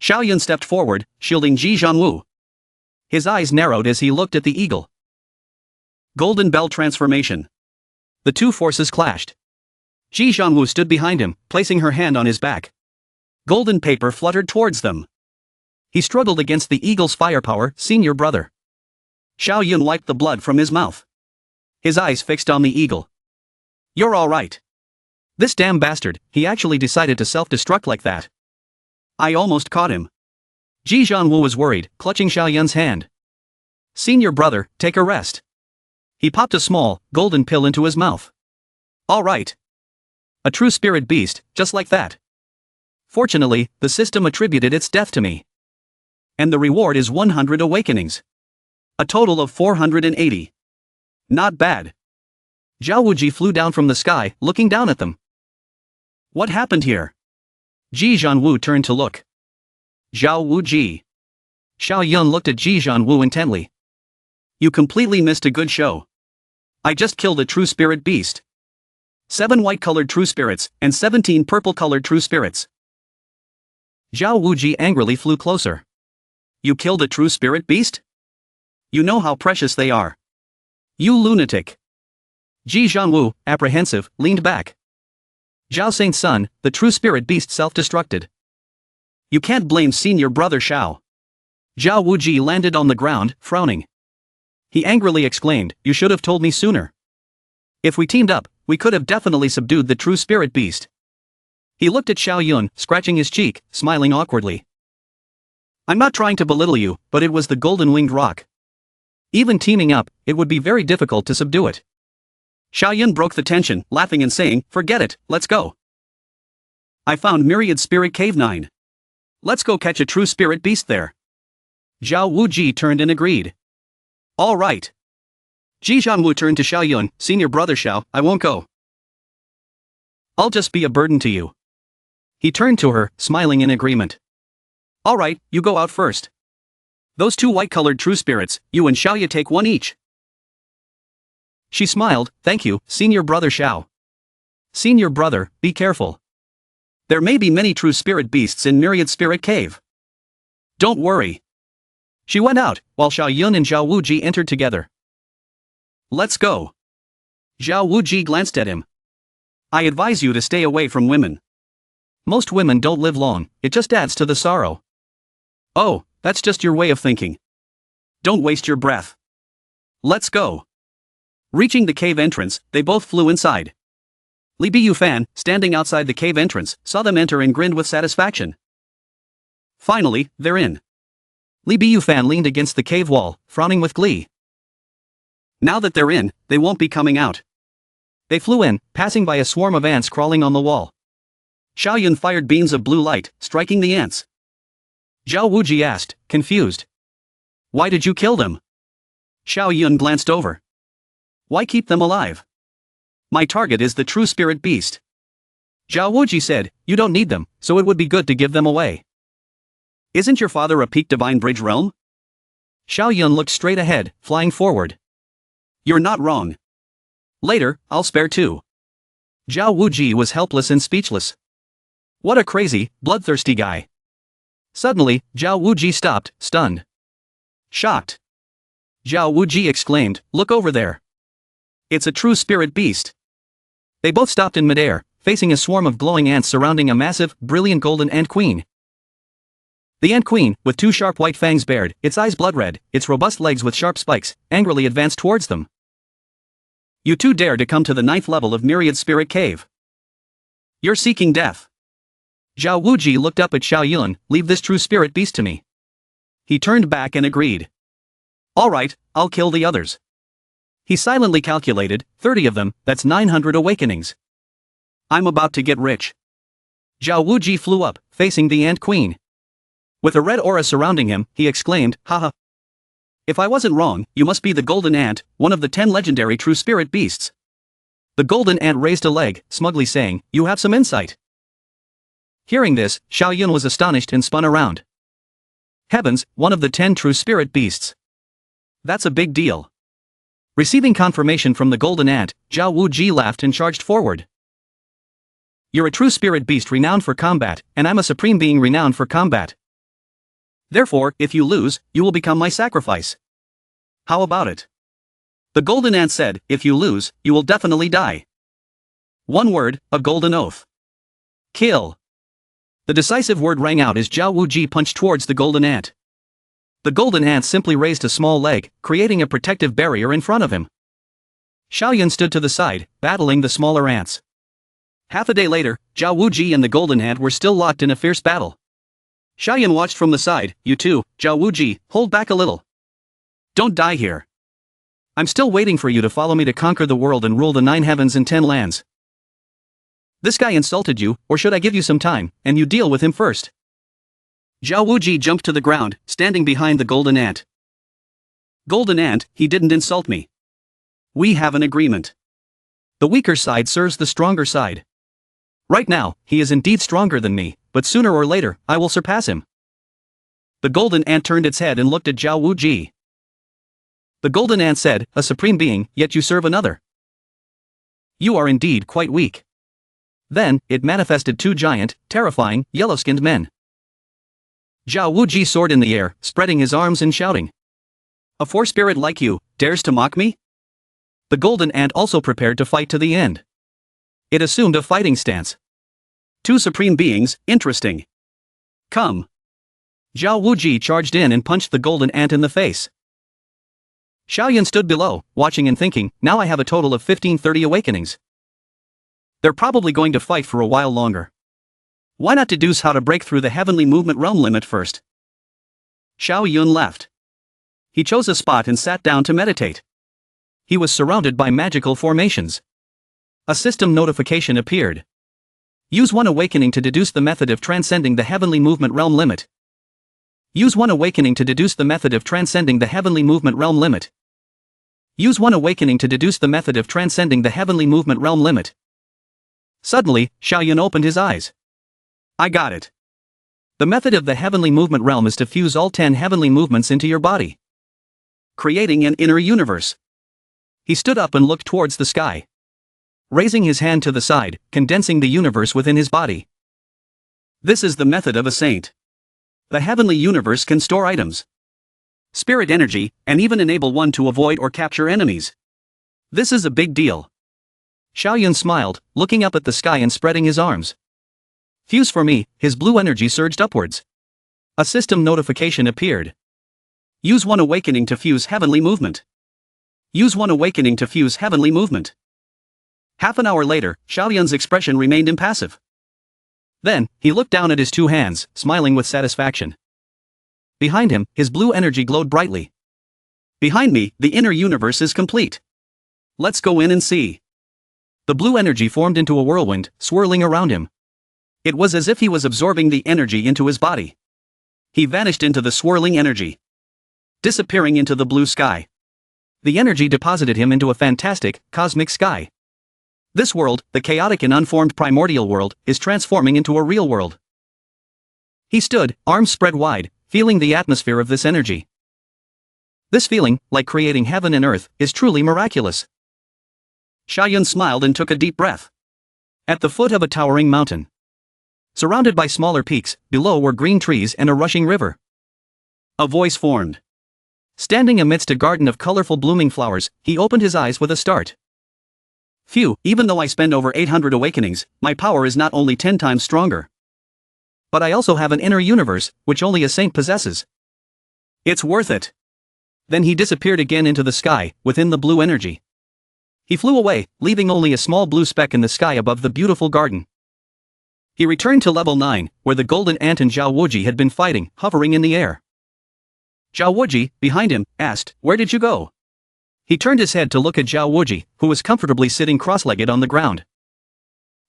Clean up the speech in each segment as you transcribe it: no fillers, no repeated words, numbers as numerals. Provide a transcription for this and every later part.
Xiao Yun stepped forward, shielding Ji Zhanwu. His eyes narrowed as he looked at the eagle. Golden Bell transformation. The two forces clashed. Ji Zhanwu stood behind him, placing her hand on his back. Golden paper fluttered towards them. He struggled against the eagle's firepower, senior brother. Xiao Yun wiped the blood from his mouth. His eyes fixed on the eagle. You're all right. This damn bastard, he actually decided to self-destruct like that. I almost caught him. Ji Zhanwu was worried, clutching Xiao Yun's hand. Senior brother, take a rest. He popped a small, golden pill into his mouth. All right. A true spirit beast, just like that. Fortunately, the system attributed its death to me. And the reward is 100 awakenings. A total of 480. Not bad. Zhao Wuji flew down from the sky, looking down at them. What happened here? Ji Zhanwu turned to look. Zhao Wuji. Xiao Yun looked at Ji Zhanwu intently. You completely missed a good show. I just killed a true spirit beast. 7 white-colored true spirits, and 17 purple-colored true spirits. Zhao Wuji angrily flew closer. You killed a true spirit beast? You know how precious they are. You lunatic. Ji Zhanwu, apprehensive, leaned back. Zhao Saint's son, the true spirit beast self-destructed. You can't blame senior brother Xiao. Zhao Wuji landed on the ground, frowning. He angrily exclaimed, you should have told me sooner. If we teamed up, we could have definitely subdued the true spirit beast. He looked at Xiao Yun, scratching his cheek, smiling awkwardly. I'm not trying to belittle you, but it was the golden-winged roc. Even teaming up, it would be very difficult to subdue it. Xiao Yun broke the tension, laughing and saying, forget it, let's go. I found Myriad Spirit Cave 9. Let's go catch a true spirit beast there. Zhao Wuji turned and agreed. All right. Ji Zhanwu turned to Xiao Yun, senior brother Xiao, I won't go. I'll just be a burden to you. He turned to her, smiling in agreement. All right, you go out first. Those 2 white-colored true spirits, you and Xiao Ye take 1 each. She smiled, thank you, senior brother Xiao. Senior brother, be careful. There may be many true spirit beasts in Myriad Spirit Cave. Don't worry. She went out, while Xiao Yun and Zhao Wuji entered together. Let's go. Zhao Wuji glanced at him. I advise you to stay away from women. Most women don't live long, it just adds to the sorrow. Oh, that's just your way of thinking. Don't waste your breath. Let's go. Reaching the cave entrance, they both flew inside. Li Biyufan, standing outside the cave entrance, saw them enter and grinned with satisfaction. Finally, they're in. Li Biyufan leaned against the cave wall, frowning with glee. Now that they're in, they won't be coming out. They flew in, passing by a swarm of ants crawling on the wall. Xiao Yun fired beams of blue light, striking the ants. Zhao Wuji asked, confused. Why did you kill them? Xiao Yun glanced over. Why keep them alive? My target is the true spirit beast. Zhao Wuji said, you don't need them, so it would be good to give them away. Isn't your father a peak divine bridge realm? Xiao Yun looked straight ahead, flying forward. You're not wrong. Later, I'll spare 2. Zhao Wuji was helpless and speechless. What a crazy, bloodthirsty guy. Suddenly, Zhao Wuji stopped, stunned. Shocked. Zhao Wuji exclaimed, look over there. It's a true spirit beast. They both stopped in midair, facing a swarm of glowing ants surrounding a massive, brilliant golden ant queen. The ant queen, with 2 sharp white fangs bared, its eyes blood red, its robust legs with sharp spikes, angrily advanced towards them. You 2 dare to come to the 9th level of Myriad Spirit Cave. You're seeking death. Zhao Wuji looked up at Xiao Yun, leave this true spirit beast to me. He turned back and agreed. All right, I'll kill the others. He silently calculated, 30 of them, that's 900 awakenings. I'm about to get rich. Zhao Wuji flew up, facing the ant queen. With a red aura surrounding him, he exclaimed, haha. If I wasn't wrong, you must be the golden ant, one of the 10 legendary true spirit beasts. The golden ant raised a leg, smugly saying, you have some insight. Hearing this, Xiao Yun was astonished and spun around. Heavens, one of the 10 true spirit beasts. That's a big deal. Receiving confirmation from the golden ant, Zhao Wuji laughed and charged forward. You're a true spirit beast renowned for combat, and I'm a supreme being renowned for combat. Therefore, if you lose, you will become my sacrifice. How about it? The golden ant said, if you lose, you will definitely die. One word, a golden oath. Kill. The decisive word rang out as Zhao Wuji punched towards the golden ant. The golden ant simply raised a small leg, creating a protective barrier in front of him. Xiaoyan stood to the side, battling the smaller ants. Half a day later, Zhao Wuji and the golden ant were still locked in a fierce battle. Xiaoyan watched from the side. You too, Zhao Wuji, hold back a little. Don't die here. I'm still waiting for you to follow me to conquer the world and rule the 9 heavens and 10 lands. This guy insulted you, or should I give you some time, and you deal with him first? Zhao Wuji jumped to the ground, standing behind the golden ant. Golden ant, he didn't insult me. We have an agreement. The weaker side serves the stronger side. Right now, he is indeed stronger than me, but sooner or later, I will surpass him. The golden ant turned its head and looked at Zhao Wuji. The golden ant said, a supreme being, yet you serve another. You are indeed quite weak. Then, it manifested 2 giant, terrifying, yellow-skinned men. Zhao Wuji soared in the air, spreading his arms and shouting. A force spirit like you, dares to mock me? The golden ant also prepared to fight to the end. It assumed a fighting stance. 2 supreme beings, interesting. Come. Zhao Wuji charged in and punched the golden ant in the face. Xiaoyan stood below, watching and thinking, now I have a total of 1530 awakenings. They're probably going to fight for a while longer. Why not deduce how to break through the heavenly movement realm limit first? Xiao Yun left. He chose a spot and sat down to meditate. He was surrounded by magical formations. A system notification appeared. Use 1 awakening to deduce the method of transcending the heavenly movement realm limit. Use 1 awakening to deduce the method of transcending the heavenly movement realm limit. Use 1 awakening to deduce the method of transcending the heavenly movement realm limit. Suddenly, Xiaoyan opened his eyes. I got it. The method of the heavenly movement realm is to fuse all 10 heavenly movements into your body, creating an inner universe. He stood up and looked towards the sky, raising his hand to the side, condensing the universe within his body. This is the method of a saint. The heavenly universe can store items, spirit energy, and even enable one to avoid or capture enemies. This is a big deal. Xiaoyan smiled, looking up at the sky and spreading his arms. Fuse for me, his blue energy surged upwards. A system notification appeared. Use 1 awakening to fuse heavenly movement. Use 1 awakening to fuse heavenly movement. Half an hour later, Xiaoyan's expression remained impassive. Then, he looked down at his 2 hands, smiling with satisfaction. Behind him, his blue energy glowed brightly. Behind me, the inner universe is complete. Let's go in and see. The blue energy formed into a whirlwind, swirling around him. It was as if he was absorbing the energy into his body. He vanished into the swirling energy, disappearing into the blue sky. The energy deposited him into a fantastic, cosmic sky. This world, the chaotic and unformed primordial world, is transforming into a real world. He stood, arms spread wide, feeling the atmosphere of this energy. This feeling, like creating heaven and earth, is truly miraculous. Xiaoyan smiled and took a deep breath. At the foot of a towering mountain, surrounded by smaller peaks, below were green trees and a rushing river. A voice formed. Standing amidst a garden of colorful blooming flowers, he opened his eyes with a start. Phew, even though I spend over 800 awakenings, my power is not only 10 times stronger, but I also have an inner universe, which only a saint possesses. It's worth it. Then he disappeared again into the sky, within the blue energy. He flew away, leaving only a small blue speck in the sky above the beautiful garden. He returned to level 9, where the golden ant and Zhao Wuji had been fighting, hovering in the air. Zhao Wuji, behind him, asked, "Where did you go?" He turned his head to look at Zhao Wuji, who was comfortably sitting cross-legged on the ground.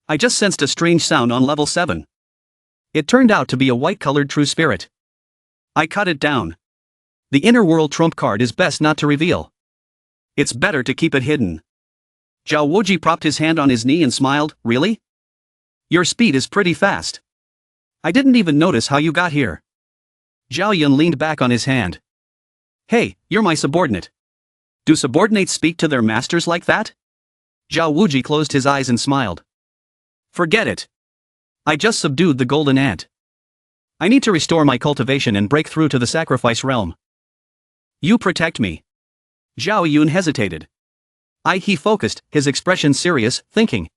I just sensed a strange sound on level 7. It turned out to be a white-colored true spirit. I cut it down. The inner world trump card is best not to reveal. It's better to keep it hidden. Zhao Wuji propped his hand on his knee and smiled, "Really? Your speed is pretty fast. I didn't even notice how you got here." Zhao Yun leaned back on his hand. "Hey, you're my subordinate. Do subordinates speak to their masters like that?" Zhao Wuji closed his eyes and smiled. "Forget it. I just subdued the golden ant. I need to restore my cultivation and break through to the sacrifice realm. You protect me. Zhao Yun hesitated. He focused, his expression serious, thinking.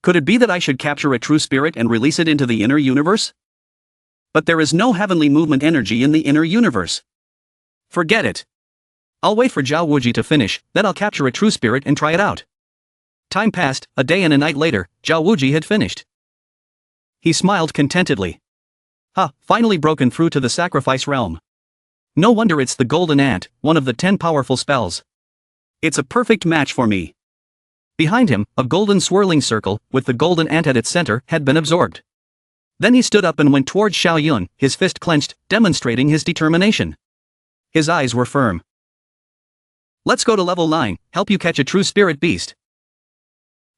Could it be that I should capture a true spirit and release it into the inner universe? But there is no heavenly movement energy in the inner universe. Forget it. I'll wait for Zhao Wuji to finish, then I'll capture a true spirit and try it out. Time passed, a day and a night later, Zhao Wuji had finished. He smiled contentedly. Finally broken through to the sacrifice realm. No wonder it's the golden ant, one of the 10 powerful spells. It's a perfect match for me. Behind him, a golden swirling circle, with the golden ant at its center, had been absorbed. Then he stood up and went towards Xiao Yun, his fist clenched, demonstrating his determination. His eyes were firm. Let's go to level 9, help you catch a true spirit beast.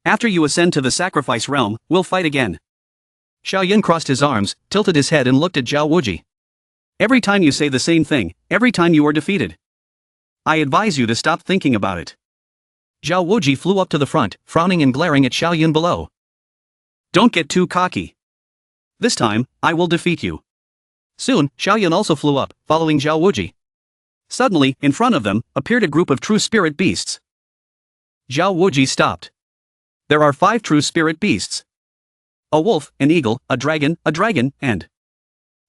After you ascend to the sacrifice realm, we'll fight again. Xiao Yun crossed his arms, tilted his head and looked at Zhao Wuji. Every time you say the same thing, every time you are defeated. I advise you to stop thinking about it. Zhao Wuji flew up to the front, frowning and glaring at Xiao Yun below. Don't get too cocky. This time, I will defeat you. Soon, Xiao Yun also flew up, following Zhao Wuji. Suddenly, in front of them, appeared a group of true spirit beasts. Zhao Wuji stopped. There are 5 true spirit beasts. A wolf, an eagle, a dragon, and...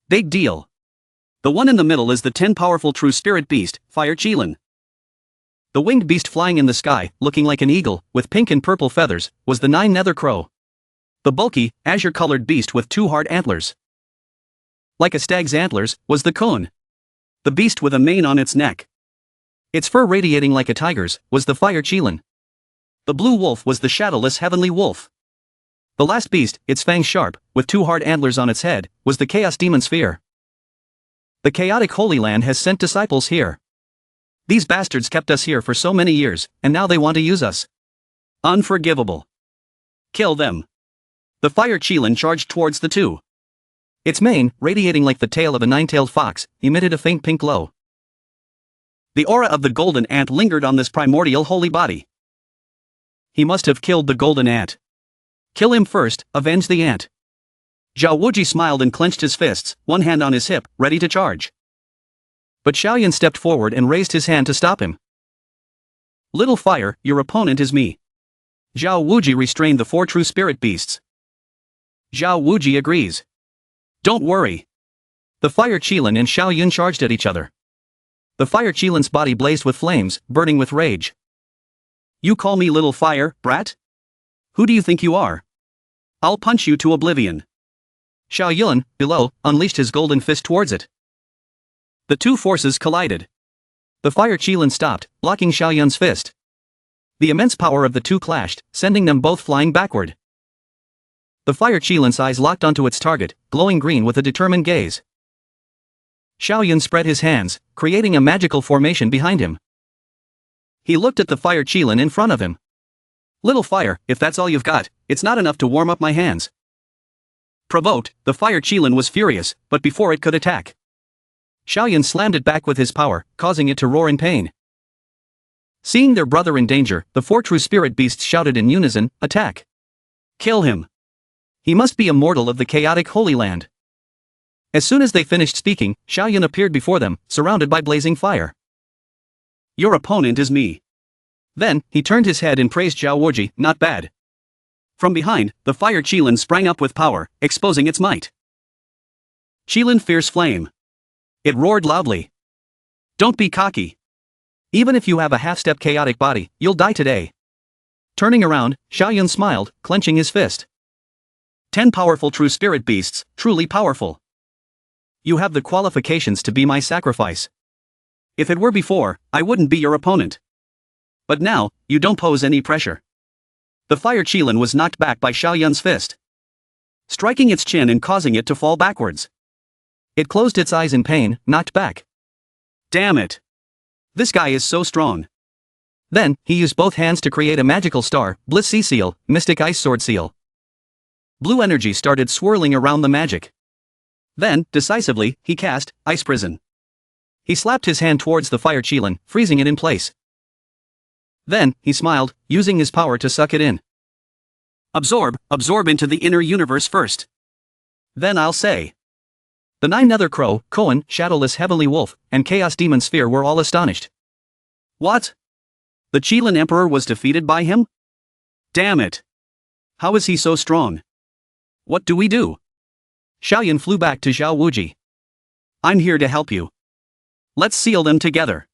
Big deal. The one in the middle is the 10 powerful true spirit beast, Fire Qilin. The winged beast flying in the sky, looking like an eagle, with pink and purple feathers, was the 9 nether crow. The bulky, azure-colored beast with 2 hard antlers. Like a stag's antlers, was the Kun. The beast with a mane on its neck. Its fur radiating like a tiger's, was the Fire Qilin. The blue wolf was the shadowless heavenly wolf. The last beast, its fangs sharp, with 2 hard antlers on its head, was the chaos demon sphere. The chaotic Holy Land has sent disciples here. These bastards kept us here for so many years, and now they want to use us. Unforgivable. Kill them. The Fire Qilin charged towards the 2. Its mane, radiating like the tail of a 9-tailed fox, emitted a faint pink glow. The aura of the golden ant lingered on this primordial holy body. He must have killed the golden ant. Kill him first, avenge the ant. Zhao Wuji smiled and clenched his fists, one hand on his hip, ready to charge. But Xiao Yun stepped forward and raised his hand to stop him. Little fire, your opponent is me. Zhao Wuji restrained the 4 true spirit beasts. Zhao Wuji agrees. Don't worry. The Fire Qilin and Xiao Yun charged at each other. The Fire Qilin's body blazed with flames, burning with rage. You call me little fire, brat? Who do you think you are? I'll punch you to oblivion. Xiao Yun, below, unleashed his golden fist towards it. The 2 forces collided. The Fire Qilin stopped, blocking Xiao Yun's fist. The immense power of the 2 clashed, sending them both flying backward. The Fire Qilin's eyes locked onto its target, glowing green with a determined gaze. Xiao Yun spread his hands, creating a magical formation behind him. He looked at the Fire Qilin in front of him. Little fire, if that's all you've got, it's not enough to warm up my hands. Provoked, the Fire Qilin was furious, but before it could attack, Xiao Yun slammed it back with his power, causing it to roar in pain. Seeing their brother in danger, the 4 true spirit beasts shouted in unison, attack. Kill him. He must be a mortal of the chaotic Holy Land. As soon as they finished speaking, Xiao Yun appeared before them, surrounded by blazing fire. Your opponent is me. Then, he turned his head and praised Zhao Wuji, not bad. From behind, the Fire Qilin sprang up with power, exposing its might. Qilin fierce flame. It roared loudly. Don't be cocky. Even if you have a half-step chaotic body, you'll die today. Turning around, Xiao Yun smiled, clenching his fist. 10 powerful true spirit beasts, truly powerful. You have the qualifications to be my sacrifice. If it were before, I wouldn't be your opponent. But now, you don't pose any pressure. The Fire Qilin was knocked back by Xiao Yun's fist, striking its chin and causing it to fall backwards. It closed its eyes in pain, knocked back. Damn it. This guy is so strong. Then, he used both hands to create a magical star, Bliss Sea Seal, Mystic Ice Sword Seal. Blue energy started swirling around the magic. Then, decisively, he cast Ice Prison. He slapped his hand towards the Fire Qilin, freezing it in place. Then, he smiled, using his power to suck it in. Absorb into the inner universe first. Then I'll say. The 9 Nether Crow, Koan, Shadowless Heavenly Wolf, and Chaos Demon Sphere were all astonished. What? The Qilin Emperor was defeated by him? Damn it. How is he so strong? What do we do? Xiaoyan flew back to Zhao Wuji. I'm here to help you. Let's seal them together.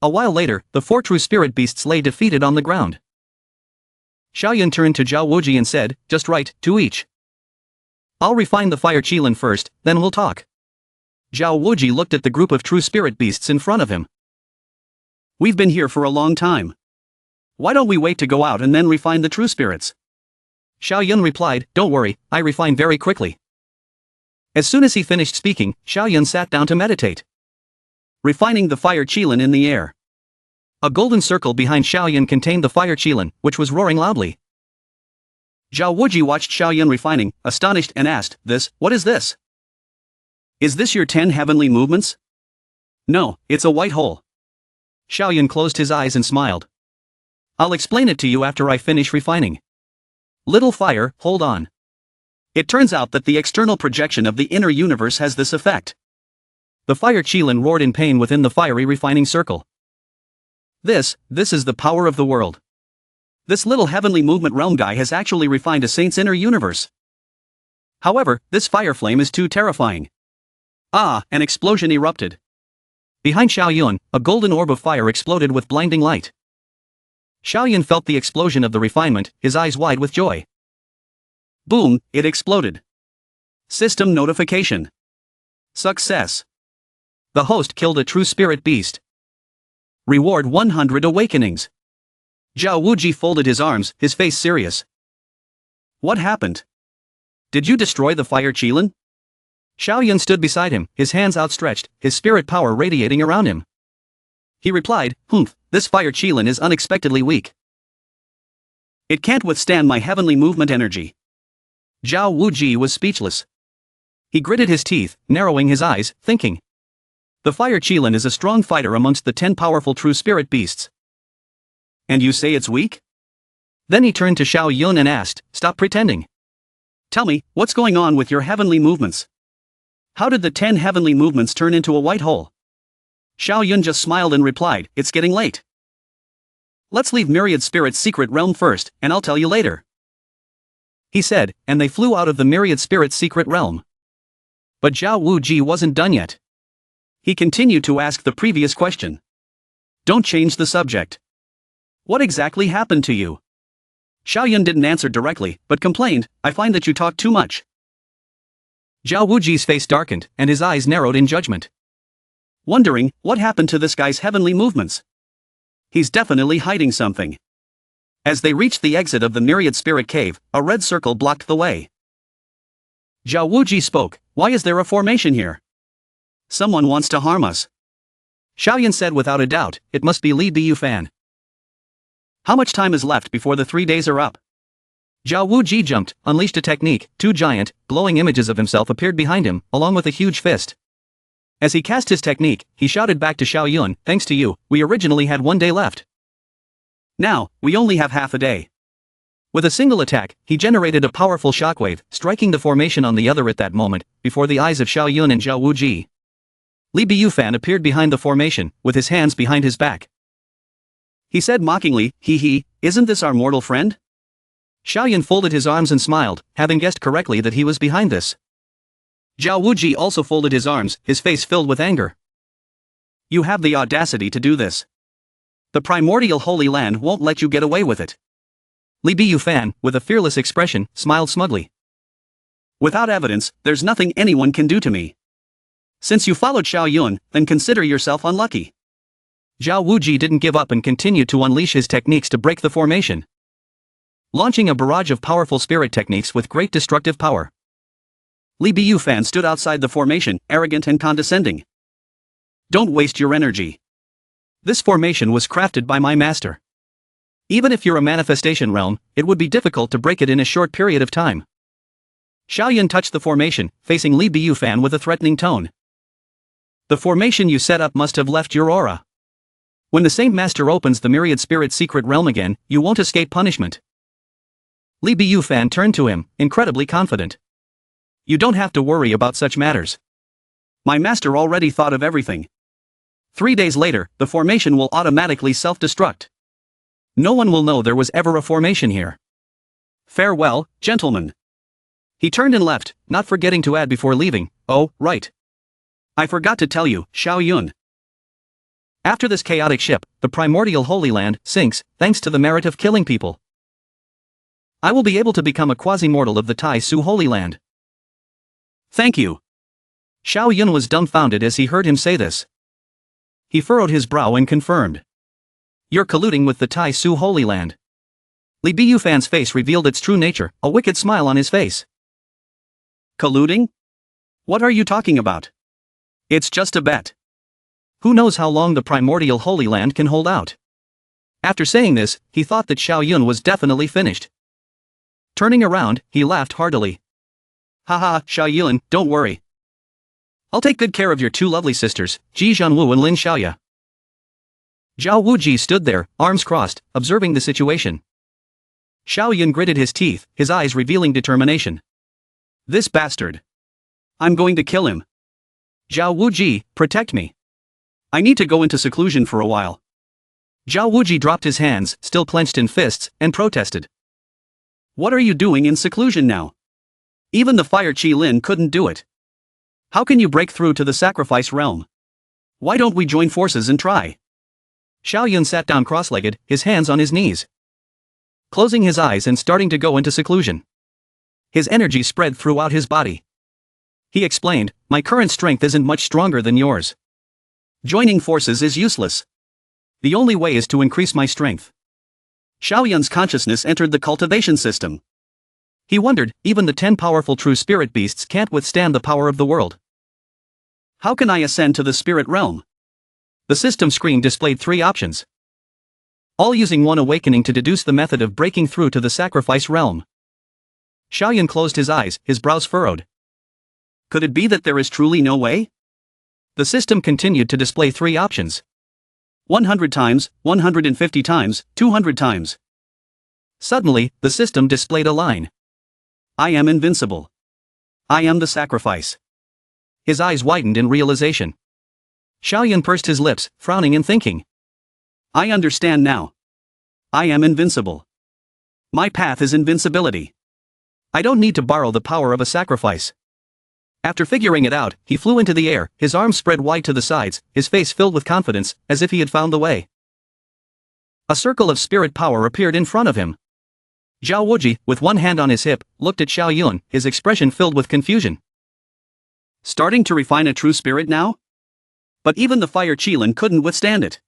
A while later, the 4 true spirit beasts lay defeated on the ground. Xiaoyan turned to Zhao Wuji and said, just right, to each. I'll refine the fire Qilin first, then we'll talk. Zhao Wuji looked at the group of true spirit beasts in front of him. We've been here for a long time. Why don't we wait to go out and then refine the true spirits? Xiaoyan replied, don't worry, I refine very quickly. As soon as he finished speaking, Xiaoyan sat down to meditate. Refining the fire Qilin in the air. A golden circle behind Xiaoyan contained the fire Qilin, which was roaring loudly. Zhao Wuji watched Xiaoyan refining, astonished, and asked, what is this? Is this your 10 heavenly movements? No, it's a white hole. Xiaoyan closed his eyes and smiled. I'll explain it to you after I finish refining. Little fire, hold on. It turns out that the external projection of the inner universe has this effect. The fire Qilin roared in pain within the fiery refining circle. This is the power of the world. This little heavenly movement realm guy has actually refined a saint's inner universe. However, this fire flame is too terrifying. Ah, an explosion erupted. Behind Xiaoyan, a golden orb of fire exploded with blinding light. Xiaoyan felt the explosion of the refinement, his eyes wide with joy. Boom, it exploded. System notification. Success. The host killed a true spirit beast. Reward 100 awakenings. Zhao Wuji folded his arms, his face serious. What happened? Did you destroy the fire Qilin? Xiaoyan stood beside him, his hands outstretched, his spirit power radiating around him. He replied, this fire Qilin is unexpectedly weak. It can't withstand my heavenly movement energy. Zhao Wuji was speechless. He gritted his teeth, narrowing his eyes, thinking. The fire Qilin is a strong fighter amongst the 10 powerful true spirit beasts. And you say it's weak? Then he turned to Xiaoyan and asked, stop pretending. Tell me, what's going on with your heavenly movements? How did the 10 heavenly movements turn into a white hole? Xiaoyan just smiled and replied, it's getting late. Let's leave Myriad Spirit's secret realm first, and I'll tell you later. He said, and they flew out of the Myriad Spirit's secret realm. But Zhao Wuji wasn't done yet. He continued to ask the previous question. Don't change the subject. What exactly happened to you? Xiaoyan didn't answer directly, but complained, I find that you talk too much. Zhao Wuji's face darkened, and his eyes narrowed in judgment. Wondering, what happened to this guy's heavenly movements? He's definitely hiding something. As they reached the exit of the Myriad Spirit Cave, a red circle blocked the way. Zhao Wuji spoke, why is there a formation here? Someone wants to harm us. Xiaoyan said without a doubt, it must be Li Biyufan. How much time is left before the 3 days are up? Zhao Wuji jumped, unleashed a technique, 2 giant, glowing images of himself appeared behind him, along with a huge fist. As he cast his technique, he shouted back to Xiaoyan, thanks to you, we originally had 1 day left. Now, we only have half a day. With a single attack, he generated a powerful shockwave, striking the formation on the other at that moment, before the eyes of Xiaoyan and Zhao Wuji. Li Biyufan appeared behind the formation, with his hands behind his back. He said mockingly, isn't this our mortal friend? Xiaoyan folded his arms and smiled, having guessed correctly that he was behind this. Zhao Wuji also folded his arms, his face filled with anger. You have the audacity to do this. The primordial Holy Land won't let you get away with it. Li Biyufan, with a fearless expression, smiled smugly. Without evidence, there's nothing anyone can do to me. Since you followed Xiaoyan, then consider yourself unlucky. Zhao Wuji didn't give up and continued to unleash his techniques to break the formation. Launching a barrage of powerful spirit techniques with great destructive power. Li Biyufan stood outside the formation, arrogant and condescending. Don't waste your energy. This formation was crafted by my master. Even if you're a manifestation realm, it would be difficult to break it in a short period of time. Xiaoyan touched the formation, facing Li Biyufan with a threatening tone. The formation you set up must have left your aura. When the Saint Master opens the Myriad Spirit secret realm again, you won't escape punishment. Li Biyufan turned to him, incredibly confident. You don't have to worry about such matters. My master already thought of everything. 3 days later, the formation will automatically self-destruct. No one will know there was ever a formation here. Farewell, gentlemen. He turned and left, not forgetting to add before leaving, oh, right. I forgot to tell you, Xiao Yun. After this chaotic ship, the primordial Holy Land sinks, thanks to the merit of killing people. I will be able to become a quasi-mortal of the Tai Su Holy Land. Thank you. Xiao Yun was dumbfounded as he heard him say this. He furrowed his brow and confirmed. You're colluding with the Tai Su Holy Land. Li Biyufan's face revealed its true nature, a wicked smile on his face. Colluding? What are you talking about? It's just a bet. Who knows how long the primordial Holy Land can hold out? After saying this, he thought that Xiao Yun was definitely finished. Turning around, he laughed heartily. Haha, Xiao Yun, don't worry. I'll take good care of your two lovely sisters, Ji Zhanwu and Lin Xiaoya. Zhao Wuji stood there, arms crossed, observing the situation. Xiao Yun gritted his teeth, his eyes revealing determination. This bastard. I'm going to kill him. Zhao Wuji, protect me. I need to go into seclusion for a while. Zhao Wuji dropped his hands, still clenched in fists, and protested. What are you doing in seclusion now? Even the Fire Qi Lin couldn't do it. How can you break through to the sacrifice realm? Why don't we join forces and try? Xiao Yun sat down cross-legged, his hands on his knees. Closing his eyes and starting to go into seclusion. His energy spread throughout his body. He explained, my current strength isn't much stronger than yours. Joining forces is useless. The only way is to increase my strength. Xiao Yun's consciousness entered the cultivation system. He wondered, even the 10 powerful true spirit beasts can't withstand the power of the world. How can I ascend to the spirit realm? The system screen displayed 3 options. All using one awakening to deduce the method of breaking through to the sacrifice realm. Xiao Yun closed his eyes, his brows furrowed. Could it be that there is truly no way? The system continued to display 3 options. 100 times, 150 times, 200 times. Suddenly, the system displayed a line. I am invincible. I am the sacrifice. His eyes widened in realization. Xiao Yun pursed his lips, frowning and thinking. I understand now. I am invincible. My path is invincibility. I don't need to borrow the power of a sacrifice. After figuring it out, he flew into the air, his arms spread wide to the sides, his face filled with confidence, as if he had found the way. A circle of spirit power appeared in front of him. Zhao Wuji, with one hand on his hip, looked at Xiao Yun, his expression filled with confusion. Starting to refine a true spirit now? But even the Fire Qilin couldn't withstand it.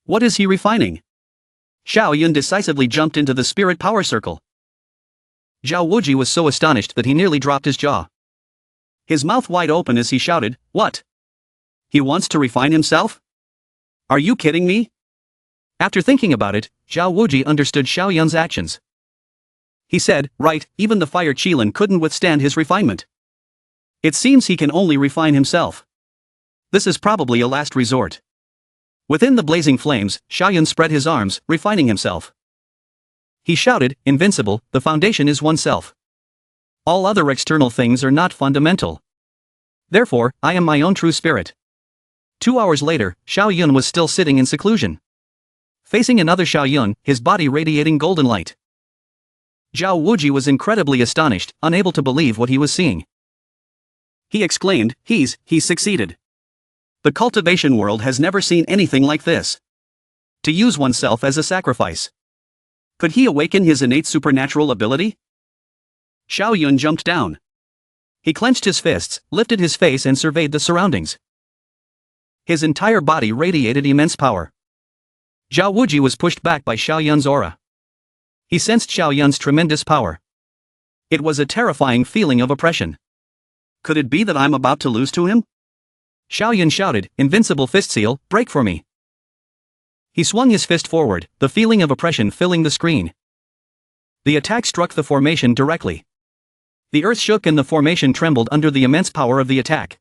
What is he refining? Xiao Yun decisively jumped into the spirit power circle. Zhao Wuji was so astonished that he nearly dropped his jaw. His mouth wide open as he shouted, what? He wants to refine himself? Are you kidding me? After thinking about it, Zhao Wuji understood Xiao Yun's actions. He said, right, even the Fire Qilin couldn't withstand his refinement. It seems he can only refine himself. This is probably a last resort. Within the blazing flames, Xiao Yun spread his arms, refining himself. He shouted, invincible, the foundation is oneself. All other external things are not fundamental. Therefore, I am my own true spirit. 2 hours later, Xiao Yun was still sitting in seclusion. Facing another Xiao Yun, his body radiating golden light. Zhao Wuji was incredibly astonished, unable to believe what he was seeing. He exclaimed, he's succeeded. The cultivation world has never seen anything like this. To use oneself as a sacrifice. Could he awaken his innate supernatural ability? Xiao Yun jumped down. He clenched his fists, lifted his face and surveyed the surroundings. His entire body radiated immense power. Zhao Wuji was pushed back by Xiao Yun's aura. He sensed Xiao Yun's tremendous power. It was a terrifying feeling of oppression. Could it be that I'm about to lose to him? Xiao Yun shouted, invincible fist seal, break for me. He swung his fist forward, the feeling of oppression filling the screen. The attack struck the formation directly. The earth shook and the formation trembled under the immense power of the attack.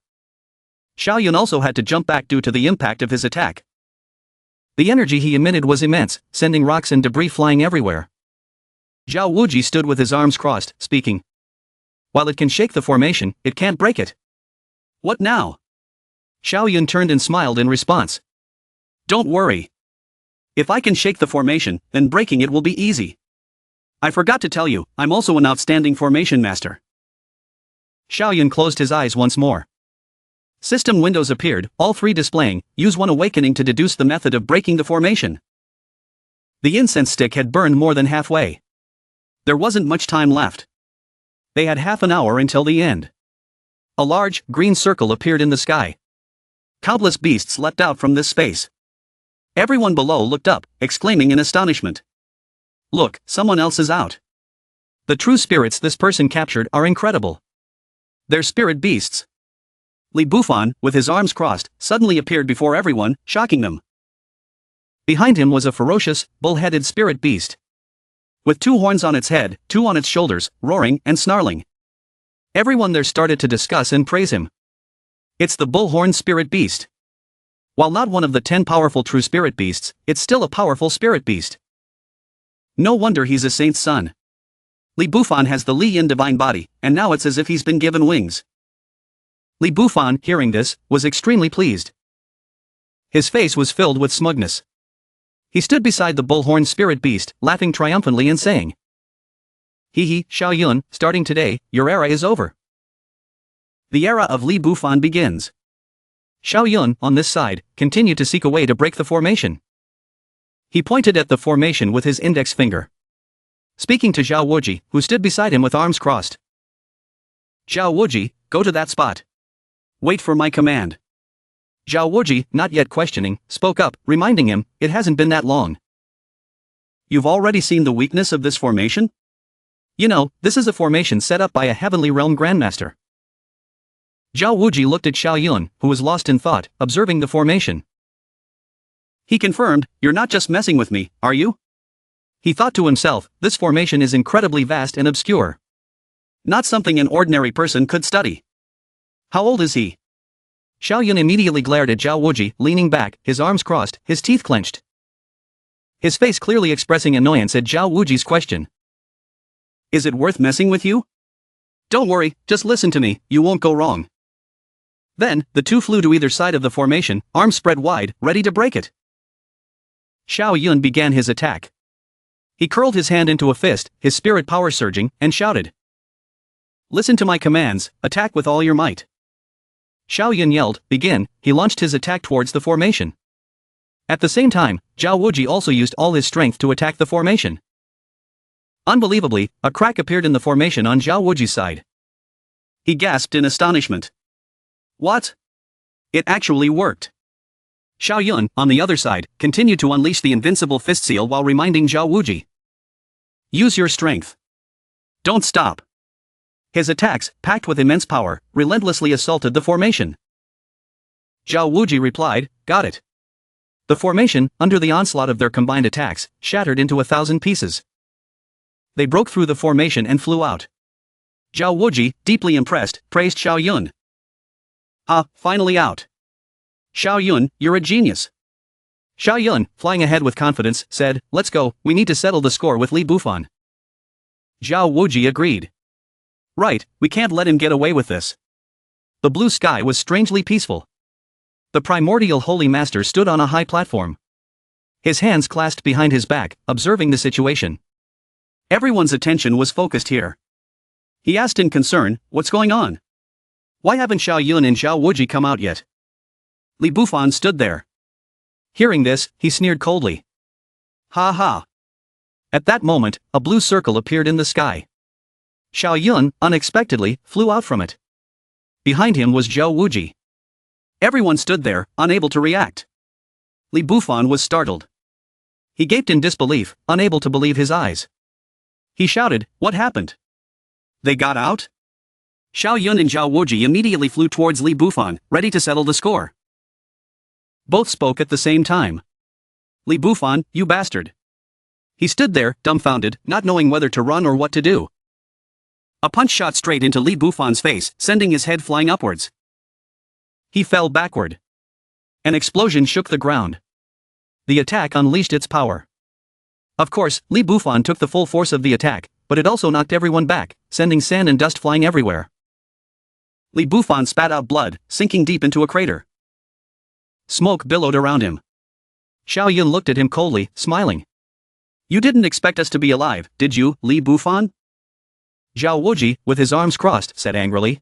Xiao Yun also had to jump back due to the impact of his attack. The energy he emitted was immense, sending rocks and debris flying everywhere. Zhao Wuji stood with his arms crossed, speaking. While it can shake the formation, it can't break it. What now? Xiao Yun turned and smiled in response. Don't worry. If I can shake the formation, then breaking it will be easy. I forgot to tell you, I'm also an outstanding formation master. Xiao Yun closed his eyes once more. System windows appeared, all three displaying, use one awakening to deduce the method of breaking the formation. The incense stick had burned more than halfway. There wasn't much time left. They had half an hour until the end. A large, green circle appeared in the sky. Countless beasts leapt out from this space. Everyone below looked up, exclaiming in astonishment. Look, someone else is out. The true spirits this person captured are incredible. They're spirit beasts. Li Bufan, with his arms crossed, suddenly appeared before everyone, shocking them. Behind him was a ferocious, bull-headed spirit beast. With 2 horns on its head, 2 on its shoulders, roaring and snarling. Everyone there started to discuss and praise him. It's the bull-horned spirit beast. While not one of the 10 powerful true spirit beasts, it's still a powerful spirit beast. No wonder he's a saint's son. Li Bufan has the Li Yin divine body, and now it's as if he's been given wings. Li Bufan, hearing this, was extremely pleased. His face was filled with smugness. He stood beside the bull-horned spirit beast, laughing triumphantly and saying, Hee, Xiao Yun, starting today, your era is over. The era of Li Bufan begins. Xiao Yun, on this side, continued to seek a way to break the formation. He pointed at the formation with his index finger. Speaking to Zhao Wuji, who stood beside him with arms crossed. Zhao Wuji, go to that spot. Wait for my command. Zhao Wuji, not yet questioning, spoke up, reminding him, it hasn't been that long. You've already seen the weakness of this formation? You know, this is a formation set up by a Heavenly Realm Grandmaster. Zhao Wuji looked at Xiao Yun, who was lost in thought, observing the formation. He confirmed, you're not just messing with me, are you? He thought to himself, this formation is incredibly vast and obscure. Not something an ordinary person could study. How old is he? Xiao Yun immediately glared at Zhao Wuji, leaning back, his arms crossed, his teeth clenched. His face clearly expressing annoyance at Zhao Wuji's question. Is it worth messing with you? Don't worry, just listen to me, you won't go wrong. Then, the two flew to either side of the formation, arms spread wide, ready to break it. Xiao Yun began his attack. He curled his hand into a fist, his spirit power surging, and shouted. Listen to my commands, attack with all your might. Xiao Yun yelled, begin, he launched his attack towards the formation. At the same time, Zhao Wuji also used all his strength to attack the formation. Unbelievably, a crack appeared in the formation on Zhao Wuji's side. He gasped in astonishment. What? It actually worked. Xiao Yun, on the other side, continued to unleash the invincible fist seal while reminding Zhao Wuji. Use your strength. Don't stop. His attacks, packed with immense power, relentlessly assaulted the formation. Zhao Wuji replied, got it. The formation, under the onslaught of their combined attacks, shattered into 1,000 pieces. They broke through the formation and flew out. Zhao Wuji, deeply impressed, praised Xiao Yun. Ah, finally out. Xiao Yun, you're a genius. Xiao Yun, flying ahead with confidence, said, let's go, we need to settle the score with Li Bufan. Zhao Wuji agreed. Right, we can't let him get away with this. The blue sky was strangely peaceful. The primordial holy master stood on a high platform. His hands clasped behind his back, observing the situation. Everyone's attention was focused here. He asked in concern, what's going on? Why haven't Xiao Yun and Zhao Wuji come out yet? Li Bufan stood there. Hearing this, he sneered coldly. Ha ha. At that moment, a blue circle appeared in the sky. Xiao Yun, unexpectedly, flew out from it. Behind him was Zhao Wuji. Everyone stood there, unable to react. Li Bufan was startled. He gaped in disbelief, unable to believe his eyes. He shouted, what happened? They got out? Xiao Yun and Zhao Wuji immediately flew towards Li Bufan, ready to settle the score. Both spoke at the same time. Li Bufan, you bastard. He stood there, dumbfounded, not knowing whether to run or what to do. A punch shot straight into Li Bufan's face, sending his head flying upwards. He fell backward. An explosion shook the ground. The attack unleashed its power. Of course, Li Bufan took the full force of the attack, but it also knocked everyone back, sending sand and dust flying everywhere. Li Bufan spat out blood, sinking deep into a crater. Smoke billowed around him. Xiao Yun looked at him coldly, smiling. You didn't expect us to be alive, did you, Li Bufan? Zhao Wuji, with his arms crossed, said angrily.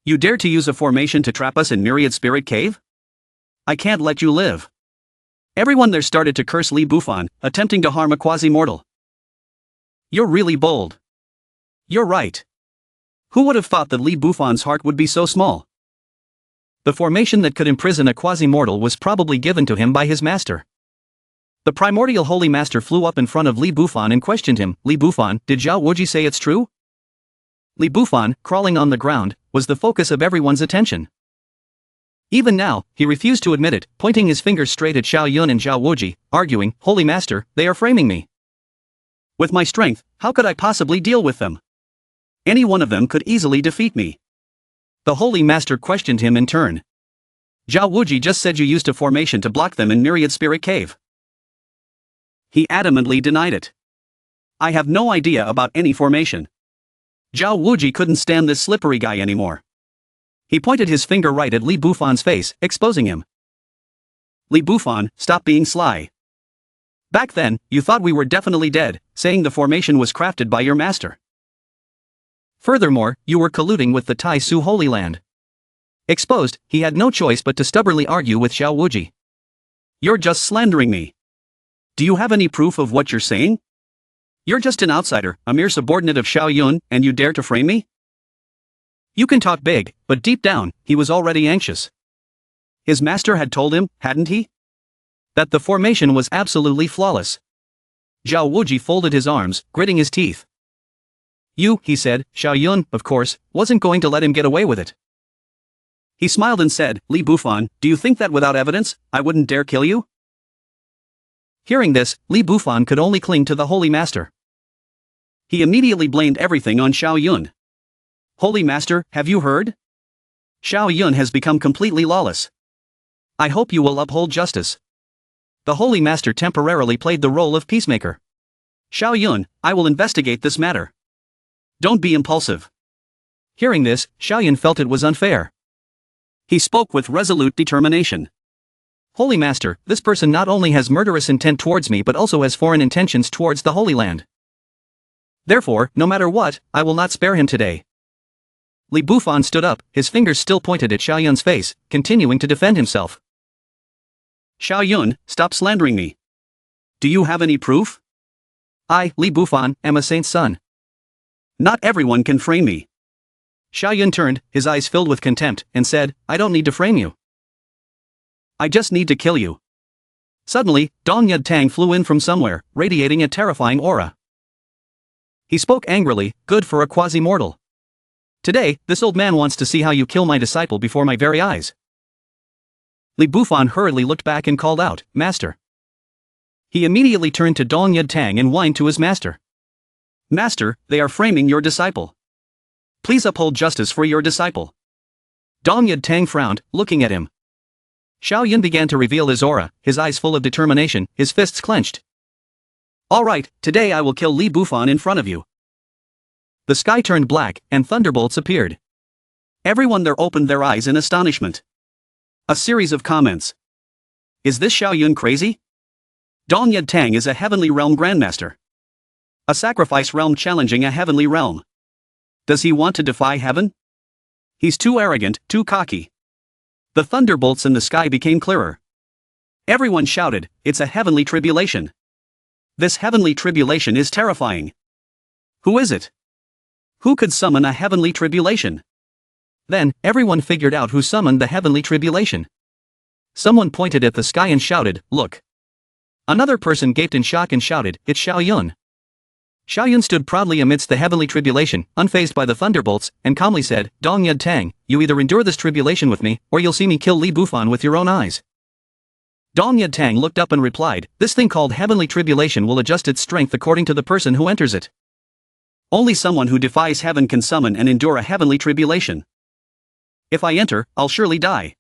You dare to use a formation to trap us in Myriad Spirit Cave? I can't let you live. Everyone there started to curse Li Bufan, attempting to harm a quasi-mortal. You're really bold. You're right. Who would have thought that Li Bufan's heart would be so small? The formation that could imprison a quasi-mortal was probably given to him by his master. The primordial holy master flew up in front of Li Bufan and questioned him. Li Bufan, did Zhao Wuji say it's true? Li Bufan, crawling on the ground, was the focus of everyone's attention. Even now, he refused to admit it, pointing his finger straight at Xiao Yun and Zhao Wuji, arguing, Holy Master, they are framing me. With my strength, how could I possibly deal with them? Any one of them could easily defeat me. The Holy Master questioned him in turn. Zhao Wuji just said you used a formation to block them in Myriad Spirit Cave. He adamantly denied it. I have no idea about any formation. Zhao Wuji couldn't stand this slippery guy anymore. He pointed his finger right at Li Bufan's face, exposing him. Li Bufan, stop being sly. Back then, you thought we were definitely dead, saying the formation was crafted by your master. Furthermore, you were colluding with the Tai Su Holy Land. Exposed, he had no choice but to stubbornly argue with Zhao Wuji. You're just slandering me. Do you have any proof of what you're saying? You're just an outsider, a mere subordinate of Xiao Yun, and you dare to frame me? You can talk big, but deep down, he was already anxious. His master had told him, hadn't he? That the formation was absolutely flawless. Zhao Wuji folded his arms, gritting his teeth. You, he said, Xiao Yun, of course, wasn't going to let him get away with it. He smiled and said, Li Bufan, do you think that without evidence, I wouldn't dare kill you? Hearing this, Li Bufan could only cling to the Holy Master. He immediately blamed everything on Xiao Yun. Holy Master, have you heard? Xiao Yun has become completely lawless. I hope you will uphold justice. The Holy Master temporarily played the role of peacemaker. Xiao Yun, I will investigate this matter. Don't be impulsive. Hearing this, Xiao Yun felt it was unfair. He spoke with resolute determination. Holy Master, this person not only has murderous intent towards me but also has foreign intentions towards the Holy Land. Therefore, no matter what, I will not spare him today. Li Bufan stood up, his fingers still pointed at Xiao Yun's face, continuing to defend himself. Xiao Yun, stop slandering me. Do you have any proof? I, Li Bufan, am a saint's son. Not everyone can frame me. Xiao Yun turned, his eyes filled with contempt, and said, I don't need to frame you. I just need to kill you. Suddenly, Dong Yud Tang flew in from somewhere, radiating a terrifying aura. He spoke angrily, good for a quasi-mortal. Today, this old man wants to see how you kill my disciple before my very eyes. Li Bufan hurriedly looked back and called out, Master. He immediately turned to Dong Yud Tang and whined to his master. Master, they are framing your disciple. Please uphold justice for your disciple. Dong Yud Tang frowned, looking at him. Xiao Yun began to reveal his aura, his eyes full of determination, his fists clenched. All right, today I will kill Li Bufan in front of you. The sky turned black, and thunderbolts appeared. Everyone there opened their eyes in astonishment. A series of comments. Is this Xiao Yun crazy? Dong Yud Tang is a heavenly realm grandmaster. A sacrifice realm challenging a heavenly realm. Does he want to defy heaven? He's too arrogant, too cocky. The thunderbolts in the sky became clearer. Everyone shouted, it's a heavenly tribulation. This heavenly tribulation is terrifying. Who is it? Who could summon a heavenly tribulation? Then, everyone figured out who summoned the heavenly tribulation. Someone pointed at the sky and shouted, look. Another person gaped in shock and shouted, it's Xiao Yun. Xiao Yun stood proudly amidst the heavenly tribulation, unfazed by the thunderbolts, and calmly said, Dong Yud Tang, you either endure this tribulation with me, or you'll see me kill Li Bufan with your own eyes. Dong Yud Tang looked up and replied, this thing called heavenly tribulation will adjust its strength according to the person who enters it. Only someone who defies heaven can summon and endure a heavenly tribulation. If I enter, I'll surely die.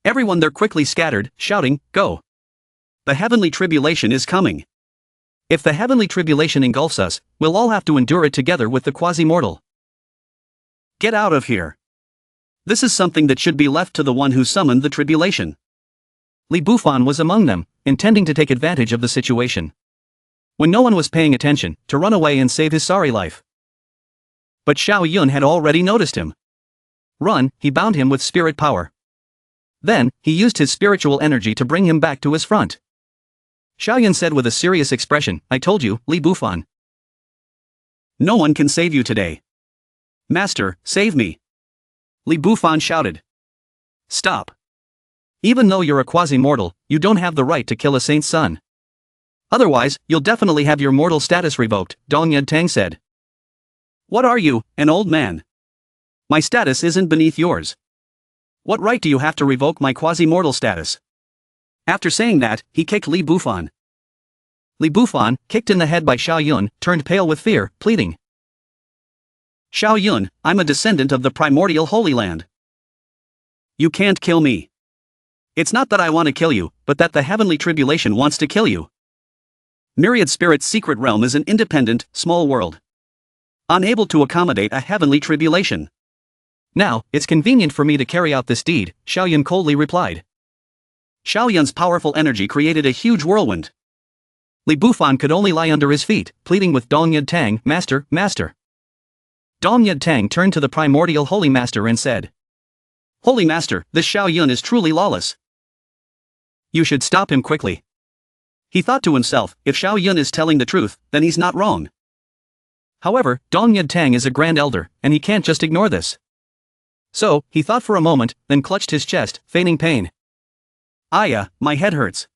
Everyone there quickly scattered, shouting, go. The heavenly tribulation is coming. If the heavenly tribulation engulfs us, we'll all have to endure it together with the quasi-mortal. Get out of here. This is something that should be left to the one who summoned the tribulation. Li Bufan was among them, intending to take advantage of the situation. When no one was paying attention, to run away and save his sorry life. But Xiao Yun had already noticed him. Run, he bound him with spirit power. Then, he used his spiritual energy to bring him back to his front. Xiao Yun said with a serious expression, "I told you, Li Bufan. No one can save you today. Master, save me." Li Bufan shouted. "Stop. Even though you're a quasi-mortal, you don't have the right to kill a saint's son. Otherwise, you'll definitely have your mortal status revoked," Dong Yudtang said. "What are you, an old man? My status isn't beneath yours. What right do you have to revoke my quasi-mortal status?" After saying that, he kicked Li Bufan. Li Bufan, kicked in the head by Xiao Yun, turned pale with fear, pleading. "Xiao Yun, I'm a descendant of the primordial Holy Land. You can't kill me. It's not that I want to kill you, but that the heavenly tribulation wants to kill you. Myriad Spirit's secret realm is an independent, small world, unable to accommodate a heavenly tribulation. Now, it's convenient for me to carry out this deed," Xiao Yun coldly replied. Xiao Yun's powerful energy created a huge whirlwind. Li Bufan could only lie under his feet, pleading with Dong Yudtang, "Master, Master." Dong Yudtang turned to the primordial Holy Master and said, "Holy Master, this Xiao Yun is truly lawless. You should stop him quickly." He thought to himself, if Xiao Yun is telling the truth, then he's not wrong. However, Dong Yudtang is a grand elder, and he can't just ignore this. So, he thought for a moment, then clutched his chest, feigning pain. "Aya, my head hurts.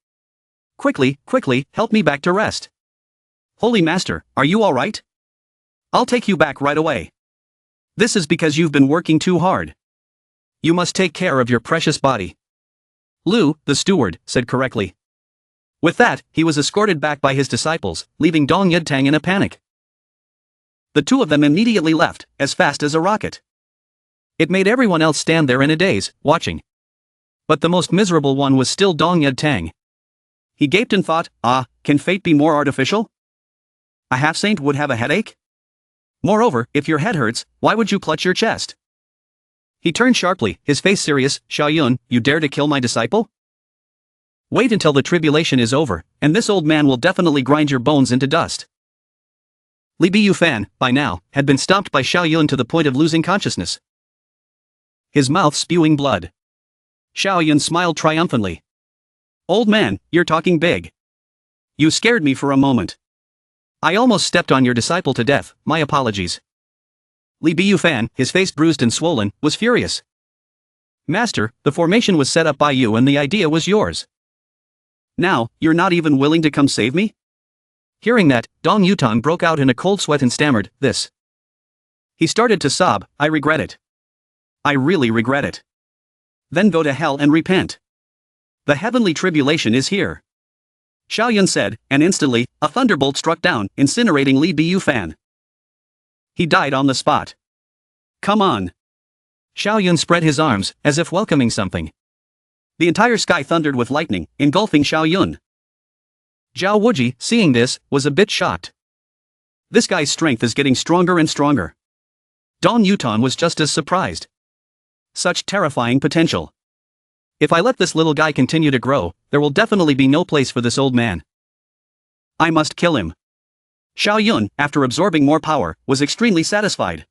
Quickly, quickly, help me back to rest. Holy Master, are you alright? I'll take you back right away. This is because you've been working too hard. You must take care of your precious body." Lu, the steward, said correctly. With that, he was escorted back by his disciples, leaving Dong Yudtang in a panic. The two of them immediately left, as fast as a rocket. It made everyone else stand there in a daze, watching. But the most miserable one was still Dong Yudtang. He gaped and thought, can fate be more artificial? A half-saint would have a headache? Moreover, if your head hurts, why would you clutch your chest? He turned sharply, his face serious. "Xiao Yun, you dare to kill my disciple? Wait until the tribulation is over, and this old man will definitely grind your bones into dust." Li Bufan, by now, had been stomped by Xiao Yun to the point of losing consciousness, his mouth spewing blood. Xiao Yun smiled triumphantly. "Old man, you're talking big. You scared me for a moment. I almost stepped on your disciple to death, my apologies." Li Bufan, his face bruised and swollen, was furious. "Master, the formation was set up by you and the idea was yours. Now, you're not even willing to come save me?" Hearing that, Dong Yutang broke out in a cold sweat and stammered, "This." He started to sob, "I regret it. I really regret it." "Then go to hell and repent. The heavenly tribulation is here," Xiao Yun said, and instantly, a thunderbolt struck down, incinerating Li Bufan. He died on the spot. "Come on." Xiao Yun spread his arms, as if welcoming something. The entire sky thundered with lightning, engulfing Xiao Yun. Zhao Wuji, seeing this, was a bit shocked. This guy's strength is getting stronger and stronger. Dong Yutang was just as surprised. Such terrifying potential. If I let this little guy continue to grow, there will definitely be no place for this old man. I must kill him. Xiao Yun, after absorbing more power, was extremely satisfied.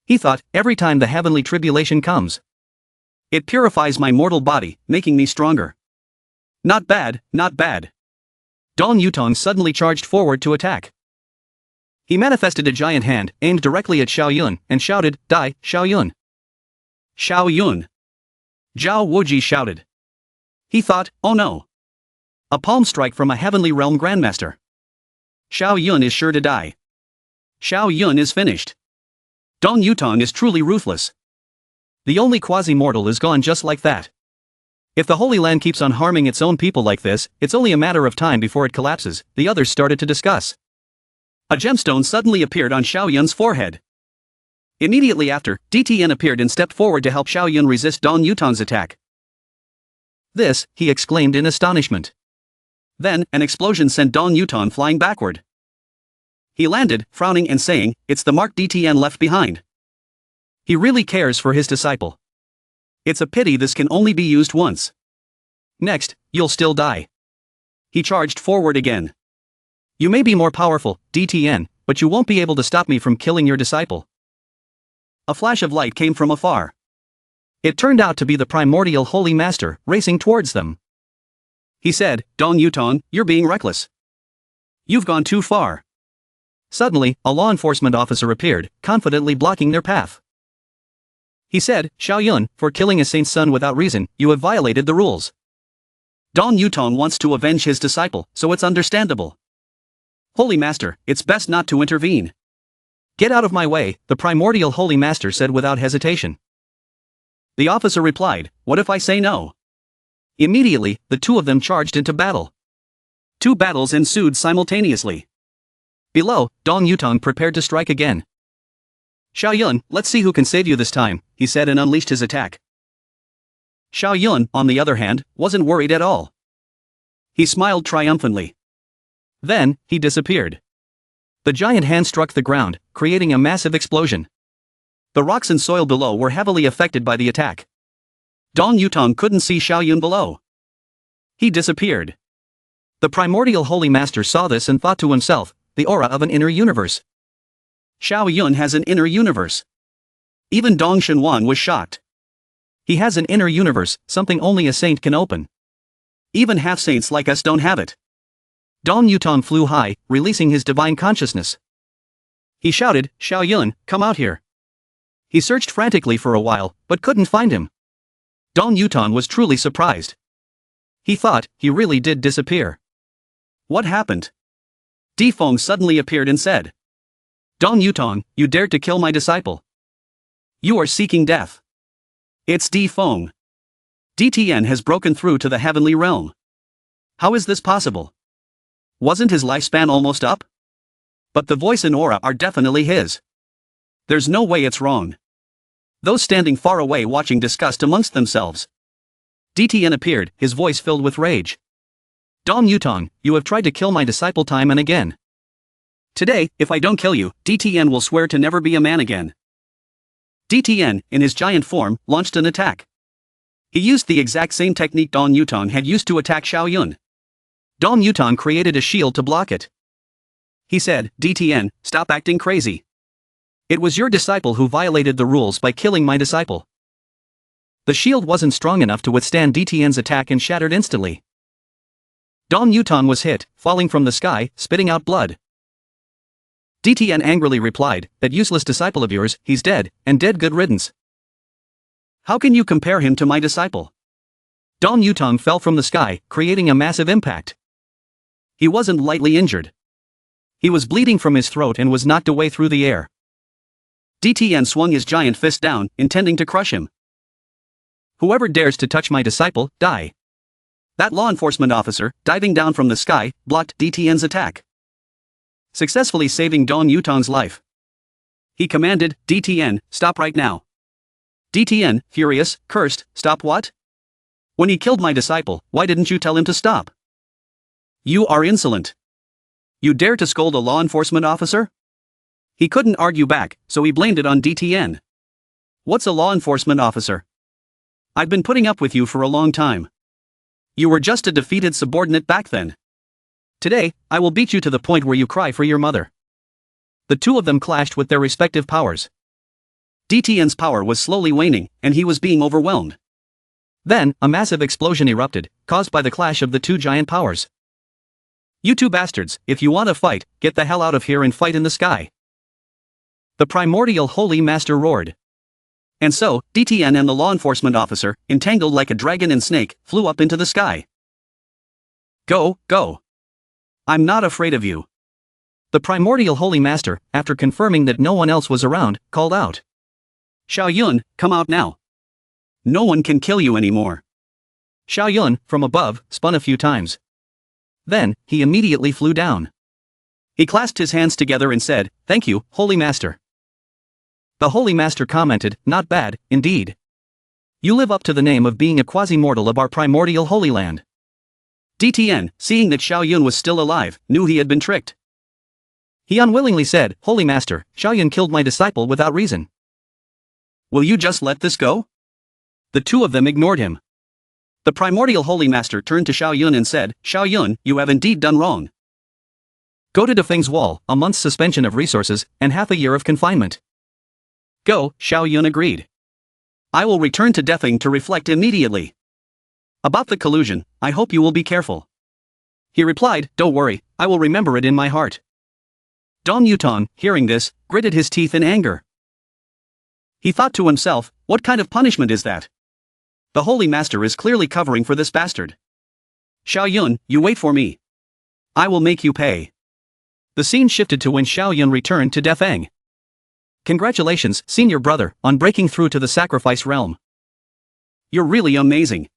He thought, every time the heavenly tribulation comes, it purifies my mortal body, making me stronger. Not bad, not bad. Dong Yutang suddenly charged forward to attack. He manifested a giant hand, aimed directly at Xiao Yun, and shouted, "Die, Xiao Yun." "Xiao Yun!" Zhao Wuji shouted. He thought, oh no. A palm strike from a heavenly realm grandmaster. Xiao Yun is sure to die. Xiao Yun is finished. Dong Yutang is truly ruthless. The only quasi-mortal is gone just like that. If the Holy Land keeps on harming its own people like this, it's only a matter of time before it collapses, the others started to discuss. A gemstone suddenly appeared on Xiao Yun's forehead. Immediately after, DTN appeared and stepped forward to help Xiao Yun resist Dong Yutang's attack. "This," he exclaimed in astonishment. Then, an explosion sent Dong Yutang flying backward. He landed, frowning and saying, "It's the mark DTN left behind. He really cares for his disciple. It's a pity this can only be used once." Next, you'll still die. He charged forward again. You may be more powerful, DTN, but you won't be able to stop me from killing your disciple. A flash of light came from afar. It turned out to be the primordial holy master, racing towards them. He said, Dong Yutong, you're being reckless. You've gone too far. Suddenly, a law enforcement officer appeared, confidently blocking their path. He said, Xiao Yun, for killing a saint's son without reason, you have violated the rules. Dong Yutong wants to avenge his disciple, so it's understandable. Holy Master, it's best not to intervene. Get out of my way, the primordial holy master said without hesitation. The officer replied, what if I say no? Immediately, the two of them charged into battle. Two battles ensued simultaneously. Below, Dong Yutong prepared to strike again. Xiao Yun, let's see who can save you this time, he said and unleashed his attack. Xiao Yun, on the other hand, wasn't worried at all. He smiled triumphantly. Then, he disappeared. The giant hand struck the ground, creating a massive explosion. The rocks and soil below were heavily affected by the attack. Dong Yutong couldn't see Xiao Yun below. He disappeared. The primordial holy master saw this and thought to himself, the aura of an inner universe. Xiao Yun has an inner universe. Even Dong Shenwan was shocked. He has an inner universe, something only a saint can open. Even half-saints like us don't have it. Dong Yutong flew high, releasing his divine consciousness. He shouted, Xiao Yun, come out here. He searched frantically for a while, but couldn't find him. Dong Yutong was truly surprised. He thought he really did disappear. What happened? Di Feng suddenly appeared and said, Dong Yutong, you dared to kill my disciple. You are seeking death. It's Di Feng. DTN has broken through to the heavenly realm. How is this possible? Wasn't his lifespan almost up? But the voice and aura are definitely his. There's no way it's wrong. Those standing far away watching discussed amongst themselves. DTN appeared, his voice filled with rage. Dong Yutong, you have tried to kill my disciple time and again. Today, if I don't kill you, DTN will swear to never be a man again. DTN, in his giant form, launched an attack. He used the exact same technique Dong Yutong had used to attack Xiao Yun. Dong Yutong created a shield to block it. He said, DTN, stop acting crazy. It was your disciple who violated the rules by killing my disciple. The shield wasn't strong enough to withstand DTN's attack and shattered instantly. Dong Yutong was hit, falling from the sky, spitting out blood. DTN angrily replied, that useless disciple of yours, he's dead, and dead good riddance. How can you compare him to my disciple? Dong Yutong fell from the sky, creating a massive impact. He wasn't lightly injured. He was bleeding from his throat and was knocked away through the air. DTN swung his giant fist down, intending to crush him. Whoever dares to touch my disciple, die. That law enforcement officer, diving down from the sky, blocked DTN's attack, successfully saving Dong Yutong's life. He commanded, DTN, stop right now. DTN, furious, cursed, stop what? When he killed my disciple, why didn't you tell him to stop? You are insolent. You dare to scold a law enforcement officer? He couldn't argue back, so he blamed it on DTN. What's a law enforcement officer? I've been putting up with you for a long time. You were just a defeated subordinate back then. Today, I will beat you to the point where you cry for your mother. The two of them clashed with their respective powers. DTN's power was slowly waning, and he was being overwhelmed. Then, a massive explosion erupted, caused by the clash of the two giant powers. You two bastards, if you want to fight, get the hell out of here and fight in the sky. The primordial holy master roared. And so, DTN and the law enforcement officer, entangled like a dragon and snake, flew up into the sky. Go, go. I'm not afraid of you. The primordial holy master, after confirming that no one else was around, called out. Xiao Yun, come out now. No one can kill you anymore. Xiao Yun, from above, spun a few times. Then, he immediately flew down. He clasped his hands together and said, Thank you, Holy Master. The Holy Master commented, Not bad, indeed. You live up to the name of being a quasi-mortal of our primordial Holy Land. DTN, seeing that Xiao Yun was still alive, knew he had been tricked. He unwillingly said, Holy Master, Xiao Yun killed my disciple without reason. Will you just let this go? The two of them ignored him. The primordial holy master turned to Xiao Yun and said, "Xiao Yun, you have indeed done wrong. Go to Defeng's wall, a month's suspension of resources, and half a year of confinement." "Go," Xiao Yun agreed. "I will return to Defeng to reflect immediately. About the collusion, I hope you will be careful." He replied, "Don't worry, I will remember it in my heart." Dong Yutan, hearing this, gritted his teeth in anger. He thought to himself, what kind of punishment is that? The Holy Master is clearly covering for this bastard. "Xiao Yun, you wait for me. I will make you pay." The scene shifted to when Xiao Yun returned to Defeng. "Congratulations, senior brother, on breaking through to the sacrifice realm. You're really amazing.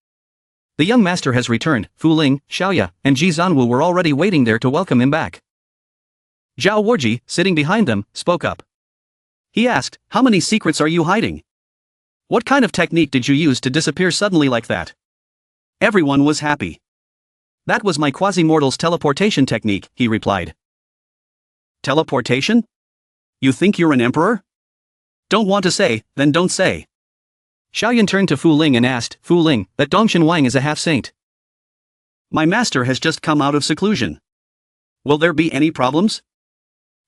The young master has returned." Fu Ling, Xiaoya, and Ji Zanwu were already waiting there to welcome him back. Zhao Warji, sitting behind them, spoke up. He asked, "How many secrets are you hiding? What kind of technique did you use to disappear suddenly like that?" Everyone was happy. "That was my quasi-mortal's teleportation technique," he replied. "Teleportation? You think you're an emperor? Don't want to say, then don't say." Xiaoyan turned to Fu Ling and asked, "Fu Ling, that Dongshan Wang is a half-saint. My master has just come out of seclusion. Will there be any problems?"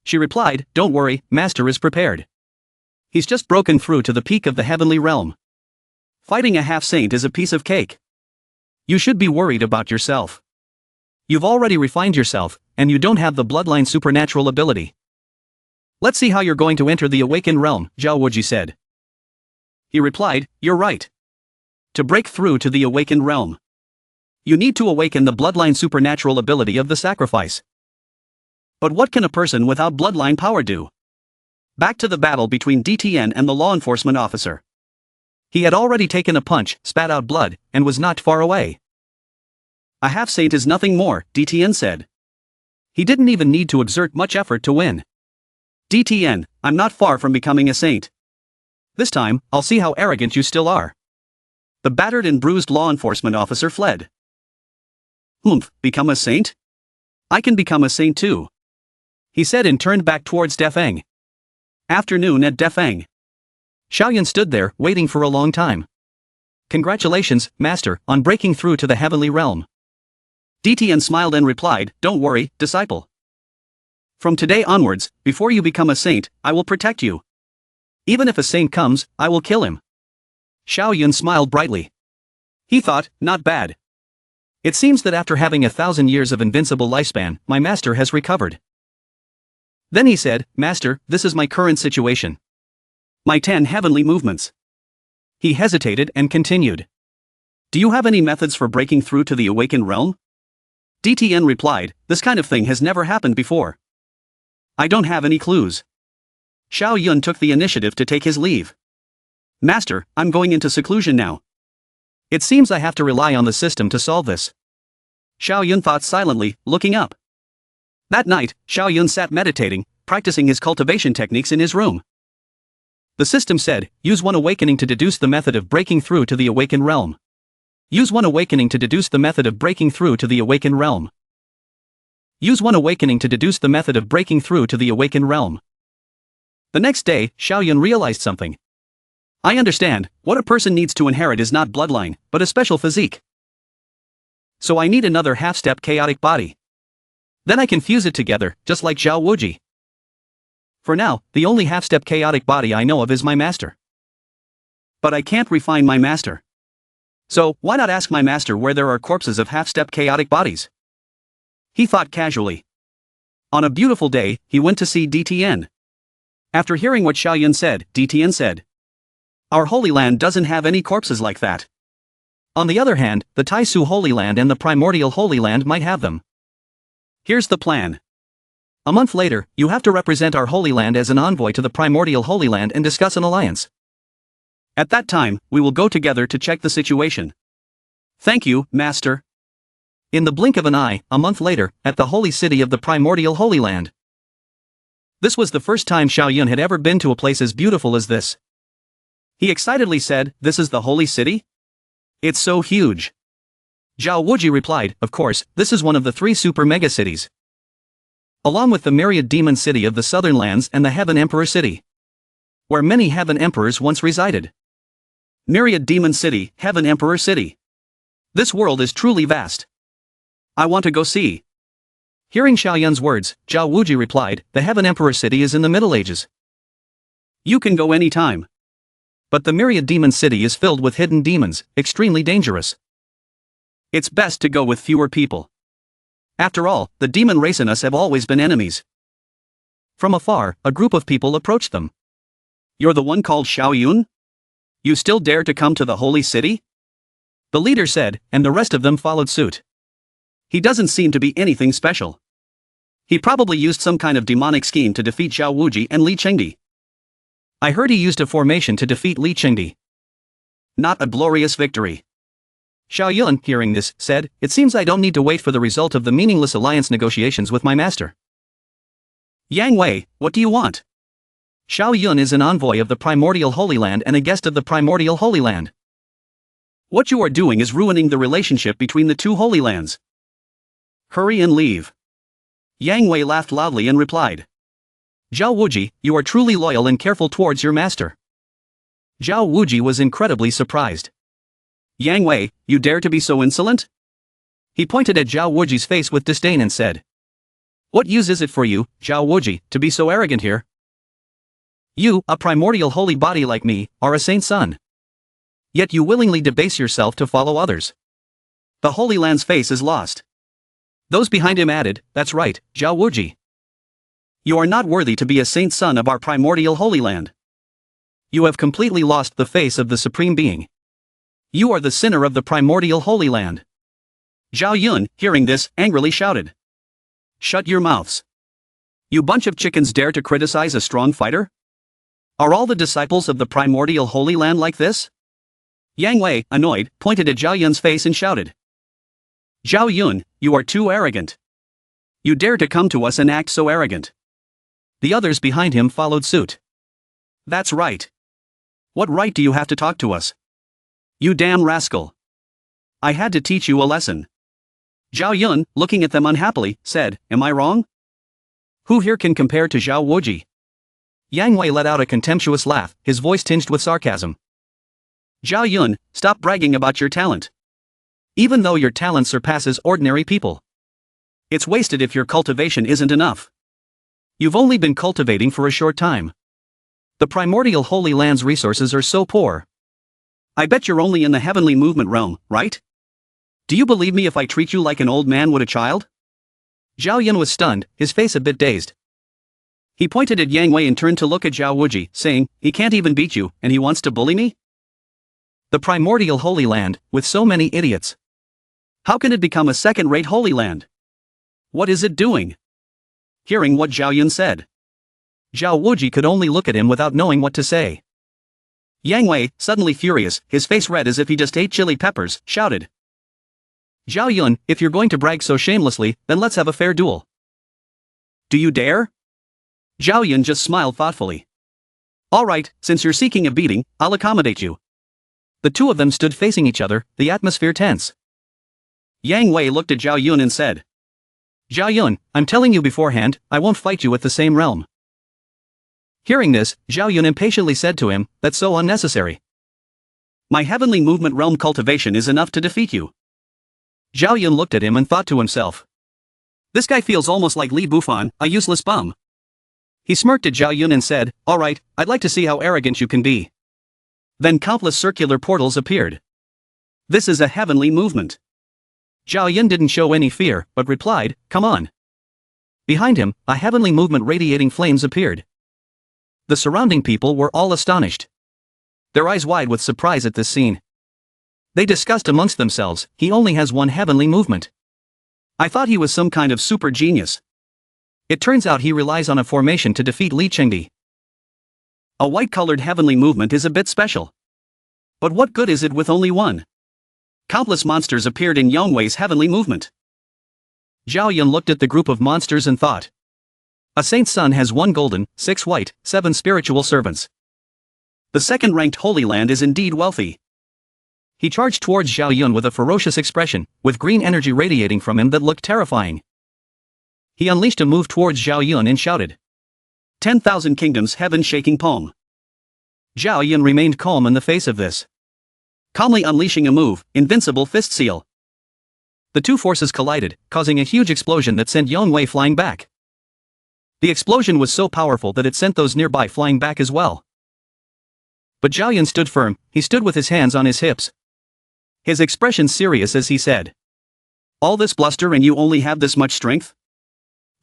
She replied, "Don't worry, master is prepared. He's just broken through to the peak of the heavenly realm. Fighting a half-saint is a piece of cake. You should be worried about yourself. You've already refined yourself, and you don't have the bloodline supernatural ability. Let's see how you're going to enter the awakened realm," Zhao Wuji said. He replied, "You're right. To break through to the awakened realm, you need to awaken the bloodline supernatural ability of the sacrifice. But what can a person without bloodline power do?" Back to the battle between DTN and the law enforcement officer. He had already taken a punch, spat out blood, and was not far away. "A half-saint is nothing more," DTN said. He didn't even need to exert much effort to win. "DTN, I'm not far from becoming a saint. This time, I'll see how arrogant you still are." The battered and bruised law enforcement officer fled. Become a saint? I can become a saint too," he said and turned back towards Defeng. Afternoon at Defeng. Xiaoyan stood there, waiting for a long time. "Congratulations, master, on breaking through to the heavenly realm." DTN smiled and replied, "Don't worry, disciple. From today onwards, before you become a saint, I will protect you. Even if a saint comes, I will kill him." Xiaoyan smiled brightly. He thought, not bad. It seems that after having 1,000 years of invincible lifespan, my master has recovered. Then he said, "Master, this is my current situation. My 10 heavenly movements." He hesitated and continued. "Do you have any methods for breaking through to the awakened realm?" DTN replied, "This kind of thing has never happened before. I don't have any clues." Xiao Yun took the initiative to take his leave. "Master, I'm going into seclusion now. It seems I have to rely on the system to solve this." Xiao Yun thought silently, looking up. That night, Xiao Yun sat meditating, practicing his cultivation techniques in his room. The system said, "Use one awakening to deduce the method of breaking through to the awakened realm. Use one awakening to deduce the method of breaking through to the awakened realm. Use one awakening to deduce the method of breaking through to the awakened realm." The next day, Xiao Yun realized something. "I understand, what a person needs to inherit is not bloodline, but a special physique. So I need another half-step chaotic body. Then I can fuse it together, just like Zhao Wuji. For now, the only half-step chaotic body I know of is my master. But I can't refine my master. So, why not ask my master where there are corpses of half-step chaotic bodies?" He thought casually. On a beautiful day, he went to see DTN. After hearing what Xiaoyan said, DTN said, "Our Holy Land doesn't have any corpses like that. On the other hand, the Taisu Holy Land and the Primordial Holy Land might have them. Here's the plan. A month later, you have to represent our Holy Land as an envoy to the Primordial Holy Land and discuss an alliance. At that time, we will go together to check the situation." "Thank you, Master." In the blink of an eye, a month later, at the holy city of the Primordial Holy Land. This was the first time Xiao Yun had ever been to a place as beautiful as this. He excitedly said, "This is the holy city? It's so huge." Zhao Wuji replied, "Of course, this is one of the 3 super mega cities. Along with the myriad demon city of the southern lands and the Heaven Emperor city, where many Heaven Emperors once resided." Myriad demon city, Heaven Emperor city. This world is truly vast. I want to go see. Hearing Xiao Yun's words, Zhao Wuji replied, the Heaven Emperor city is in the Middle Ages. You can go any time. But the myriad demon city is filled with hidden demons, extremely dangerous. It's best to go with fewer people. After all, the demon race and us have always been enemies. From afar, a group of people approached them. You're the one called Xiao Yun? You still dare to come to the holy city? The leader said, and the rest of them followed suit. He doesn't seem to be anything special. He probably used some kind of demonic scheme to defeat Zhao Wuji and Li Chengdi. I heard he used a formation to defeat Li Chengdi. Not a glorious victory. Xiao Yun, hearing this, said, it seems I don't need to wait for the result of the meaningless alliance negotiations with my master. Yang Wei, what do you want? Xiao Yun is an envoy of the primordial Holy Land and a guest of the primordial Holy Land. What you are doing is ruining the relationship between the two Holy Lands. Hurry and leave. Yang Wei laughed loudly and replied. Zhao Wuji, you are truly loyal and careful towards your master. Zhao Wuji was incredibly surprised. Yang Wei, you dare to be so insolent? He pointed at Zhao Wuji's face with disdain and said. What use is it for you, Zhao Wuji, to be so arrogant here? You, a primordial holy body like me, are a saint's son. Yet you willingly debase yourself to follow others. The Holy Land's face is lost. Those behind him added, that's right, Zhao Wuji. You are not worthy to be a saint's son of our primordial Holy Land. You have completely lost the face of the Supreme Being. You are the sinner of the primordial Holy Land. Zhao Yun, hearing this, angrily shouted. Shut your mouths. You bunch of chickens dare to criticize a strong fighter? Are all the disciples of the primordial Holy Land like this? Yang Wei, annoyed, pointed at Zhao Yun's face and shouted. Zhao Yun, you are too arrogant. You dare to come to us and act so arrogant. The others behind him followed suit. That's right. What right do you have to talk to us? You damn rascal. I had to teach you a lesson. Zhao Yun, looking at them unhappily, said, am I wrong? Who here can compare to Zhao Wuji? Yang Wei let out a contemptuous laugh, his voice tinged with sarcasm. Zhao Yun, stop bragging about your talent. Even though your talent surpasses ordinary people. It's wasted if your cultivation isn't enough. You've only been cultivating for a short time. The primordial Holy Land's resources are so poor. I bet you're only in the heavenly movement realm, right? Do you believe me if I treat you like an old man would a child? Zhao Yun was stunned, his face a bit dazed. He pointed at Yang Wei and turned to look at Zhao Wuji, saying, he can't even beat you, and he wants to bully me? The primordial Holy Land, with so many idiots. How can it become a second-rate Holy Land? What is it doing? Hearing what Zhao Yun said, Zhao Wuji could only look at him without knowing what to say. Yang Wei, suddenly furious, his face red as if he just ate chili peppers, shouted. Zhao Yun, if you're going to brag so shamelessly, then let's have a fair duel. Do you dare? Zhao Yun just smiled thoughtfully. All right, since you're seeking a beating, I'll accommodate you. The two of them stood facing each other, the atmosphere tense. Yang Wei looked at Zhao Yun and said. Zhao Yun, I'm telling you beforehand, I won't fight you at the same realm. Hearing this, Zhao Yun impatiently said to him, that's so unnecessary. My heavenly movement realm cultivation is enough to defeat you. Zhao Yun looked at him and thought to himself. This guy feels almost like Li Bufan, a useless bum. He smirked at Zhao Yun and said, alright, I'd like to see how arrogant you can be. Then countless circular portals appeared. This is a heavenly movement. Zhao Yun didn't show any fear, but replied, come on. Behind him, a heavenly movement radiating flames appeared. The surrounding people were all astonished. Their eyes wide with surprise at this scene. They discussed amongst themselves, he only has one heavenly movement. I thought he was some kind of super genius. It turns out he relies on a formation to defeat Li Chengdi. A white-colored heavenly movement is a bit special. But what good is it with only one? Countless monsters appeared in Yang Wei's heavenly movement. Zhao Yun looked at the group of monsters and thought. A saint's son has 1 golden, 6 white, 7 spiritual servants. The second-ranked Holy Land is indeed wealthy. He charged towards Zhao Yun with a ferocious expression, with green energy radiating from him that looked terrifying. He unleashed a move towards Zhao Yun and shouted. 10,000 kingdoms heaven-shaking palm. Zhao Yun remained calm in the face of this. calmly unleashing a move, Invincible Fist Seal. The two forces collided, causing a huge explosion that sent Yang Wei flying back. The explosion was so powerful that it sent those nearby flying back as well. But Zhao Yun stood firm. He stood with his hands on his hips. His expression serious as he said, "All this bluster and you only have this much strength?"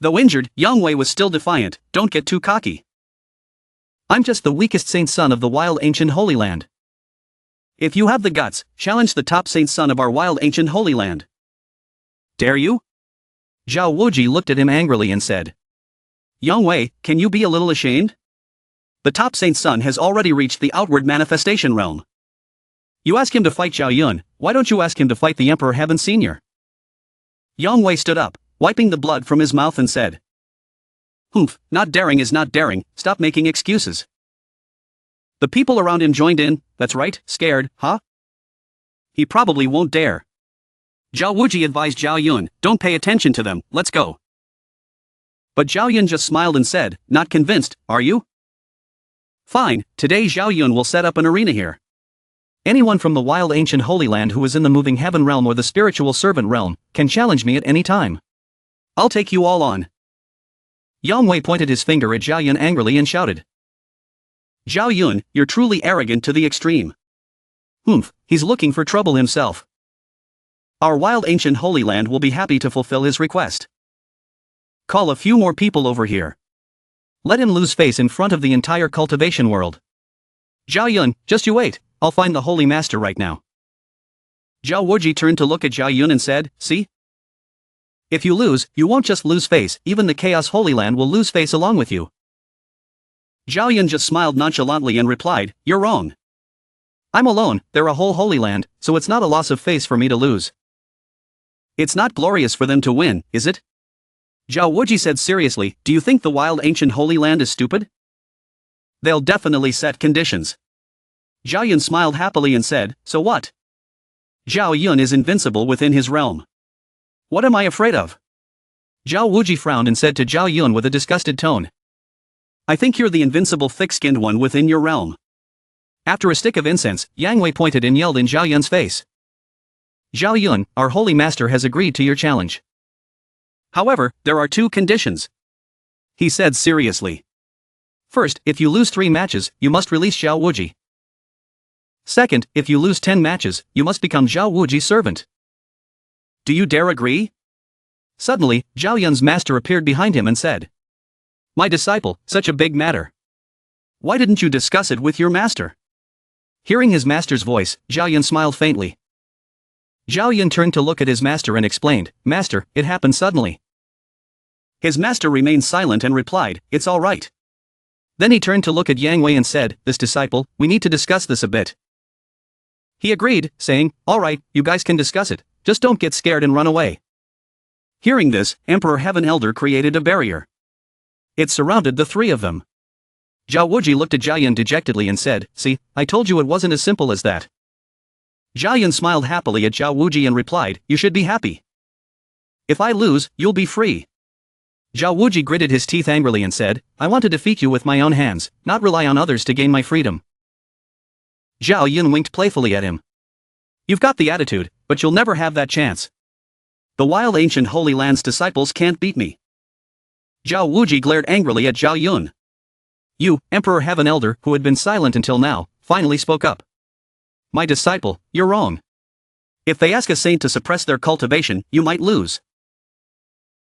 Though injured, Yang Wei was still defiant. "Don't get too cocky. I'm just the weakest saint son of the wild ancient Holy Land. If you have the guts, challenge the top saint son of our wild ancient Holy Land." "Dare you?" Zhao Wuji looked at him angrily and said, "Yang Wei, can you be a little ashamed? The top saint son has already reached the outward manifestation realm. You ask him to fight Zhao Yun, why don't you ask him to fight the Emperor Heaven Senior?" Yang Wei stood up, wiping the blood from his mouth and said, "Humph, not daring is not daring, stop making excuses." The people around him joined in. "That's right, scared, huh? He probably won't dare." Zhao Wuji advised Zhao Yun, "Don't pay attention to them, let's go." But Zhao Yun just smiled and said, "Not convinced, are you? Fine, today Zhao Yun will set up an arena here. Anyone from the wild ancient Holy Land who is in the moving heaven realm or the spiritual servant realm can challenge me at any time. I'll take you all on." Yang Wei pointed his finger at Zhao Yun angrily and shouted, "Zhao Yun, you're truly arrogant to the extreme. Humph, he's looking for trouble himself. Our wild ancient Holy Land will be happy to fulfill his request. Call a few more people over here. Let him lose face in front of the entire cultivation world. Zhao Yun, just you wait, I'll find the Holy Master right now." Zhao Wuji turned to look at Zhao Yun and said, "See? If you lose, you won't just lose face, even the Chaos Holy Land will lose face along with you." Zhao Yun just smiled nonchalantly and replied, "You're wrong. I'm alone, they're a whole Holy Land, so it's not a loss of face for me to lose. It's not glorious for them to win, is it?" Zhao Wuji said seriously, "Do you think the wild ancient Holy Land is stupid? They'll definitely set conditions." Zhao Yun smiled happily and said, "So what? Zhao Yun is invincible within his realm. What am I afraid of?" Zhao Wuji frowned and said to Zhao Yun with a disgusted tone, "I think you're the invincible thick-skinned one within your realm." After a stick of incense, Yang Wei pointed and yelled in Zhao Yun's face, "Zhao Yun, our Holy Master has agreed to your challenge. However, there are two conditions," he said seriously. "First, if you lose 3 matches, you must release Zhao Wuji. Second, if you lose 10 matches, you must become Zhao Wuji's servant. Do you dare agree?" Suddenly, Zhao Yun's master appeared behind him and said, "My disciple, such a big matter. Why didn't you discuss it with your master?" Hearing his master's voice, Zhao Yun smiled faintly. Zhao Yun turned to look at his master and explained, "Master, it happened suddenly." His master remained silent and replied, "It's all right." Then he turned to look at Yang Wei and said, "This disciple, we need to discuss this a bit." He agreed, saying, "All right, you guys can discuss it, just don't get scared and run away." Hearing this, Emperor Heaven Elder created a barrier. It surrounded the 3 of them. Zhao Wuji looked at Zhao Yun dejectedly and said, "See, I told you it wasn't as simple as that." Zhao Yun smiled happily at Zhao Wuji and replied, "You should be happy. If I lose, you'll be free." Zhao Wuji gritted his teeth angrily and said, "I want to defeat you with my own hands, not rely on others to gain my freedom." Zhao Yun winked playfully at him. "You've got the attitude, but you'll never have that chance. The wild ancient Holy Land's disciples can't beat me." Zhao Wuji glared angrily at Zhao Yun. You, Emperor Heaven Elder, who had been silent until now, finally spoke up. "My disciple, you're wrong. If they ask a saint to suppress their cultivation, you might lose."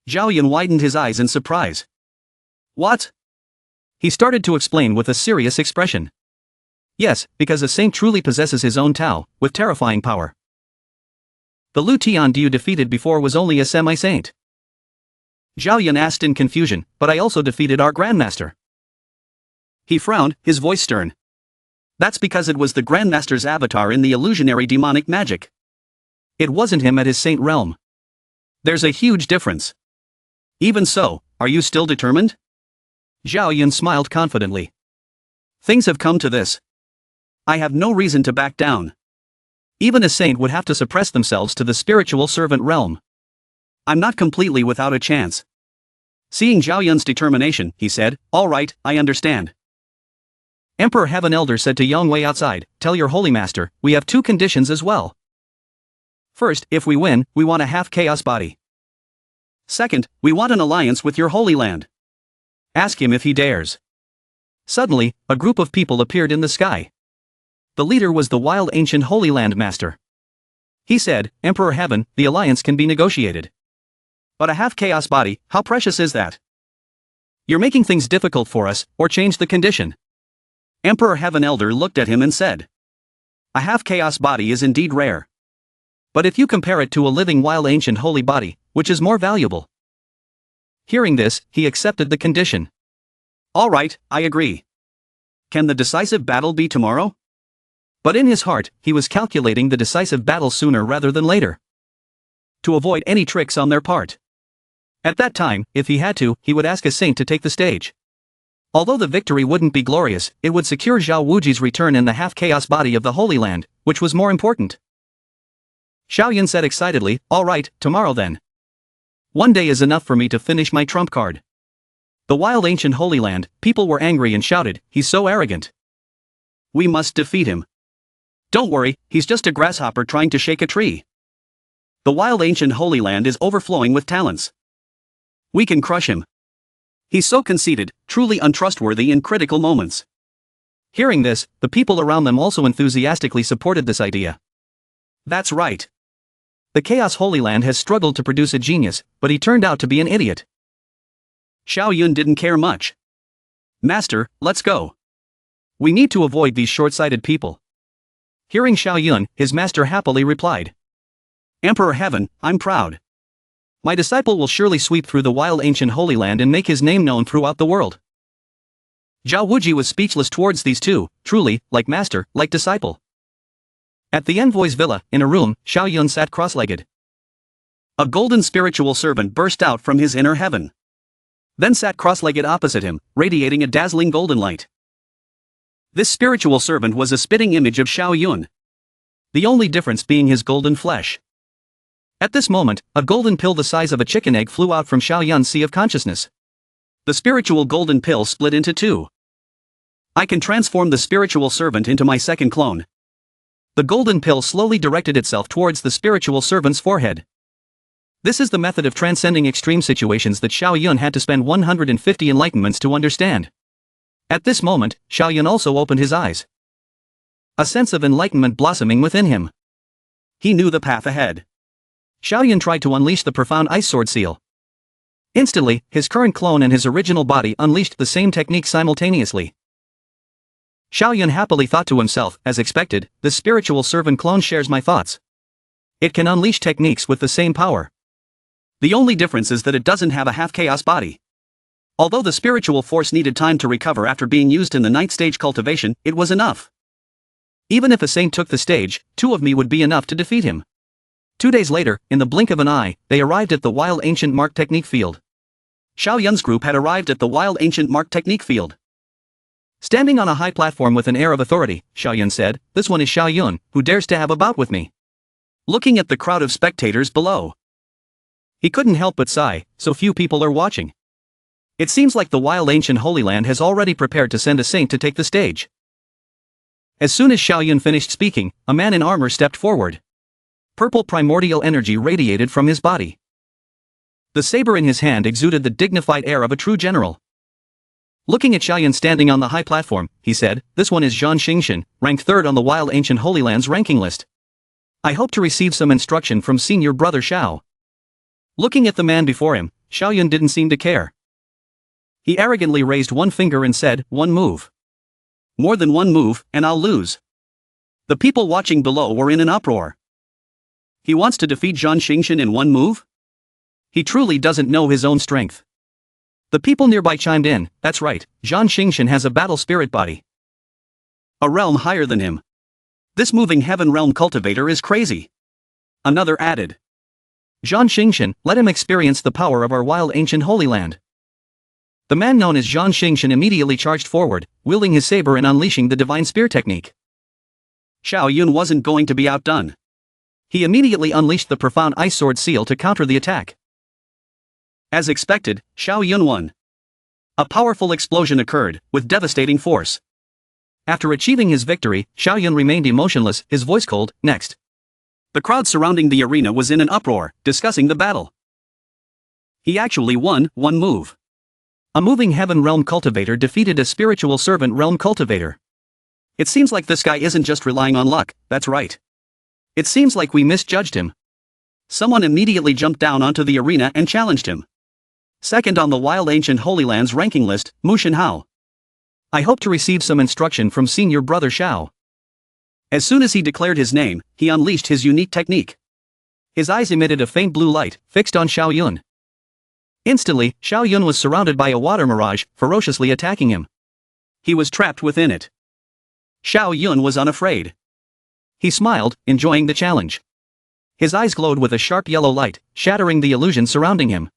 Zhao Yun widened his eyes in surprise. "What?" He started to explain with a serious expression. "Yes, because a saint truly possesses his own Tao, with terrifying power. The Lu Tian you defeated before was only a semi-saint." Zhao Yun asked in confusion, "But I also defeated our Grandmaster." He frowned, his voice stern. "That's because it was the Grandmaster's avatar in the illusionary demonic magic. It wasn't him at his saint realm. There's a huge difference." "Even so, are you still determined?" Zhao Yun smiled confidently. "Things have come to this. I have no reason to back down. Even a saint would have to suppress themselves to the spiritual servant realm. I'm not completely without a chance." Seeing Zhao Yun's determination, he said, "All right, I understand. Emperor Heaven Elder said to Yang Wei outside, "Tell your holy master, we have two conditions as well. First, if we win, we want a half-chaos body. Second, we want an alliance with your holy land. Ask him if he dares." Suddenly, a group of people appeared in the sky. The leader was the wild ancient Holy Land master. He said, "Emperor Heaven, the alliance can be negotiated. But a half-chaos body, how precious is that? You're making things difficult for us, or change the condition." Emperor Heaven Elder looked at him and said, "A half-chaos body is indeed rare. But if you compare it to a living wild ancient holy body, which is more valuable?" Hearing this, he accepted the condition. "All right, I agree. Can the decisive battle be tomorrow?" But in his heart, he was calculating the decisive battle sooner rather than later, to avoid any tricks on their part. At that time, if he had to, he would ask a saint to take the stage. Although the victory wouldn't be glorious, it would secure Zhao Wuji's return in the half-chaos body of the Holy Land, which was more important. Xiaoyun said excitedly, "All right, tomorrow then. One day is enough for me to finish my trump card." The wild ancient Holy Land, people were angry and shouted, "He's so arrogant. We must defeat him. Don't worry, he's just a grasshopper trying to shake a tree. The wild ancient Holy Land is overflowing with talents. We can crush him. He's so conceited, truly untrustworthy in critical moments." Hearing this, the people around them also enthusiastically supported this idea. That's right. The Chaos Holy Land has struggled to produce a genius, but he turned out to be an idiot. Xiaoyun didn't care much. "Master, let's go. We need to avoid these short-sighted people." Hearing Xiaoyun, his master happily replied, "Emperor Heaven, I'm proud. My disciple will surely sweep through the wild ancient Holy Land and make his name known throughout the world." Zhao Wuji was speechless towards these two, truly, like master, like disciple. At the envoy's villa, in a room, Xiaoyun sat cross-legged. A golden spiritual servant burst out from his inner heaven. Then sat cross-legged opposite him, radiating a dazzling golden light. This spiritual servant was a spitting image of Xiaoyun, the only difference being his golden flesh. At this moment, a golden pill the size of a chicken egg flew out from Xiaoyun's sea of consciousness. The spiritual golden pill split into two. "I can transform the spiritual servant into my second clone." The golden pill slowly directed itself towards the spiritual servant's forehead. This is the method of transcending extreme situations that Xiaoyun had to spend 150 enlightenments to understand. At this moment, Xiaoyun also opened his eyes. A sense of enlightenment blossoming within him. He knew the path ahead. Xiaoyun tried to unleash the profound ice sword seal. Instantly, his current clone and his original body unleashed the same technique simultaneously. Xiaoyun happily thought to himself, as expected, the spiritual servant clone shares my thoughts. It can unleash techniques with the same power. The only difference is that it doesn't have a half-chaos body. Although the spiritual force needed time to recover after being used in the 9th stage cultivation, it was enough. Even if a saint took the stage, 2 of me would be enough to defeat him. 2 days later, in the blink of an eye, they arrived at the wild ancient mark technique field. Xiaoyun's group had arrived at the wild ancient mark technique field. Standing on a high platform with an air of authority, Xiaoyun said, "This one is Xiaoyun, who dares to have a bout with me." Looking at the crowd of spectators below, he couldn't help but sigh, so few people are watching. It seems like the wild ancient Holy Land has already prepared to send a saint to take the stage. As soon as Xiaoyun finished speaking, a man in armor stepped forward. Purple primordial energy radiated from his body. The saber in his hand exuded the dignified air of a true general. Looking at Xiaoyun standing on the high platform, he said, "This one is Zhang Xingxian, ranked 3rd on the wild ancient Holy Land's ranking list. I hope to receive some instruction from senior brother Xiao." Looking at the man before him, Xiaoyun didn't seem to care. He arrogantly raised one finger and said, "One move. More than one move, and I'll lose." The people watching below were in an uproar. He wants to defeat Zhang Xingxian in one move? He truly doesn't know his own strength. The people nearby chimed in, "That's right, Zhang Xingxian has a battle spirit body. A realm higher than him. This moving heaven realm cultivator is crazy." Another added, "Zhang Xingxian, let him experience the power of our wild ancient Holy Land." The man known as Zhang Xingxian immediately charged forward, wielding his saber and unleashing the divine spear technique. Xiaoyun wasn't going to be outdone. He immediately unleashed the profound ice sword seal to counter the attack. As expected, Xiaoyun won. A powerful explosion occurred, with devastating force. After achieving his victory, Xiaoyun remained emotionless, his voice cold. Next. The crowd surrounding the arena was in an uproar, discussing the battle. He actually won, one move. A moving heaven realm cultivator defeated a spiritual servant realm cultivator. It seems like this guy isn't just relying on luck, that's right. It seems like we misjudged him. Someone immediately jumped down onto the arena and challenged him. Second on the Wild Ancient Holy Lands ranking list, Mu Shenhao. I hope to receive some instruction from senior brother Xiao. As soon as he declared his name, he unleashed his unique technique. His eyes emitted a faint blue light, fixed on Xiaoyun. Instantly, Xiaoyun was surrounded by a water mirage, ferociously attacking him. He was trapped within it. Xiaoyun was unafraid. He smiled, enjoying the challenge. His eyes glowed with a sharp yellow light, shattering the illusion surrounding him.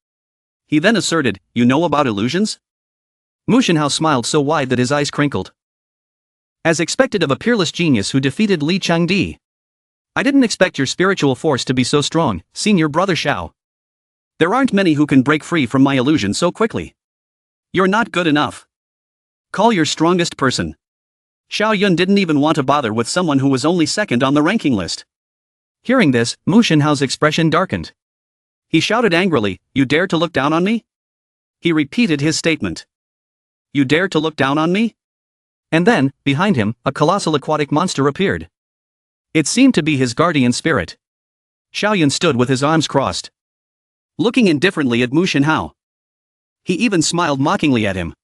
He then asserted, "You know about illusions?" Mu Shenhao smiled so wide that his eyes crinkled. As expected of a peerless genius who defeated Li Changdi. I didn't expect your spiritual force to be so strong, senior brother Xiao. There aren't many who can break free from my illusion so quickly. You're not good enough. Call your strongest person. Xiaoyun didn't even want to bother with someone who was only second on the ranking list. Hearing this, Mu Shenhao's expression darkened. He shouted angrily, "You dare to look down on me?" He repeated his statement. "You dare to look down on me?" And then, behind him, a colossal aquatic monster appeared. It seemed to be his guardian spirit. Xiaoyun stood with his arms crossed, looking indifferently at Mu Shenhao. He even smiled mockingly at him.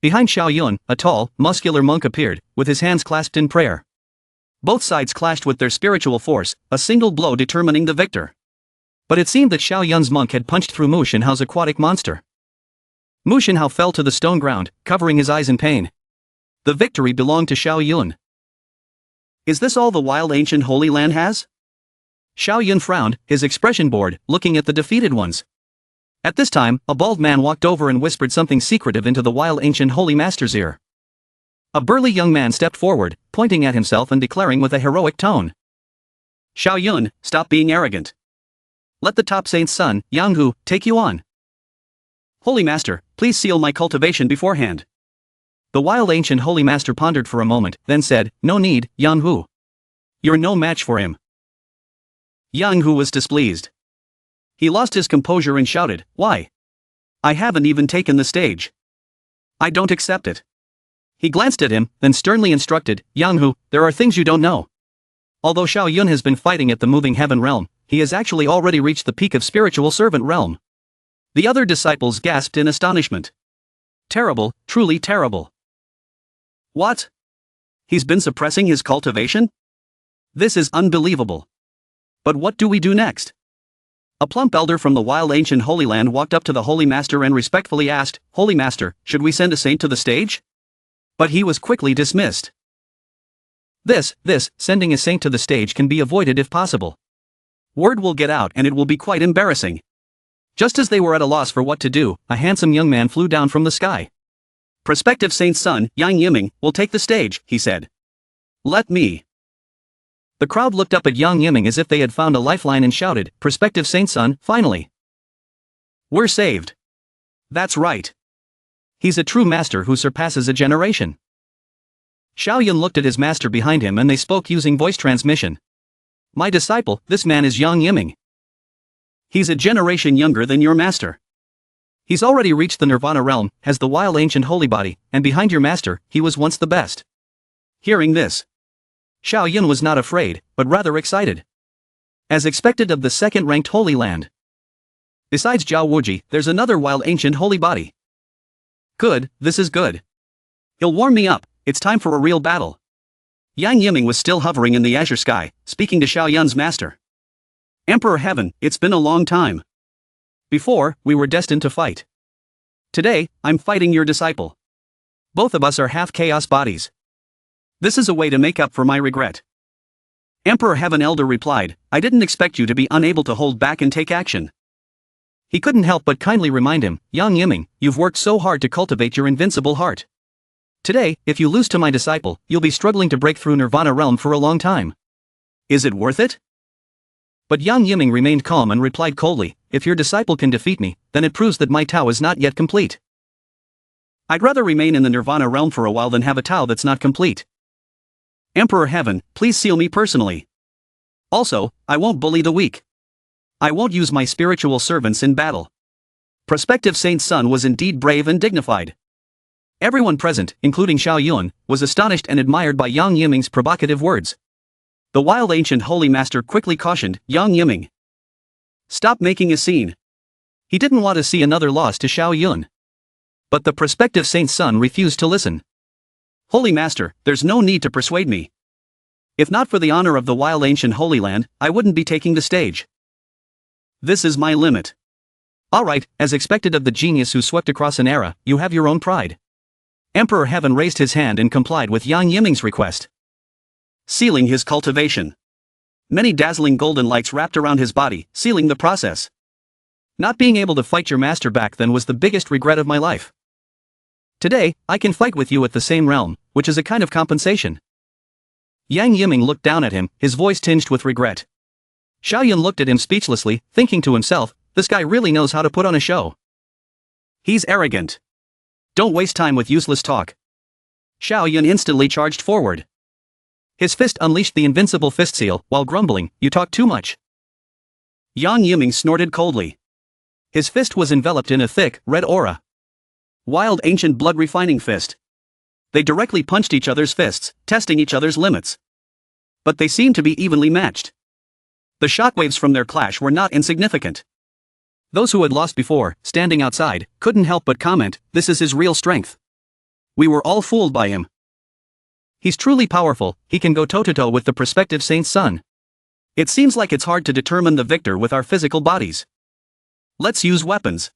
Behind Xiaoyun, a tall, muscular monk appeared, with his hands clasped in prayer. Both sides clashed with their spiritual force, a single blow determining the victor. But it seemed that Xiaoyun's monk had punched through Mu Shenhao's aquatic monster. Mu Shenhao fell to the stone ground, covering his eyes in pain. The victory belonged to Xiaoyun. Is this all the Wild Ancient Holy Land has? Xiaoyun frowned, his expression bored, looking at the defeated ones. At this time, a bald man walked over and whispered something secretive into the Wild Ancient Holy Master's ear. A burly young man stepped forward, pointing at himself and declaring with a heroic tone. Xiaoyun, stop being arrogant. Let the top saint's son, Yang Hu, take you on. Holy Master, please seal my cultivation beforehand. The Wild Ancient Holy Master pondered for a moment, then said, No need, Yang Hu. You're no match for him. Yang Hu was displeased. He lost his composure and shouted, Why? I haven't even taken the stage. I don't accept it. He glanced at him, then sternly instructed, Yang Hu, there are things you don't know. Although Xiaoyun has been fighting at the moving heaven realm, he has actually already reached the peak of spiritual servant realm. The other disciples gasped in astonishment. Terrible, truly terrible. What? He's been suppressing his cultivation? This is unbelievable. But what do we do next? A plump elder from the Wild Ancient Holy Land walked up to the Holy Master and respectfully asked, Holy Master, should we send a saint to the stage? But he was quickly dismissed. Sending a saint to the stage can be avoided if possible. Word will get out and it will be quite embarrassing. Just as they were at a loss for what to do, a handsome young man flew down from the sky. Prospective saint's son, Yang Yiming, will take the stage, he said. Let me. The crowd looked up at Yang Yiming as if they had found a lifeline and shouted, Prospective saint's son, finally. We're saved. That's right. He's a true master who surpasses a generation. Xiaoyun looked at his master behind him and they spoke using voice transmission. My disciple, this man is Yang Yiming. He's a generation younger than your master. He's already reached the Nirvana realm, has the Wild Ancient Holy Body, and behind your master, he was once the best. Hearing this, Xiaoyun was not afraid, but rather excited. As expected of the second-ranked Holy Land. Besides Zhao Wuji, there's another Wild Ancient Holy Body. Good, this is good. He'll warm me up, it's time for a real battle. Yang Yiming was still hovering in the azure sky, speaking to Xiaoyun's master. Emperor Heaven, it's been a long time. Before, we were destined to fight. Today, I'm fighting your disciple. Both of us are half-chaos bodies. This is a way to make up for my regret. Emperor Heaven Elder replied, I didn't expect you to be unable to hold back and take action. He couldn't help but kindly remind him, Yang Yiming, you've worked so hard to cultivate your invincible heart. Today, if you lose to my disciple, you'll be struggling to break through Nirvana realm for a long time. Is it worth it? But Yang Yiming remained calm and replied coldly, if your disciple can defeat me, then it proves that my Tao is not yet complete. I'd rather remain in the Nirvana realm for a while than have a Tao that's not complete. Emperor Heaven, please seal me personally. Also, I won't bully the weak. I won't use my spiritual servants in battle. Prospective Saint's son was indeed brave and dignified. Everyone present, including Xiao Yun, was astonished and admired by Yang Yiming's provocative words. The wild ancient holy master quickly cautioned Yang Yiming. Stop making a scene. He didn't want to see another loss to Xiao Yun. But the prospective saint's son refused to listen. Holy master, there's no need to persuade me. If not for the honor of the wild ancient holy land, I wouldn't be taking the stage. This is my limit. Alright, as expected of the genius who swept across an era, you have your own pride. Emperor Heaven raised his hand and complied with Yang Yiming's request. Sealing his cultivation. Many dazzling golden lights wrapped around his body, sealing the process. Not being able to fight your master back then was the biggest regret of my life. Today, I can fight with you at the same realm, which is a kind of compensation. Yang Yiming looked down at him, his voice tinged with regret. Xiao Yun looked at him speechlessly, thinking to himself, this guy really knows how to put on a show. He's arrogant. Don't waste time with useless talk. Xiao Yun instantly charged forward. His fist unleashed the invincible fist seal, while grumbling, you talk too much. Yang Yiming snorted coldly. His fist was enveloped in a thick, red aura. Wild ancient blood refining fist. They directly punched each other's fists, testing each other's limits. But they seemed to be evenly matched. The shockwaves from their clash were not insignificant. Those who had lost before, standing outside, couldn't help but comment, this is his real strength. We were all fooled by him. He's truly powerful, he can go toe-to-toe with the prospective saint's son. It seems like it's hard to determine the victor with our physical bodies. Let's use weapons.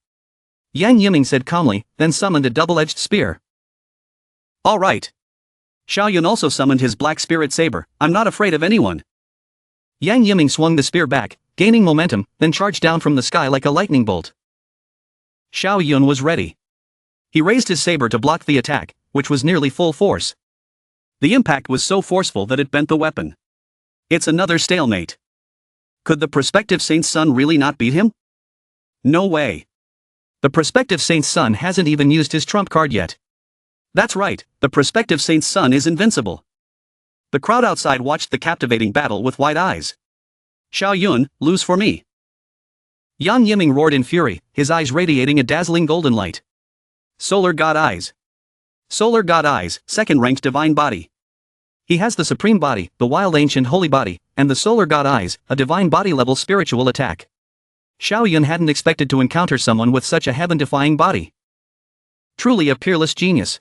Yang Yiming said calmly, then summoned a double-edged spear. All right. Xiao Yun also summoned his black spirit saber, I'm not afraid of anyone. Yang Yiming swung the spear back, gaining momentum, then charged down from the sky like a lightning bolt. Xiao Yun was ready. He raised his saber to block the attack, which was nearly full force. The impact was so forceful that it bent the weapon. It's another stalemate. Could the prospective saint's son really not beat him? No way. The prospective saint's son hasn't even used his trump card yet. That's right, the prospective saint's son is invincible. The crowd outside watched the captivating battle with wide eyes. Xiao Yun, lose for me. Yang Yiming roared in fury, his eyes radiating a dazzling golden light. Solar God Eyes. Solar God Eyes, second-ranked divine body. He has the supreme body, the wild ancient holy body, and the Solar God Eyes, a divine body-level spiritual attack. Xiao Yun hadn't expected to encounter someone with such a heaven-defying body. Truly a peerless genius.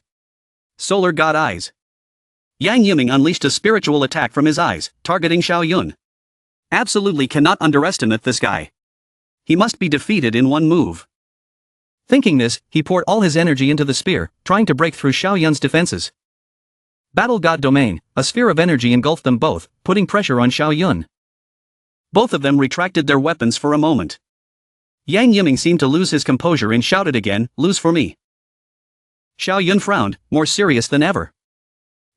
Solar God Eyes. Yang Yiming unleashed a spiritual attack from his eyes, targeting Xiao Yun. Absolutely cannot underestimate this guy. He must be defeated in one move. Thinking this, he poured all his energy into the spear, trying to break through Xiao Yun's defenses. Battle God Domain, a sphere of energy engulfed them both, putting pressure on Xiao Yun. Both of them retracted their weapons for a moment. Yang Yiming seemed to lose his composure and shouted again, lose for me. Xiao Yun frowned, more serious than ever.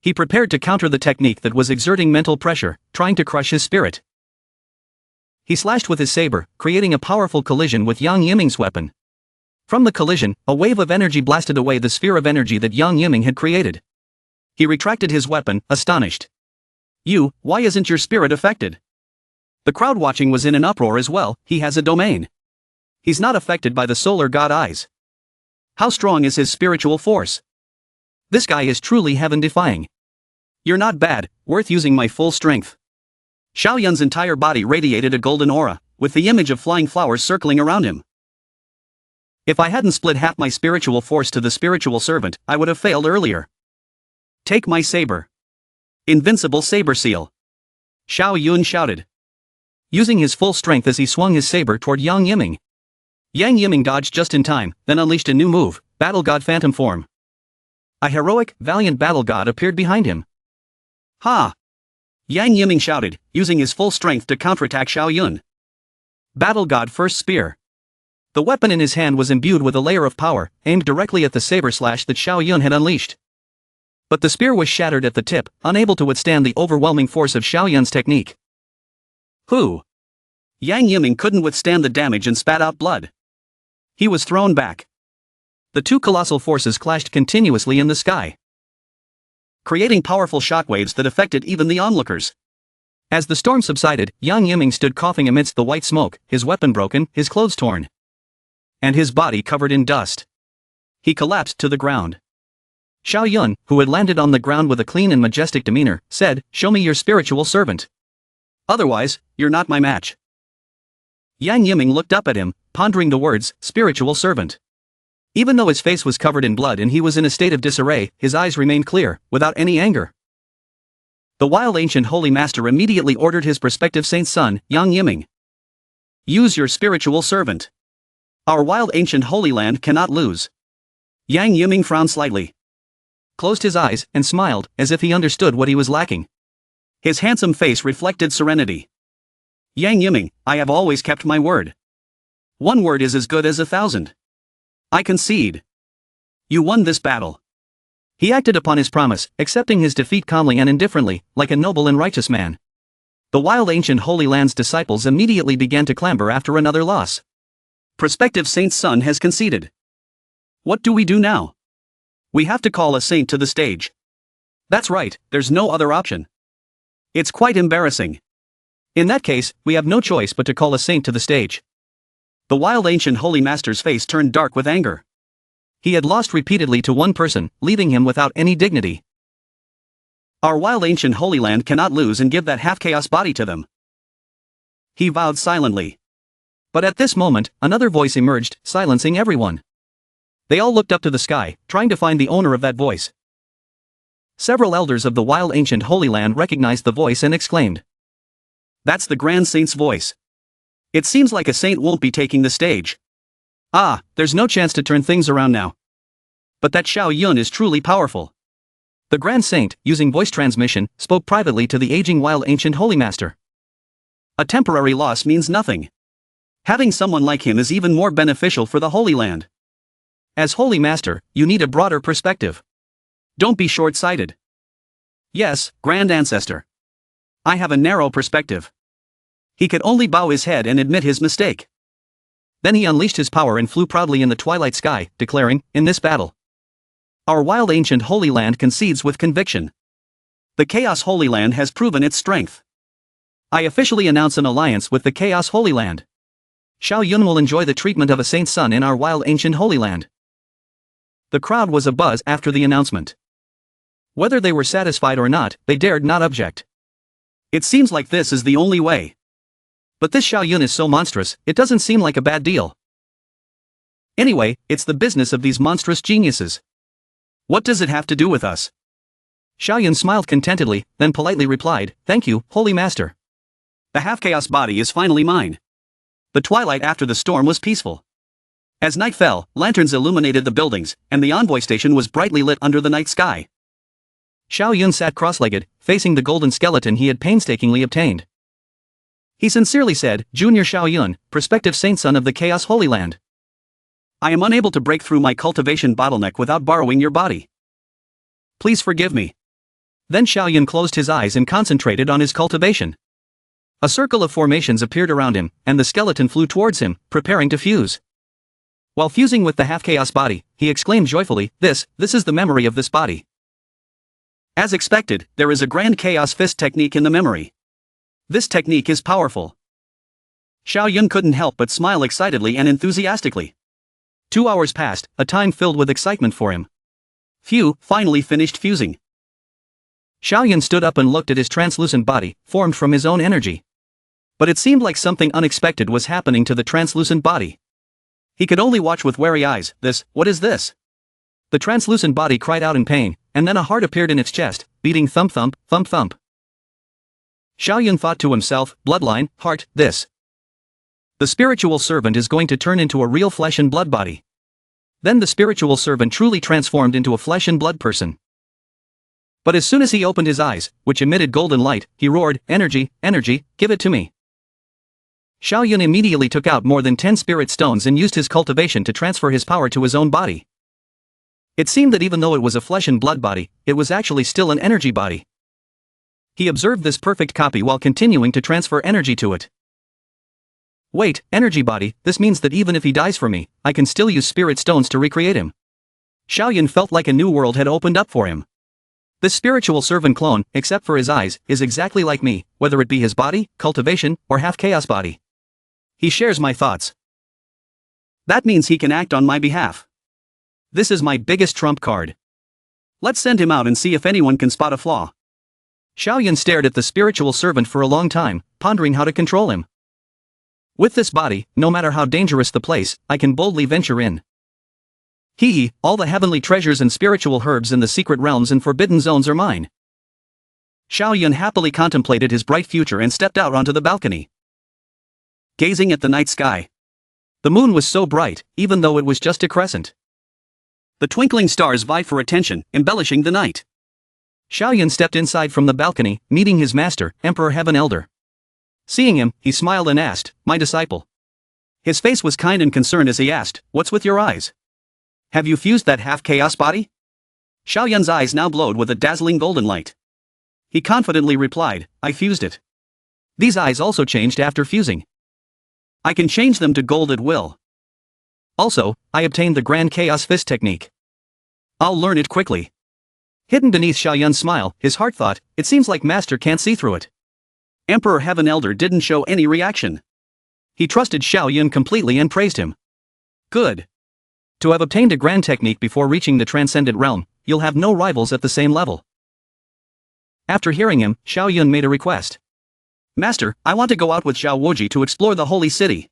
He prepared to counter the technique that was exerting mental pressure, trying to crush his spirit. He slashed with his saber, creating a powerful collision with Yang Yiming's weapon. From the collision, a wave of energy blasted away the sphere of energy that Yang Yiming had created. He retracted his weapon, astonished. Why isn't your spirit affected? The crowd watching was in an uproar as well, he has a domain. He's not affected by the Solar God Eyes. How strong is his spiritual force? This guy is truly heaven-defying. You're not bad, worth using my full strength. Xiao Yun's entire body radiated a golden aura, with the image of flying flowers circling around him. If I hadn't split half my spiritual force to the spiritual servant, I would have failed earlier. Take my saber. Invincible saber seal. Xiao Yun shouted. Using his full strength as he swung his saber toward Yang Yiming. Yang Yiming dodged just in time, then unleashed a new move, Battle God Phantom Form. A heroic, valiant battle god appeared behind him. Ha! Yang Yiming shouted, using his full strength to counterattack Xiao Yun. Battle God First Spear. The weapon in his hand was imbued with a layer of power, aimed directly at the saber slash that Xiao Yun had unleashed. But the spear was shattered at the tip, unable to withstand the overwhelming force of Xiao Yun's technique. Who? Yang Yiming couldn't withstand the damage and spat out blood. He was thrown back. The two colossal forces clashed continuously in the sky, creating powerful shockwaves that affected even the onlookers. As the storm subsided, Yang Yiming stood coughing amidst the white smoke, his weapon broken, his clothes torn, and his body covered in dust. He collapsed to the ground. Xiao Yun, who had landed on the ground with a clean and majestic demeanor, said, "Show me your spiritual servant. Otherwise, you're not my match." Yang Yiming looked up at him, pondering the words, spiritual servant. Even though his face was covered in blood and he was in a state of disarray, his eyes remained clear, without any anger. The wild ancient holy master immediately ordered his prospective saint's son, Yang Yiming. "Use your spiritual servant. Our wild ancient holy land cannot lose." Yang Yiming frowned slightly, closed his eyes, and smiled, as if he understood what he was lacking. His handsome face reflected serenity. "Yang Yiming, I have always kept my word. One word is as good as 1,000. I concede. You won this battle." He acted upon his promise, accepting his defeat calmly and indifferently, like a noble and righteous man. The wild ancient Holy Land's disciples immediately began to clamber after another loss. Prospective saint's son has conceded. What do we do now? We have to call a saint to the stage. That's right, there's no other option. It's quite embarrassing. In that case, we have no choice but to call a saint to the stage. The wild ancient holy master's face turned dark with anger. He had lost repeatedly to one person, leaving him without any dignity. Our wild ancient holy land cannot lose and give that half-chaos body to them. He vowed silently. But at this moment, another voice emerged, silencing everyone. They all looked up to the sky, trying to find the owner of that voice. Several elders of the wild ancient holy land recognized the voice and exclaimed, "That's the Grand Saint's voice. It seems like a saint won't be taking the stage. Ah, there's no chance to turn things around now. But that Xiao Yun is truly powerful." The Grand Saint, using voice transmission, spoke privately to the aging wild ancient holy master. "A temporary loss means nothing. Having someone like him is even more beneficial for the Holy Land. As Holy Master, you need a broader perspective. Don't be short-sighted." "Yes, Grand Ancestor. I have a narrow perspective." He could only bow his head and admit his mistake. Then he unleashed his power and flew proudly in the twilight sky, declaring, "In this battle, our wild ancient Holy Land concedes with conviction. The Chaos Holy Land has proven its strength. I officially announce an alliance with the Chaos Holy Land. Xiao Yun will enjoy the treatment of a saint's son in our wild ancient Holy Land." The crowd was abuzz after the announcement. Whether they were satisfied or not, they dared not object. It seems like this is the only way. But this Xiao Yun is so monstrous, it doesn't seem like a bad deal. Anyway, it's the business of these monstrous geniuses. What does it have to do with us? Xiao Yun smiled contentedly, then politely replied, "Thank you, Holy Master. The half-chaos body is finally mine." The twilight after the storm was peaceful. As night fell, lanterns illuminated the buildings, and the envoy station was brightly lit under the night sky. Xiao Yun sat cross-legged, facing the golden skeleton he had painstakingly obtained. He sincerely said, "Junior Xiao Yun, prospective saint son of the Chaos Holy Land. I am unable to break through my cultivation bottleneck without borrowing your body. Please forgive me." Then Xiao Yun closed his eyes and concentrated on his cultivation. A circle of formations appeared around him, and the skeleton flew towards him, preparing to fuse. While fusing with the half-chaos body, he exclaimed joyfully, This is the memory of this body." As expected, there is a grand chaos fist technique in the memory. This technique is powerful. Xiao Yun couldn't help but smile excitedly and enthusiastically. 2 hours passed, a time filled with excitement for him. Phew, finally finished fusing. Xiao Yun stood up and looked at his translucent body, formed from his own energy. But it seemed like something unexpected was happening to the translucent body. He could only watch with wary eyes. What is this? The translucent body cried out in pain, and then a heart appeared in its chest, beating thump thump, thump thump. Xiao Yun thought to himself, bloodline, heart, this. The spiritual servant is going to turn into a real flesh and blood body. Then the spiritual servant truly transformed into a flesh and blood person. But as soon as he opened his eyes, which emitted golden light, he roared, "Energy, energy, give it to me." Xiao Yun immediately took out more than 10 spirit stones and used his cultivation to transfer his power to his own body. It seemed that even though it was a flesh and blood body, it was actually still an energy body. He observed this perfect copy while continuing to transfer energy to it. Wait, energy body, this means that even if he dies for me, I can still use spirit stones to recreate him. Xiaoyan felt like a new world had opened up for him. This spiritual servant clone, except for his eyes, is exactly like me, whether it be his body, cultivation, or half-chaos body. He shares my thoughts. That means he can act on my behalf. This is my biggest trump card. Let's send him out and see if anyone can spot a flaw. Xiaoyan stared at the spiritual servant for a long time, pondering how to control him. With this body, no matter how dangerous the place, I can boldly venture in. All the heavenly treasures and spiritual herbs in the secret realms and forbidden zones are mine. Xiaoyan happily contemplated his bright future and stepped out onto the balcony. Gazing at the night sky. The moon was so bright, even though it was just a crescent. The twinkling stars vied for attention, embellishing the night. Xiaoyan stepped inside from the balcony, meeting his master, Emperor Heaven Elder. Seeing him, he smiled and asked, "My disciple." His face was kind and concerned as he asked, "What's with your eyes? Have you fused that half-chaos body?" Xiaoyan's eyes now glowed with a dazzling golden light. He confidently replied, "I fused it." These eyes also changed after fusing. I can change them to gold at will. Also, I obtained the Grand Chaos Fist technique. I'll learn it quickly. Hidden beneath Xiaoyan's smile, his heart thought, it seems like Master can't see through it. Emperor Heaven Elder didn't show any reaction. He trusted Xiaoyan completely and praised him. Good. To have obtained a grand technique before reaching the transcendent realm, you'll have no rivals at the same level. After hearing him, Xiaoyan made a request. Master, I want to go out with Zhao Wuji to explore the holy city.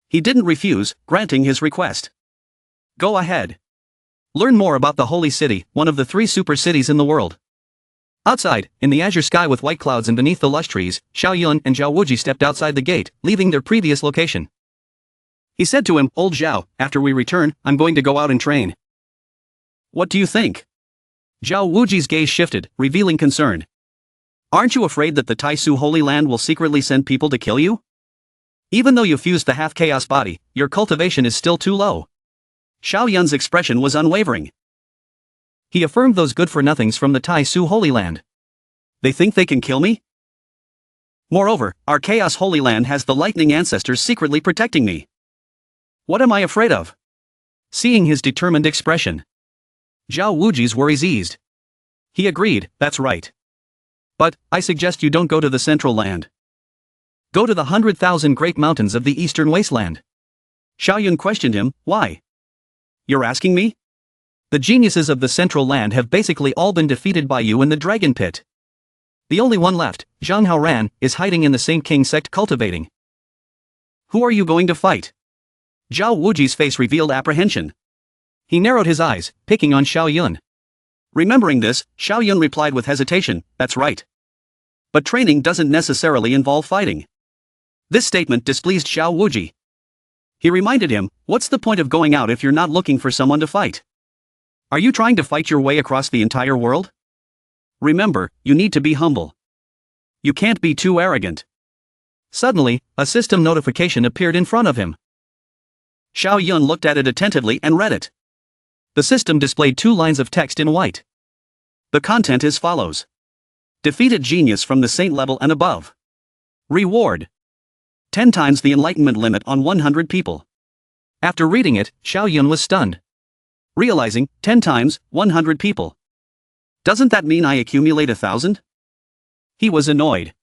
He didn't refuse, granting his request. Go ahead. Learn more about the holy city, one of the 3 super cities in the world. Outside, in the azure sky with white clouds and beneath the lush trees, Xiaoyan and Zhao Wuji stepped outside the gate, leaving their previous location. He said to him, "Old Zhao, after we return, I'm going to go out and train." What do you think? Zhao Wuji's gaze shifted, revealing concern. Aren't you afraid that the Taisu Holy Land will secretly send people to kill you? Even though you fused the half-chaos body, your cultivation is still too low. Xiaoyan's expression was unwavering. He affirmed those good-for-nothings from the Taisu Holy Land. They think they can kill me? Moreover, our Chaos Holy Land has the lightning ancestors secretly protecting me. What am I afraid of? Seeing his determined expression, Zhao Wuji's worries eased. He agreed, that's right. But, I suggest you don't go to the Central Land. Go to the 100,000 great mountains of the Eastern Wasteland. Xiaoyan questioned him, why? You're asking me? The geniuses of the Central Land have basically all been defeated by you in the Dragon Pit. The only one left, Zhang Haoran, is hiding in the Saint King sect cultivating. Who are you going to fight? Zhao Wuji's face revealed apprehension. He narrowed his eyes, picking on Xiaoyan. Remembering this, Xiaoyan replied with hesitation, that's right. But training doesn't necessarily involve fighting. This statement displeased Zhao Wuji. He reminded him, what's the point of going out if you're not looking for someone to fight? Are you trying to fight your way across the entire world? Remember, you need to be humble. You can't be too arrogant. Suddenly, a system notification appeared in front of him. Xiaoyan looked at it attentively and read it. The system displayed 2 lines of text in white. The content is follows. Defeated genius from the saint level and above. Reward. 10 times the enlightenment limit on 100 people. After reading it, Xiaoyan was stunned. Realizing, 10 times, 100 people. Doesn't that mean I accumulate 1,000? He was annoyed.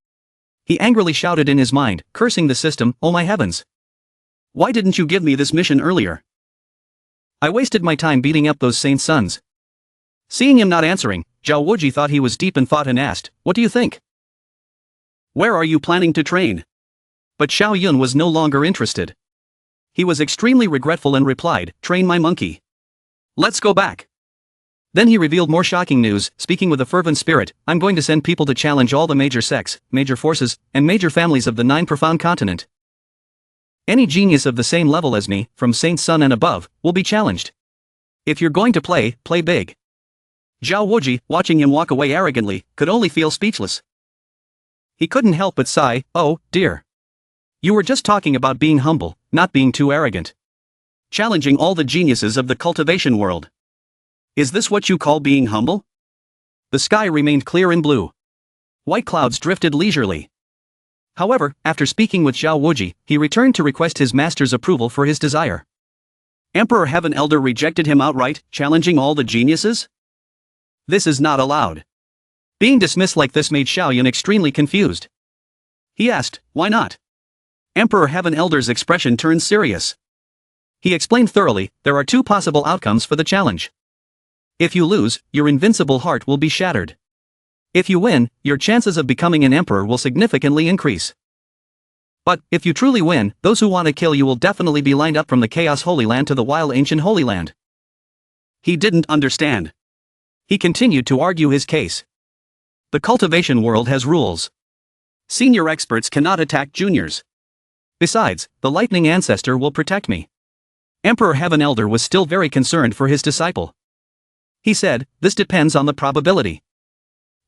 He angrily shouted in his mind, cursing the system, oh my heavens. Why didn't you give me this mission earlier? I wasted my time beating up those saint sons. Seeing him not answering, Zhao Wuji thought he was deep in thought and asked, what do you think? Where are you planning to train? But Xiaoyan was no longer interested. He was extremely regretful and replied, train my monkey. Let's go back. Then he revealed more shocking news, speaking with a fervent spirit, I'm going to send people to challenge all the major sects, major forces, and major families of the 9 profound continent. Any genius of the same level as me, from Saint Sun and above, will be challenged. If you're going to play, play big. Zhao Wuji, watching him walk away arrogantly, could only feel speechless. He couldn't help but sigh, oh, dear. You were just talking about being humble, not being too arrogant. Challenging all the geniuses of the cultivation world. Is this what you call being humble? The sky remained clear and blue. White clouds drifted leisurely. However, after speaking with Zhao Wuji, he returned to request his master's approval for his desire. Emperor Heaven Elder rejected him outright, challenging all the geniuses? This is not allowed. Being dismissed like this made Xiaoyun extremely confused. He asked, why not? Emperor Heaven Elder's expression turned serious. He explained thoroughly, there are two possible outcomes for the challenge. If you lose, your invincible heart will be shattered. If you win, your chances of becoming an emperor will significantly increase. But, if you truly win, those who want to kill you will definitely be lined up from the Chaos Holy Land to the Wild Ancient Holy Land. He didn't understand. He continued to argue his case. The cultivation world has rules. Senior experts cannot attack juniors. Besides, the lightning ancestor will protect me. Emperor Heaven Elder was still very concerned for his disciple. He said, this depends on the probability.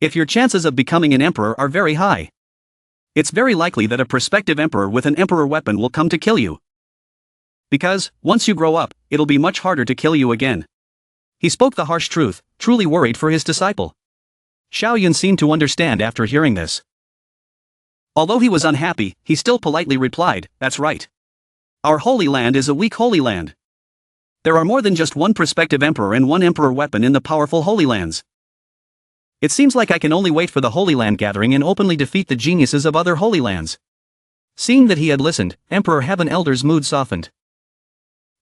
If your chances of becoming an emperor are very high, it's very likely that a prospective emperor with an emperor weapon will come to kill you. Because, once you grow up, it'll be much harder to kill you again. He spoke the harsh truth, truly worried for his disciple. Xiaoyun seemed to understand after hearing this. Although he was unhappy, he still politely replied, that's right. Our Holy Land is a weak Holy Land. There are more than just one prospective emperor and one emperor weapon in the powerful Holy Lands. It seems like I can only wait for the Holy Land gathering and openly defeat the geniuses of other Holy Lands. Seeing that he had listened, Emperor Heaven Elder's mood softened.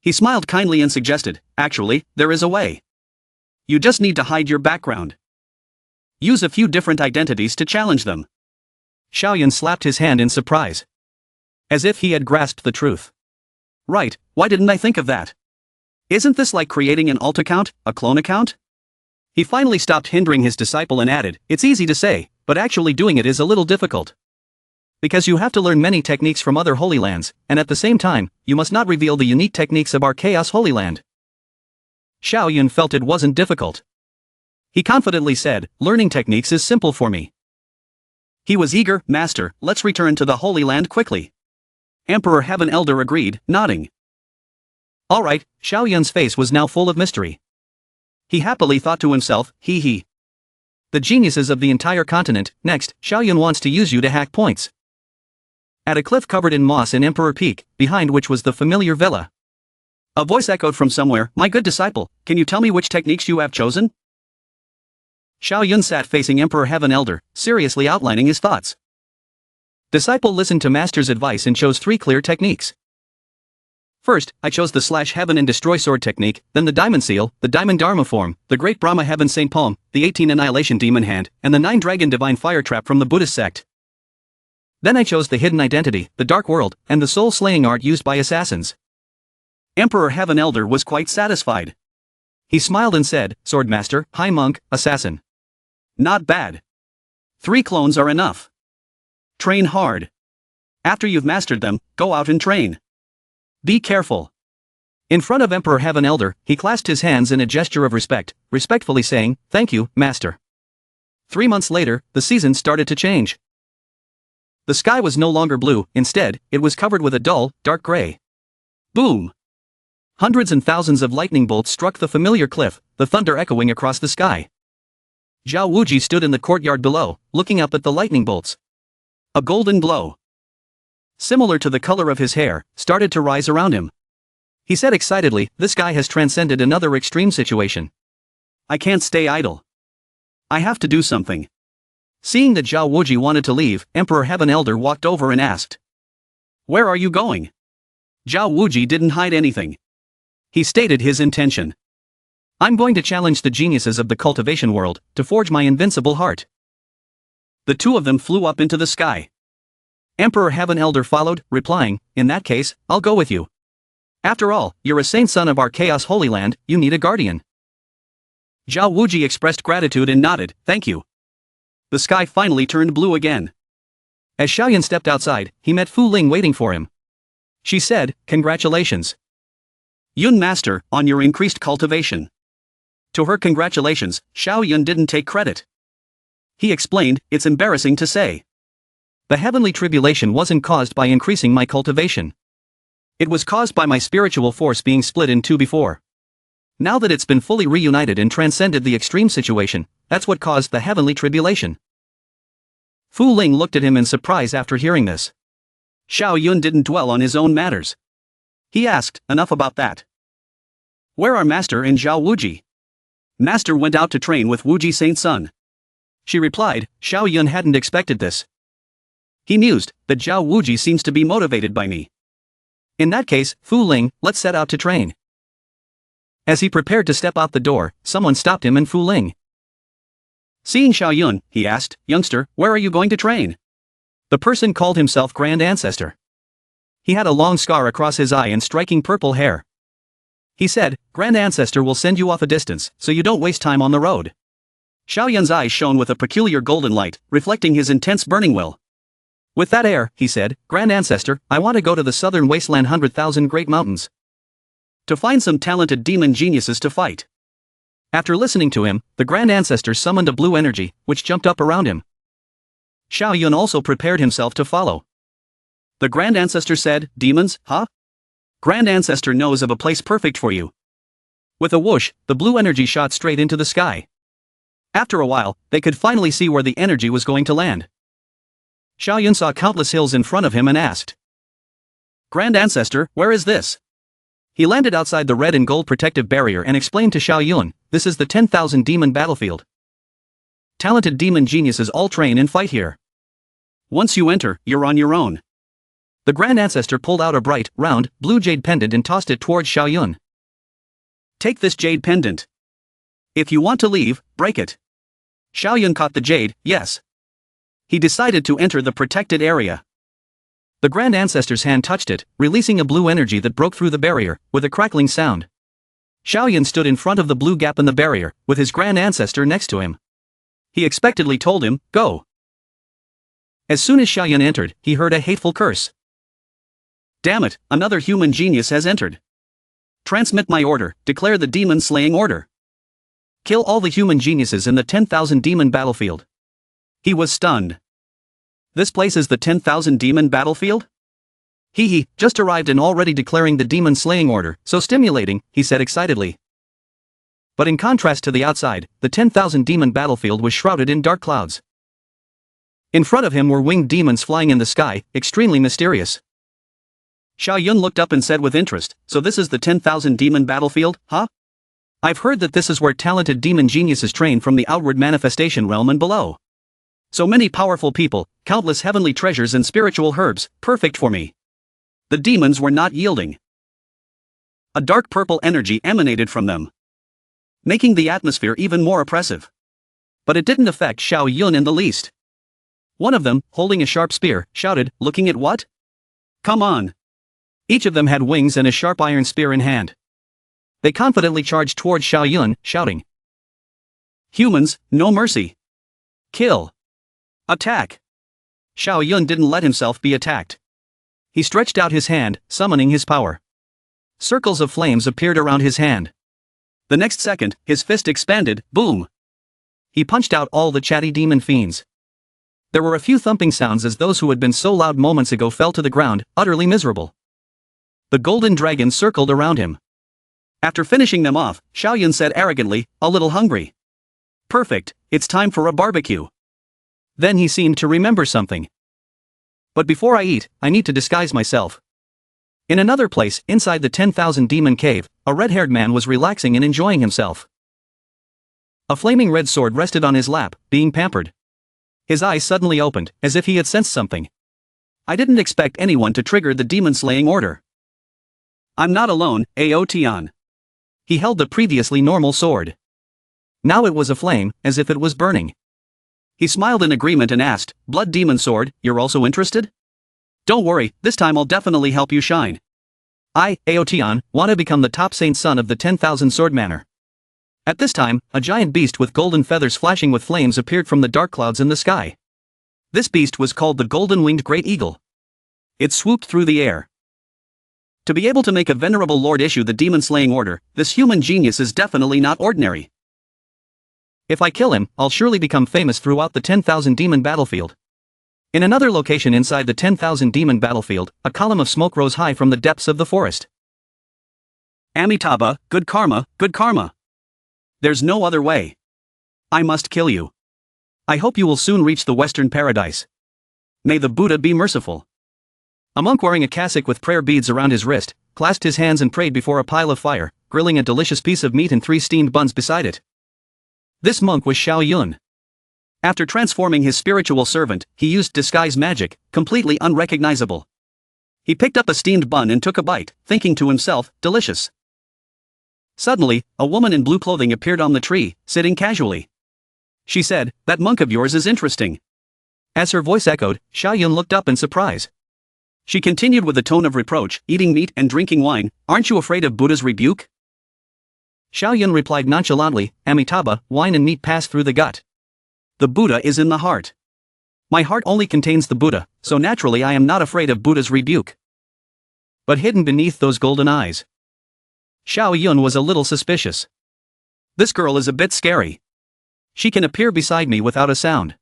He smiled kindly and suggested, actually, there is a way. You just need to hide your background. Use a few different identities to challenge them. Xiaoyun slapped his hand in surprise. As if he had grasped the truth. Right, why didn't I think of that? Isn't this like creating an alt account, a clone account? He finally stopped hindering his disciple and added, it's easy to say, but actually doing it is a little difficult. Because you have to learn many techniques from other Holy Lands, and at the same time, you must not reveal the unique techniques of our Chaos Holy Land. Xiaoyun felt it wasn't difficult. He confidently said, learning techniques is simple for me. He was eager, Master, let's return to the Holy Land quickly. Emperor Heaven Elder agreed, nodding. Alright, Xiaoyun's face was now full of mystery. He happily thought to himself, hee hee. The geniuses of the entire continent, next, Xiaoyun wants to use you to hack points. At a cliff covered in moss in Emperor Peak, behind which was the familiar villa. A voice echoed from somewhere, my good disciple, can you tell me which techniques you have chosen? Xiaoyun sat facing Emperor Heaven Elder, seriously outlining his thoughts. Disciple listened to Master's advice and chose 3 clear techniques. First, I chose the Slash Heaven and Destroy Sword technique, then the Diamond Seal, the Diamond Dharma form, the Great Brahma Heaven Saint Palm, the 18 Annihilation Demon Hand, and the 9 Dragon Divine Fire Trap from the Buddhist sect. Then I chose the Hidden Identity, the Dark World, and the Soul Slaying Art used by assassins. Emperor Heaven Elder was quite satisfied. He smiled and said, Swordmaster, High Monk, Assassin. Not bad. 3 clones are enough. Train hard. After you've mastered them, go out and train. Be careful. In front of Emperor Heaven Elder, he clasped his hands in a gesture of respect, respectfully saying, thank you, Master. 3 months later, the season started to change. The sky was no longer blue, instead, it was covered with a dull, dark gray. Boom! Hundreds and thousands of lightning bolts struck the familiar cliff, the thunder echoing across the sky. Zhao Wuji stood in the courtyard below, looking up at the lightning bolts. A golden glow, similar to the color of his hair, started to rise around him. He said excitedly, this guy has transcended another extreme situation. I can't stay idle. I have to do something. Seeing that Zhao Wuji wanted to leave, Emperor Heaven Elder walked over and asked. Where are you going? Zhao Wuji didn't hide anything. He stated his intention. I'm going to challenge the geniuses of the cultivation world, to forge my invincible heart. The 2 of them flew up into the sky. Emperor Heaven Elder followed, replying, in that case, I'll go with you. After all, you're a saint son of our Chaos Holy Land, you need a guardian. Zhao Wuji expressed gratitude and nodded, thank you. The sky finally turned blue again. As Xiaoyun stepped outside, he met Fu Ling waiting for him. She said, congratulations. Yun Master, on your increased cultivation. To her congratulations, Xiaoyun didn't take credit. He explained, it's embarrassing to say. The heavenly tribulation wasn't caused by increasing my cultivation. It was caused by my spiritual force being split in 2 before. Now that it's been fully reunited and transcended the extreme situation, that's what caused the heavenly tribulation. Fu Ling looked at him in surprise after hearing this. Xiaoyun didn't dwell on his own matters. He asked, enough about that. Where are Master and Zhao Wuji? Master went out to train with Wuji Saint Sun. She replied. Xiao Yun hadn't expected this. He mused that Zhao Wuji seems to be motivated by me. In that case, Fu Ling, let's set out to train. As he prepared to step out the door, someone stopped him and Fu Ling. Seeing Xiao Yun, he asked, youngster, where are you going to train? The person called himself Grand Ancestor. He had a long scar across his eye and striking purple hair. He said, Grand Ancestor will send you off a distance, so you don't waste time on the road. Xiao Yun's eyes shone with a peculiar golden light, reflecting his intense burning will. With that air, he said, Grand Ancestor, I want to go to the southern wasteland 100,000 great mountains. To find some talented demon geniuses to fight. After listening to him, the Grand Ancestor summoned a blue energy, which jumped up around him. Xiao Yun also prepared himself to follow. The Grand Ancestor said, Demons, huh? Grand Ancestor knows of a place perfect for you. With a whoosh, the blue energy shot straight into the sky. After a while, they could finally see where the energy was going to land. Xiao Yun saw countless hills in front of him and asked, Grand Ancestor, where is this? He landed outside the red and gold protective barrier and explained to Xiao Yun, this is the 10,000 demon battlefield. Talented demon geniuses all train and fight here. Once you enter, you're on your own. The Grand Ancestor pulled out a bright, round, blue jade pendant and tossed it towards Xiao Yun. Take this jade pendant. If you want to leave, break it. Xiao Yun caught the jade, yes. He decided to enter the protected area. The Grand Ancestor's hand touched it, releasing a blue energy that broke through the barrier, with a crackling sound. Xiao Yun stood in front of the blue gap in the barrier, with his Grand Ancestor next to him. He expectantly told him, go. As soon as Xiao Yun entered, he heard a hateful curse. Damn it, another human genius has entered. Transmit my order, declare the demon-slaying order. Kill all the human geniuses in the 10,000 demon battlefield. He was stunned. This place is the 10,000 demon battlefield? He just arrived and already declaring the demon-slaying order, so stimulating, he said excitedly. But in contrast to the outside, the 10,000 demon battlefield was shrouded in dark clouds. In front of him were winged demons flying in the sky, extremely mysterious. Xiao Yun looked up and said with interest, so this is the 10,000 demon battlefield, huh? I've heard that this is where talented demon geniuses train from the outward manifestation realm and below. So many powerful people, countless heavenly treasures and spiritual herbs, perfect for me. The demons were not yielding. A dark purple energy emanated from them, making the atmosphere even more oppressive. But it didn't affect Xiao Yun in the least. One of them, holding a sharp spear, shouted, looking at what? Come on. Each of them had wings and a sharp iron spear in hand. They confidently charged towards Xiao Yun, shouting, Humans, no mercy. Kill. Attack. Xiao Yun didn't let himself be attacked. He stretched out his hand, summoning his power. Circles of flames appeared around his hand. The next second, his fist expanded, boom. He punched out all the chatty demon fiends. There were a few thumping sounds as those who had been so loud moments ago fell to the ground, utterly miserable. The golden dragon circled around him. After finishing them off, Xiao Yun said arrogantly, a little hungry. Perfect, it's time for a barbecue. Then he seemed to remember something. But before I eat, I need to disguise myself. In another place, inside the 10,000 demon cave, a red-haired man was relaxing and enjoying himself. A flaming red sword rested on his lap, being pampered. His eyes suddenly opened, as if he had sensed something. I didn't expect anyone to trigger the demon-slaying order. I'm not alone, Aotian. He held the previously normal sword. Now it was aflame, as if it was burning. He smiled in agreement and asked, Blood Demon Sword, you're also interested? Don't worry, this time I'll definitely help you shine. I, Aotian, want to become the top saint son of the 10,000 sword manor. At this time, a giant beast with golden feathers flashing with flames appeared from the dark clouds in the sky. This beast was called the Golden-Winged Great Eagle. It swooped through the air. To be able to make a venerable lord issue the demon-slaying order, this human genius is definitely not ordinary. If I kill him, I'll surely become famous throughout the 10,000 demon battlefield. In another location inside the 10,000 demon battlefield, a column of smoke rose high from the depths of the forest. Amitabha, good karma, good karma. There's no other way. I must kill you. I hope you will soon reach the Western Paradise. May the Buddha be merciful. A monk wearing a cassock with prayer beads around his wrist, clasped his hands and prayed before a pile of fire, grilling a delicious piece of meat and 3 steamed buns beside it. This monk was Xiao Yun. After transforming his spiritual servant, he used disguise magic, completely unrecognizable. He picked up a steamed bun and took a bite, thinking to himself, delicious. Suddenly, a woman in blue clothing appeared on the tree, sitting casually. She said, "That monk of yours is interesting." As her voice echoed, Xiao Yun looked up in surprise. She continued with a tone of reproach, "Eating meat and drinking wine, aren't you afraid of Buddha's rebuke?" Xiao Yun replied nonchalantly, "Amitabha, wine and meat pass through the gut. The Buddha is in the heart. My heart only contains the Buddha, so naturally I am not afraid of Buddha's rebuke." But hidden beneath those golden eyes, Xiao Yun was a little suspicious. This girl is a bit scary. She can appear beside me without a sound.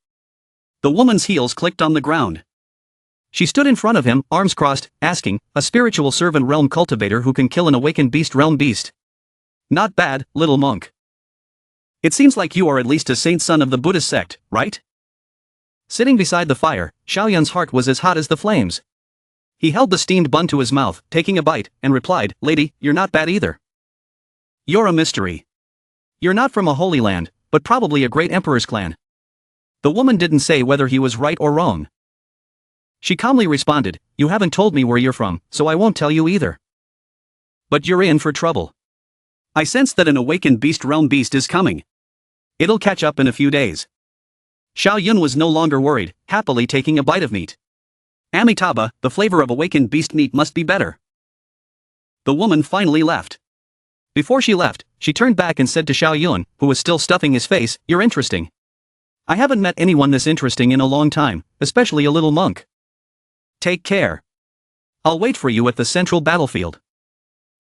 The woman's heels clicked on the ground. She stood in front of him, arms crossed, asking, "A spiritual servant realm cultivator who can kill an awakened beast realm beast? Not bad, little monk. It seems like you are at least a saint son of the Buddhist sect, right?" Sitting beside the fire, Xiao Yun's heart was as hot as the flames. He held the steamed bun to his mouth, taking a bite, and replied, "Lady, you're not bad either. You're a mystery. You're not from a holy land, but probably a great emperor's clan." The woman didn't say whether he was right or wrong. She calmly responded, "You haven't told me where you're from, so I won't tell you either. But you're in for trouble. I sense that an awakened beast realm beast is coming. It'll catch up in a few days." Xiao Yun was no longer worried, happily taking a bite of meat. "Amitabha, the flavor of awakened beast meat must be better." The woman finally left. Before she left, she turned back and said to Xiao Yun, who was still stuffing his face, "You're interesting. I haven't met anyone this interesting in a long time, especially a little monk. Take care. I'll wait for you at the central battlefield.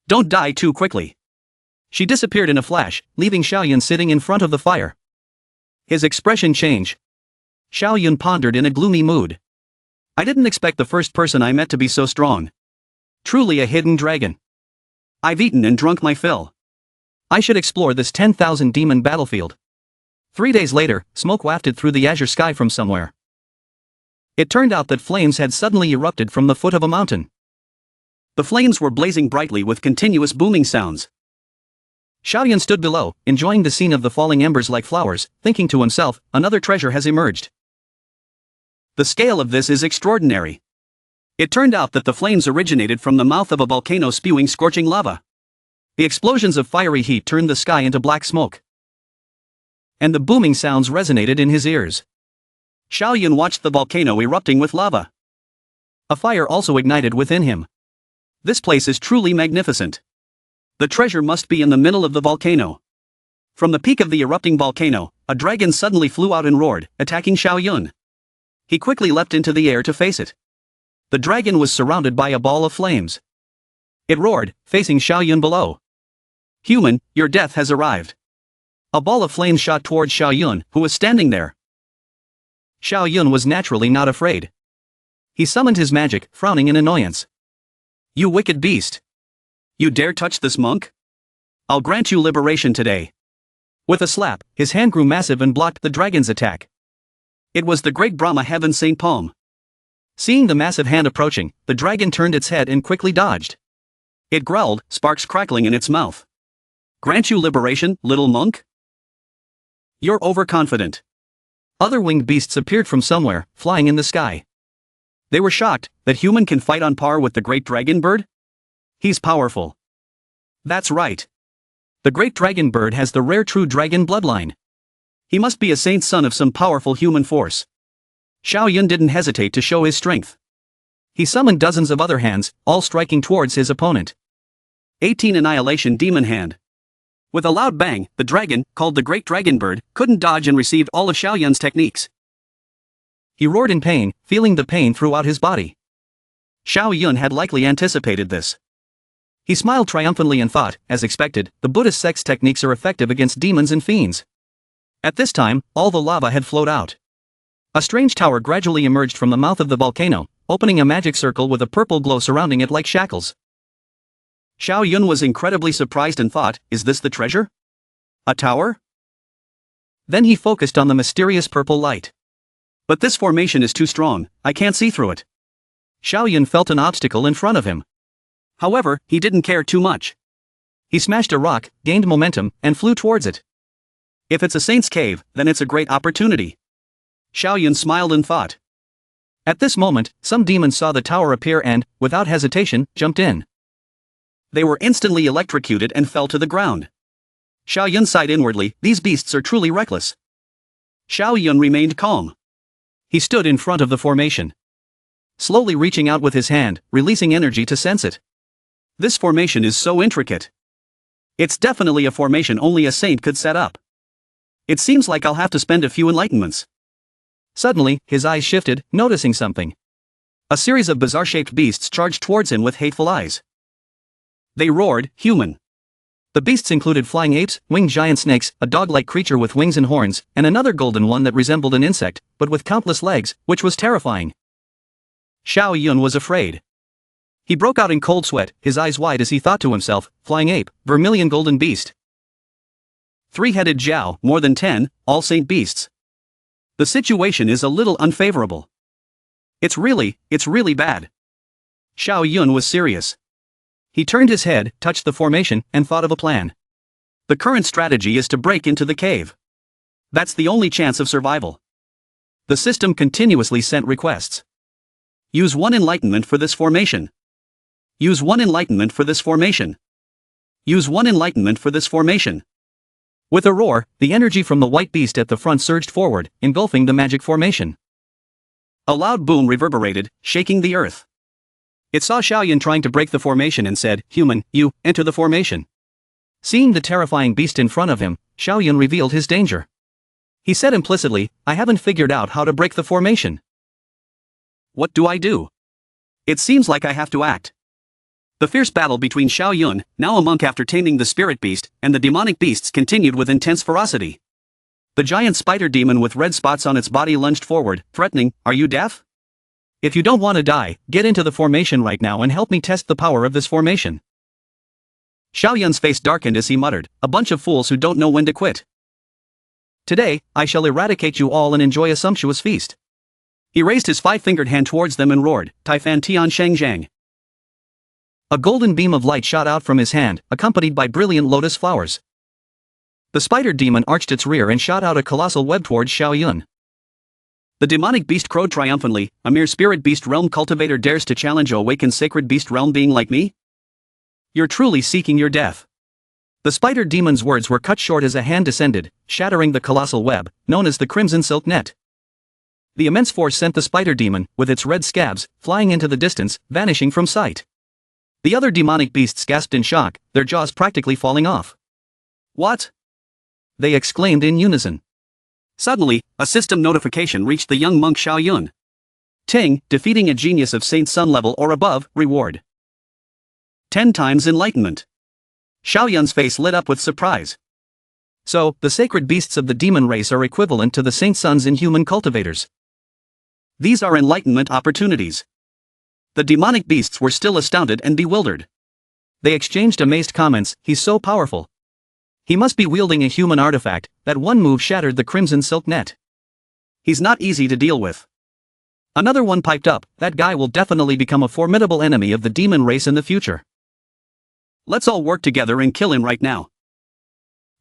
Don't die too quickly." She disappeared in a flash, leaving Xiao Yun sitting in front of the fire. His expression changed. Xiao Yun pondered in a gloomy mood. "I didn't expect the first person I met to be so strong. Truly a hidden dragon. I've eaten and drunk my fill. I should explore this 10,000 demon battlefield." 3 days later, smoke wafted through the azure sky from somewhere. It turned out that flames had suddenly erupted from the foot of a mountain. The flames were blazing brightly with continuous booming sounds. Xiao Yun stood below, enjoying the scene of the falling embers like flowers, thinking to himself, another treasure has emerged. The scale of this is extraordinary. It turned out that the flames originated from the mouth of a volcano spewing scorching lava. The explosions of fiery heat turned the sky into black smoke. And the booming sounds resonated in his ears. Xiao Yun watched the volcano erupting with lava. A fire also ignited within him. This place is truly magnificent. The treasure must be in the middle of the volcano. From the peak of the erupting volcano, a dragon suddenly flew out and roared, attacking Xiao Yun. He quickly leapt into the air to face it. The dragon was surrounded by a ball of flames. It roared, facing Xiao Yun below. "Human, your death has arrived." A ball of flames shot towards Xiao Yun, who was standing there. Xiao Yun was naturally not afraid. He summoned his magic, frowning in annoyance. "You wicked beast! You dare touch this monk? I'll grant you liberation today." With a slap, his hand grew massive and blocked the dragon's attack. It was the great Brahma Heaven Saint Palm. Seeing the massive hand approaching, the dragon turned its head and quickly dodged. It growled, sparks crackling in its mouth. "Grant you liberation, little monk? You're overconfident." Other winged beasts appeared from somewhere, flying in the sky. They were shocked that human can fight on par with the great dragon bird? He's powerful. That's right. The great dragon bird has the rare true dragon bloodline. He must be a saint son of some powerful human force. Xiao Yun didn't hesitate to show his strength. He summoned dozens of other hands, all striking towards his opponent. 18 Annihilation Demon Hand. With a loud bang, the dragon, called the Great Dragon Bird, couldn't dodge and received all of Xiao Yun's techniques. He roared in pain, feeling the pain throughout his body. Xiao Yun had likely anticipated this. He smiled triumphantly and thought, as expected, the Buddhist sect's techniques are effective against demons and fiends. At this time, all the lava had flowed out. A strange tower gradually emerged from the mouth of the volcano, opening a magic circle with a purple glow surrounding it like shackles. Xiao Yun was incredibly surprised and thought, is this the treasure? A tower? Then he focused on the mysterious purple light. But this formation is too strong, I can't see through it. Xiao Yun felt an obstacle in front of him. However, he didn't care too much. He smashed a rock, gained momentum, and flew towards it. If it's a saint's cave, then it's a great opportunity. Xiao Yun smiled in thought. At this moment, some demons saw the tower appear and, without hesitation, jumped in. They were instantly electrocuted and fell to the ground. Xiao Yun sighed inwardly, these beasts are truly reckless. Xiao Yun remained calm. He stood in front of the formation, slowly reaching out with his hand, releasing energy to sense it. This formation is so intricate. It's definitely a formation only a saint could set up. It seems like I'll have to spend a few enlightenments. Suddenly, his eyes shifted, noticing something. A series of bizarre-shaped beasts charged towards him with hateful eyes. They roared, human. The beasts included flying apes, winged giant snakes, a dog-like creature with wings and horns, and another golden one that resembled an insect, but with countless legs, which was terrifying. Xiao Yun was afraid. He broke out in cold sweat, his eyes wide as he thought to himself, flying ape, vermilion golden beast. Three-headed Jiao, more than 10, all saint beasts. The situation is a little unfavorable. It's really bad. Xiao Yun was serious. He turned his head, touched the formation, and thought of a plan. The current strategy is to break into the cave. That's the only chance of survival. The system continuously sent requests. Use 1 enlightenment for this formation. Use 1 enlightenment for this formation. Use 1 enlightenment for this formation. With a roar, the energy from the white beast at the front surged forward, engulfing the magic formation. A loud boom reverberated, shaking the earth. It saw Xiao Yun trying to break the formation and said, "Human, you, enter the formation." Seeing the terrifying beast in front of him, Xiao Yun revealed his danger. He said implicitly, "I haven't figured out how to break the formation. What do I do? It seems like I have to act." The fierce battle between Xiao Yun, now a monk after taming the spirit beast, and the demonic beasts continued with intense ferocity. The giant spider demon with red spots on its body lunged forward, threatening, "Are you deaf? If you don't want to die, get into the formation right now and help me test the power of this formation." Xiao Yun's face darkened as he muttered, "A bunch of fools who don't know when to quit. Today, I shall eradicate you all and enjoy a sumptuous feast." He raised his 5-fingered hand towards them and roared, "Taifan Tian Sheng Zhang." A golden beam of light shot out from his hand, accompanied by brilliant lotus flowers. The spider demon arched its rear and shot out a colossal web towards Xiao Yun. The demonic beast crowed triumphantly, "A mere spirit beast realm cultivator dares to challenge a awakened sacred beast realm being like me? You're truly seeking your death." The spider demon's words were cut short as a hand descended, shattering the colossal web, known as the Crimson Silk Net. The immense force sent the spider demon, with its red scabs, flying into the distance, vanishing from sight. The other demonic beasts gasped in shock, their jaws practically falling off. "What?" they exclaimed in unison. Suddenly, a system notification reached the young monk Xiao Yun. Ting, defeating a genius of Saint Sun level or above, reward 10 times enlightenment. Xiao Yun's face lit up with surprise. So, the sacred beasts of the demon race are equivalent to the Saint Suns in human cultivators. These are enlightenment opportunities. The demonic beasts were still astounded and bewildered. They exchanged amazed comments, "He's so powerful. He must be wielding a human artifact, that one move shattered the Crimson Silk Net. He's not easy to deal with." Another one piped up, "That guy will definitely become a formidable enemy of the demon race in the future. Let's all work together and kill him right now."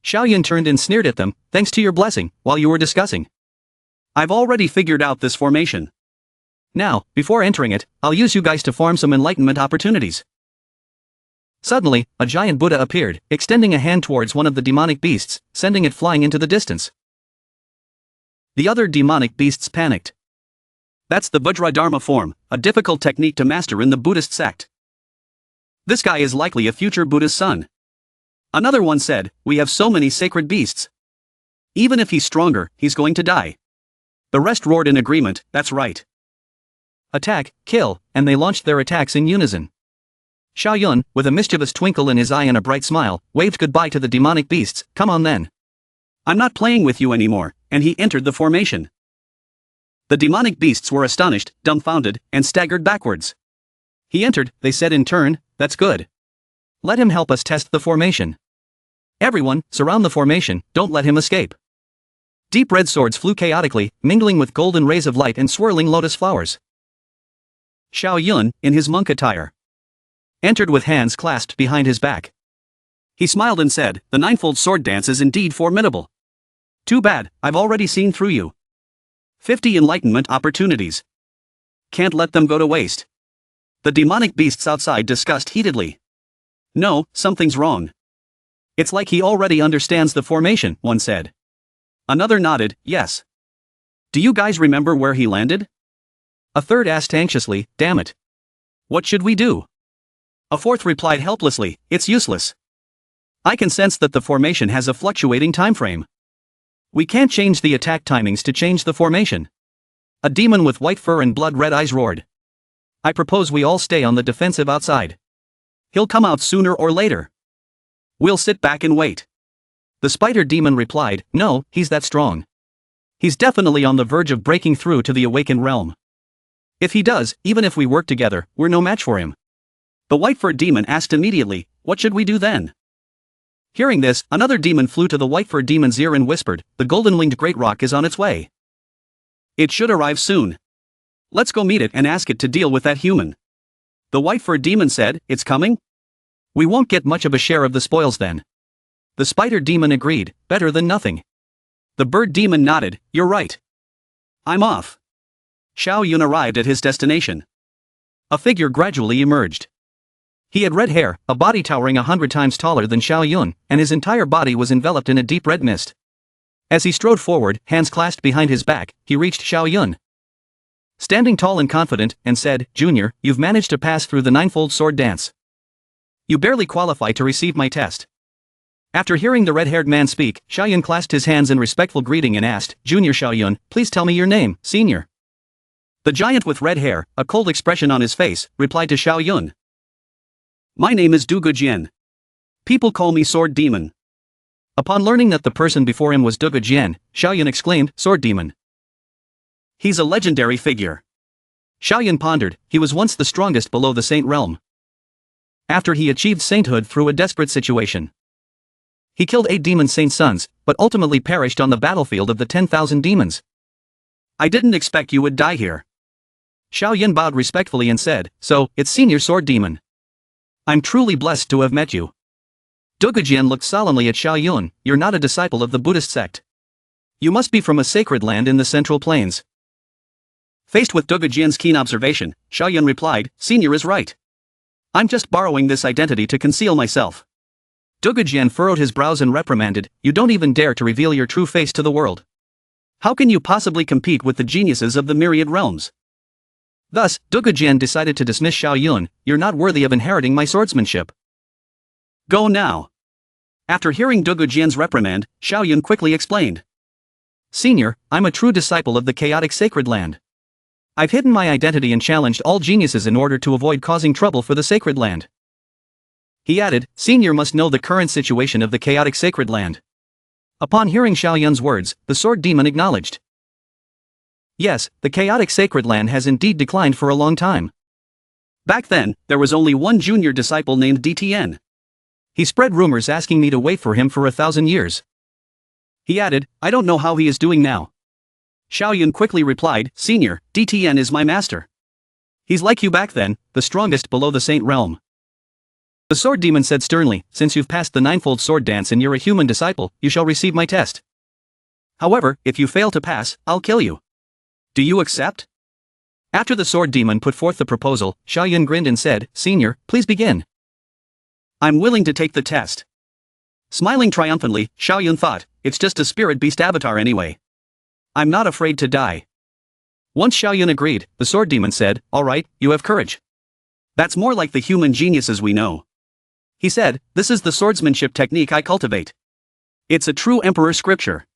Xiao Yun turned and sneered at them, "Thanks to your blessing, while you were discussing. I've already figured out this formation. Now, before entering it, I'll use you guys to farm some enlightenment opportunities." Suddenly, a giant Buddha appeared, extending a hand towards one of the demonic beasts, sending it flying into the distance. The other demonic beasts panicked. That's the Vajradharma form, a difficult technique to master in the Buddhist sect. This guy is likely a future Buddha's son. Another one said, "We have so many sacred beasts. Even if he's stronger, he's going to die." The rest roared in agreement, "That's right. Attack, kill," and they launched their attacks in unison. Xiao Yun, with a mischievous twinkle in his eye and a bright smile, waved goodbye to the demonic beasts, "Come on then. I'm not playing with you anymore," and he entered the formation. The demonic beasts were astonished, dumbfounded, and staggered backwards. "He entered," they said in turn, "That's good. Let him help us test the formation. Everyone, surround the formation, don't let him escape." Deep red swords flew chaotically, mingling with golden rays of light and swirling lotus flowers. Xiao Yun, in his monk attire, entered with hands clasped behind his back. He smiled and said, "The ninefold sword dance is indeed formidable. Too bad, I've already seen through you. 50 enlightenment opportunities. Can't let them go to waste." The demonic beasts outside discussed heatedly. "No, something's wrong. It's like he already understands the formation," one said. Another nodded, "Yes. Do you guys remember where he landed?" A third asked anxiously, "Damn it. What should we do?" A fourth replied helplessly, "It's useless. I can sense that the formation has a fluctuating time frame. We can't change the attack timings to change the formation." A demon with white fur and blood-red eyes roared. "I propose we all stay on the defensive outside. He'll come out sooner or later. We'll sit back and wait." The spider demon replied, "No, he's that strong. He's definitely on the verge of breaking through to the awakened realm. If he does, even if we work together, we're no match for him." The white fur demon asked immediately, "What should we do then?" Hearing this, another demon flew to the white fur demon's ear and whispered, "The golden-winged great rock is on its way. It should arrive soon. Let's go meet it and ask it to deal with that human." The white fur demon said, "It's coming? We won't get much of a share of the spoils then." The spider demon agreed, "Better than nothing." The bird demon nodded, "You're right. I'm off." Xiao Yun arrived at his destination. A figure gradually emerged. He had red hair, a body towering 100 times taller than Xiao Yun, and his entire body was enveloped in a deep red mist. As he strode forward, hands clasped behind his back, he reached Xiao Yun. Standing tall and confident, and said, "Junior, you've managed to pass through the ninefold sword dance. You barely qualify to receive my test." After hearing the red-haired man speak, Xiao Yun clasped his hands in respectful greeting and asked, "Junior Xiao Yun, please tell me your name, senior." The giant with red hair, a cold expression on his face, replied to Xiao Yun. "My name is Du Gujian. People call me Sword Demon." Upon learning that the person before him was Du Gujian, Xiao Yun exclaimed, "Sword Demon. He's a legendary figure." Xiao Yun pondered, he was once the strongest below the Saint realm. After he achieved sainthood through a desperate situation. He killed 8 demon saint sons, but ultimately perished on the battlefield of the 10,000 demons. "I didn't expect you would die here." Xiao Yun bowed respectfully and said, "So, it's Senior Sword Demon. I'm truly blessed to have met you." Du Gujian looked solemnly at Xiao Yun, "You're not a disciple of the Buddhist sect. You must be from a sacred land in the Central Plains." Faced with Du Gujian's keen observation, Xiao Yun replied, "Senior is right. I'm just borrowing this identity to conceal myself." Du Gujian furrowed his brows and reprimanded, "You don't even dare to reveal your true face to the world. How can you possibly compete with the geniuses of the myriad realms?" Thus, Du Gujian decided to dismiss Xiao Yun, "You're not worthy of inheriting my swordsmanship. Go now." After hearing Du Gujian's reprimand, Xiao Yun quickly explained. "Senior, I'm a true disciple of the chaotic sacred land. I've hidden my identity and challenged all geniuses in order to avoid causing trouble for the sacred land." He added, "Senior must know the current situation of the chaotic sacred land." Upon hearing Xiao Yun's words, the sword demon acknowledged. "Yes, the chaotic sacred land has indeed declined for a long time. Back then, there was only one junior disciple named DTN. He spread rumors asking me to wait for him for 1,000 years." He added, "I don't know how he is doing now." Xiao Yun quickly replied, "Senior, DTN is my master. He's like you back then, the strongest below the Saint realm." The sword demon said sternly, "Since you've passed the ninefold sword dance and you're a human disciple, you shall receive my test. However, if you fail to pass, I'll kill you. Do you accept?" After the sword demon put forth the proposal, Xiao Yun grinned and said, "Senior, please begin." "I'm willing to take the test." Smiling triumphantly, Xiao Yun thought, "It's just a spirit beast avatar anyway. I'm not afraid to die." Once Xiao Yun agreed, the sword demon said, "All right, you have courage. That's more like the human geniuses we know." He said, "This is the swordsmanship technique I cultivate. It's a true emperor scripture.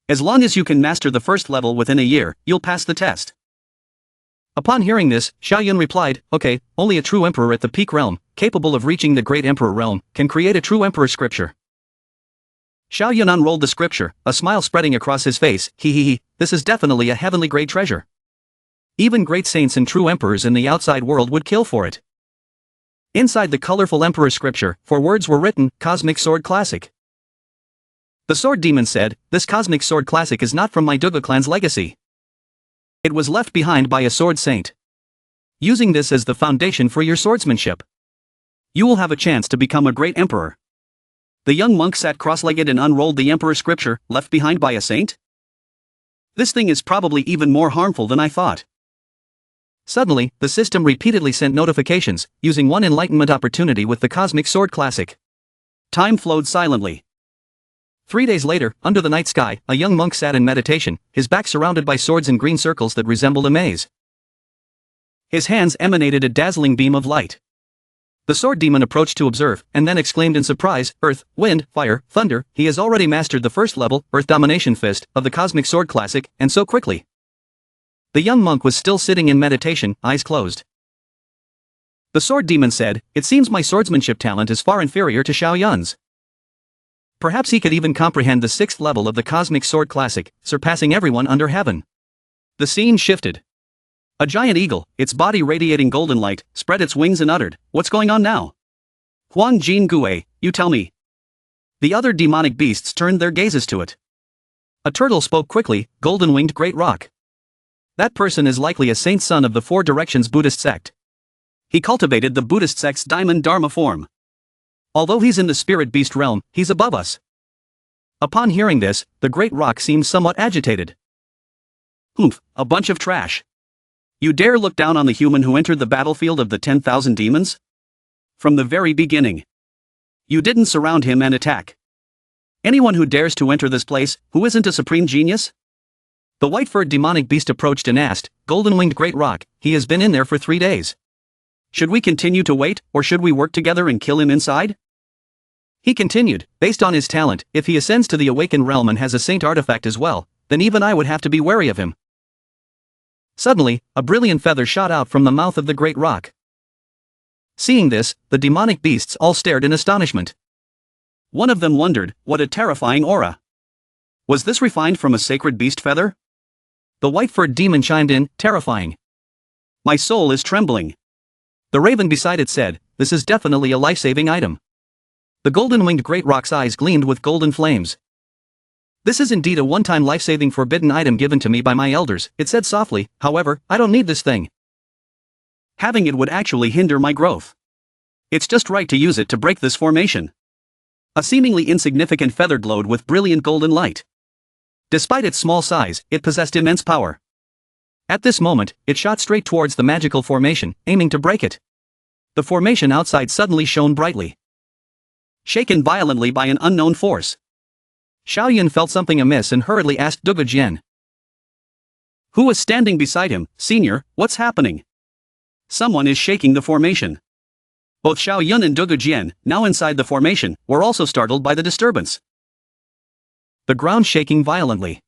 As long as you can master the first level within a year, you'll pass the test." Upon hearing this, Xiao Yun replied, "Okay, only a true emperor at the peak realm, capable of reaching the great emperor realm, can create a true emperor scripture." Xiao Yun unrolled the scripture, a smile spreading across his face, "He, this is definitely a heavenly grade treasure. Even great saints and true emperors in the outside world would kill for it." Inside the colorful emperor scripture, 4 words were written, "Cosmic Sword Classic." The sword demon said, "This cosmic sword classic is not from my Duga clan's legacy. It was left behind by a sword saint. Using this as the foundation for your swordsmanship. You will have a chance to become a great emperor. The young monk sat cross-legged and unrolled the emperor's scripture, left behind by a saint? This thing is probably even more harmful than I thought. Suddenly, the system repeatedly sent notifications, using one enlightenment opportunity with the Cosmic Sword Classic. Time flowed silently. 3 days later, under the night sky, a young monk sat in meditation, his back surrounded by swords in green circles that resembled a maze. His hands emanated a dazzling beam of light. The sword demon approached to observe, and then exclaimed in surprise, "Earth, wind, fire, thunder, he has already mastered the first level, Earth Domination Fist, of the Cosmic Sword Classic, and so quickly." The young monk was still sitting in meditation, eyes closed. The sword demon said, "It seems my swordsmanship talent is far inferior to Xiao Yun's. Perhaps he could even comprehend the 6th level of the Cosmic Sword Classic, surpassing everyone under heaven." The scene shifted. A giant eagle, its body radiating golden light, spread its wings and uttered, "What's going on now? Huang Jin Gue, you tell me." The other demonic beasts turned their gazes to it. A turtle spoke quickly, "Golden-winged great rock. That person is likely a saint son of the Four Directions Buddhist sect. He cultivated the Buddhist sect's diamond dharma form. Although he's in the spirit beast realm, he's above us." Upon hearing this, the great rock seemed somewhat agitated. "Humph, a bunch of trash. You dare look down on the human who entered the battlefield of the 10,000 demons? From the very beginning. You didn't surround him and attack. Anyone who dares to enter this place, who isn't a supreme genius?" The white-furred demonic beast approached and asked, "Golden-winged great rock, he has been in there for 3 days. Should we continue to wait, or should we work together and kill him inside?" He continued, "Based on his talent, if he ascends to the awakened realm and has a saint artifact as well, then even I would have to be wary of him." Suddenly, a brilliant feather shot out from the mouth of the great rock. Seeing this, the demonic beasts all stared in astonishment. One of them wondered, what a terrifying aura. Was this refined from a sacred beast feather? The white-furred demon chimed in, "Terrifying. My soul is trembling." The raven beside it said, "This is definitely a life-saving item." The golden-winged great rock's eyes gleamed with golden flames. "This is indeed a one-time life-saving forbidden item given to me by my elders," it said softly, "however, I don't need this thing. Having it would actually hinder my growth. It's just right to use it to break this formation." A seemingly insignificant feather glowed with brilliant golden light. Despite its small size, it possessed immense power. At this moment, it shot straight towards the magical formation, aiming to break it. The formation outside suddenly shone brightly. Shaken violently by an unknown force, Xiao Yun felt something amiss and hurriedly asked Dugu Jian, who was standing beside him, "Senior, what's happening?" "Someone is shaking the formation." Both Xiao Yun and Dugu Jian, now inside the formation, were also startled by the disturbance. The ground shaking violently.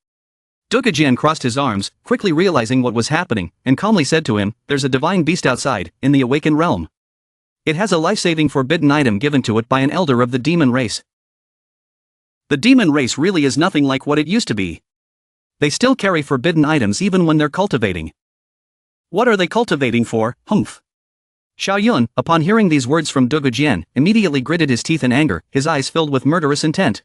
Dugu Jian crossed his arms, quickly realizing what was happening, and calmly said to him, "There's a divine beast outside, in the awakened realm. It has a life-saving forbidden item given to it by an elder of the demon race. The demon race really is nothing like what it used to be. They still carry forbidden items even when they're cultivating." "What are they cultivating for, humph?" Xiao Yun, upon hearing these words from Dugu Jian, immediately gritted his teeth in anger, his eyes filled with murderous intent.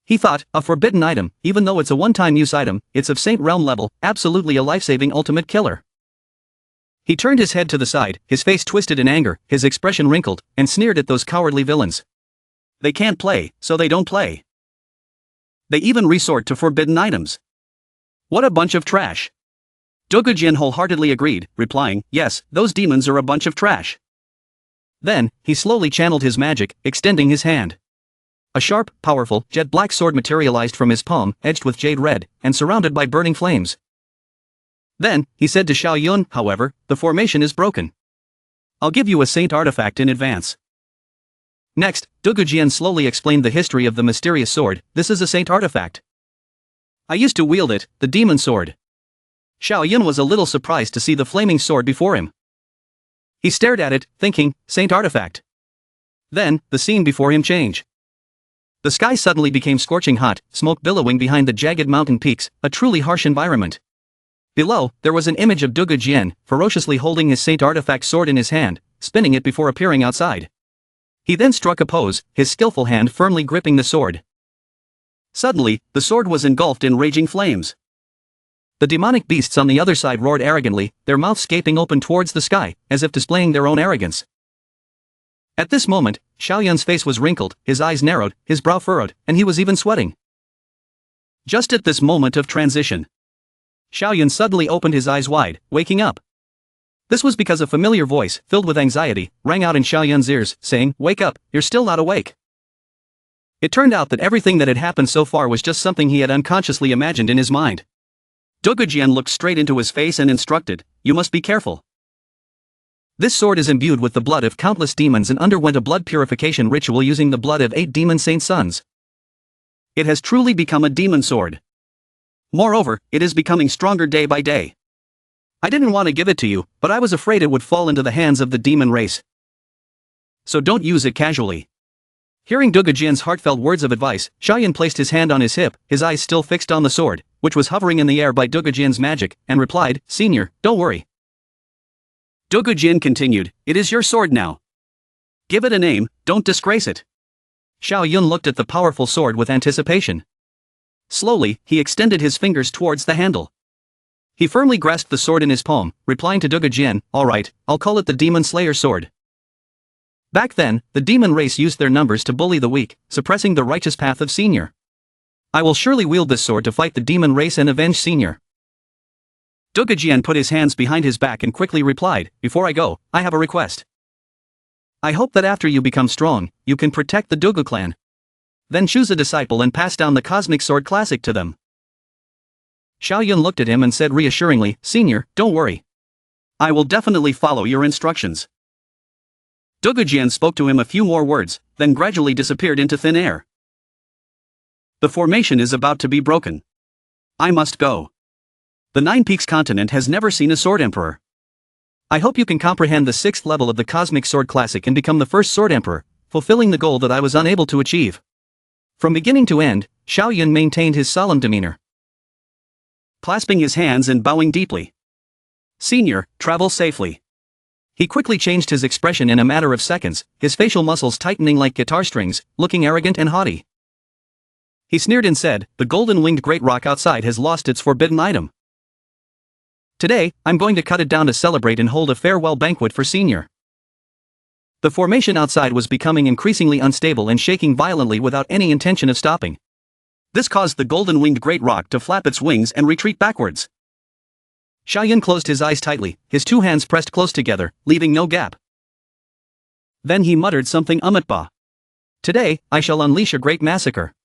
He thought, a forbidden item, even though it's a one-time use item, it's of Saint Realm level, absolutely a life-saving ultimate killer. He turned his head to the side, his face twisted in anger, his expression wrinkled, and sneered at those cowardly villains. They can't play, so they don't play. They even resort to forbidden items. What a bunch of trash. Dugu Jian wholeheartedly agreed, replying, "Yes, those demons are a bunch of trash." Then, he slowly channeled his magic, extending his hand. A sharp, powerful, jet-black sword materialized from his palm, edged with jade red, and surrounded by burning flames. Then, he said to Xiao Yun, "However, the formation is broken. I'll give you a saint artifact in advance." Next, Dugu Jian slowly explained the history of the mysterious sword. "This is a saint artifact. I used to wield it, the demon sword." Xiao Yun was a little surprised to see the flaming sword before him. He stared at it, thinking, saint artifact. Then, the scene before him changed. The sky suddenly became scorching hot, smoke billowing behind the jagged mountain peaks, a truly harsh environment. Below, there was an image of Dugu Jian, ferociously holding his saint artifact sword in his hand, spinning it before appearing outside. He then struck a pose, his skillful hand firmly gripping the sword. Suddenly, the sword was engulfed in raging flames. The demonic beasts on the other side roared arrogantly, their mouths gaping open towards the sky, as if displaying their own arrogance. At this moment, Xiao Yun's face was wrinkled, his eyes narrowed, his brow furrowed, and he was even sweating. Just at this moment of transition, Xiao Yun suddenly opened his eyes wide, waking up. This was because a familiar voice, filled with anxiety, rang out in Xiao Yun's ears, saying, "Wake up, you're still not awake." It turned out that everything that had happened so far was just something he had unconsciously imagined in his mind. Dugujian looked straight into his face and instructed, "You must be careful. This sword is imbued with the blood of countless demons and underwent a blood purification ritual using the blood of 8 demon saint sons. It has truly become a demon sword. Moreover, it is becoming stronger day by day. I didn't want to give it to you, but I was afraid it would fall into the hands of the demon race. So don't use it casually." Hearing Dugujian's heartfelt words of advice, Xiao Yun placed his hand on his hip, his eyes still fixed on the sword, which was hovering in the air by Dugujian's magic, and replied, "Senior, don't worry." Dugujian continued, "It is your sword now. Give it a name, don't disgrace it." Xiao Yun looked at the powerful sword with anticipation. Slowly, he extended his fingers towards the handle. He firmly grasped the sword in his palm, replying to Dugujian, "All right, I'll call it the Demon Slayer sword." Back then, the demon race used their numbers to bully the weak, suppressing the righteous path of Senior. I will surely wield this sword to fight the demon race and avenge Senior. Dugujian put his hands behind his back and quickly replied, "Before I go, I have a request. I hope that after you become strong, you can protect the Dugu clan. Then choose a disciple and pass down the Cosmic Sword Classic to them." Xiao Yun looked at him and said reassuringly, "Senior, don't worry. I will definitely follow your instructions." Dugujian spoke to him a few more words, then gradually disappeared into thin air. The formation is about to be broken. I must go. The Nine Peaks continent has never seen a Sword Emperor. I hope you can comprehend the 6th level of the Cosmic Sword Classic and become the first Sword Emperor, fulfilling the goal that I was unable to achieve. From beginning to end, Xiao Yun maintained his solemn demeanor, clasping his hands and bowing deeply. "Senior, travel safely." He quickly changed his expression in a matter of seconds, his facial muscles tightening like guitar strings, looking arrogant and haughty. He sneered and said, "The golden-winged great rock outside has lost its forbidden item. Today, I'm going to cut it down to celebrate and hold a farewell banquet for Senior." The formation outside was becoming increasingly unstable and shaking violently without any intention of stopping. This caused the golden-winged great rock to flap its wings and retreat backwards. Xiao Yun closed his eyes tightly, his two hands pressed close together, leaving no gap. Then he muttered something Umatba. "Today, I shall unleash a great massacre.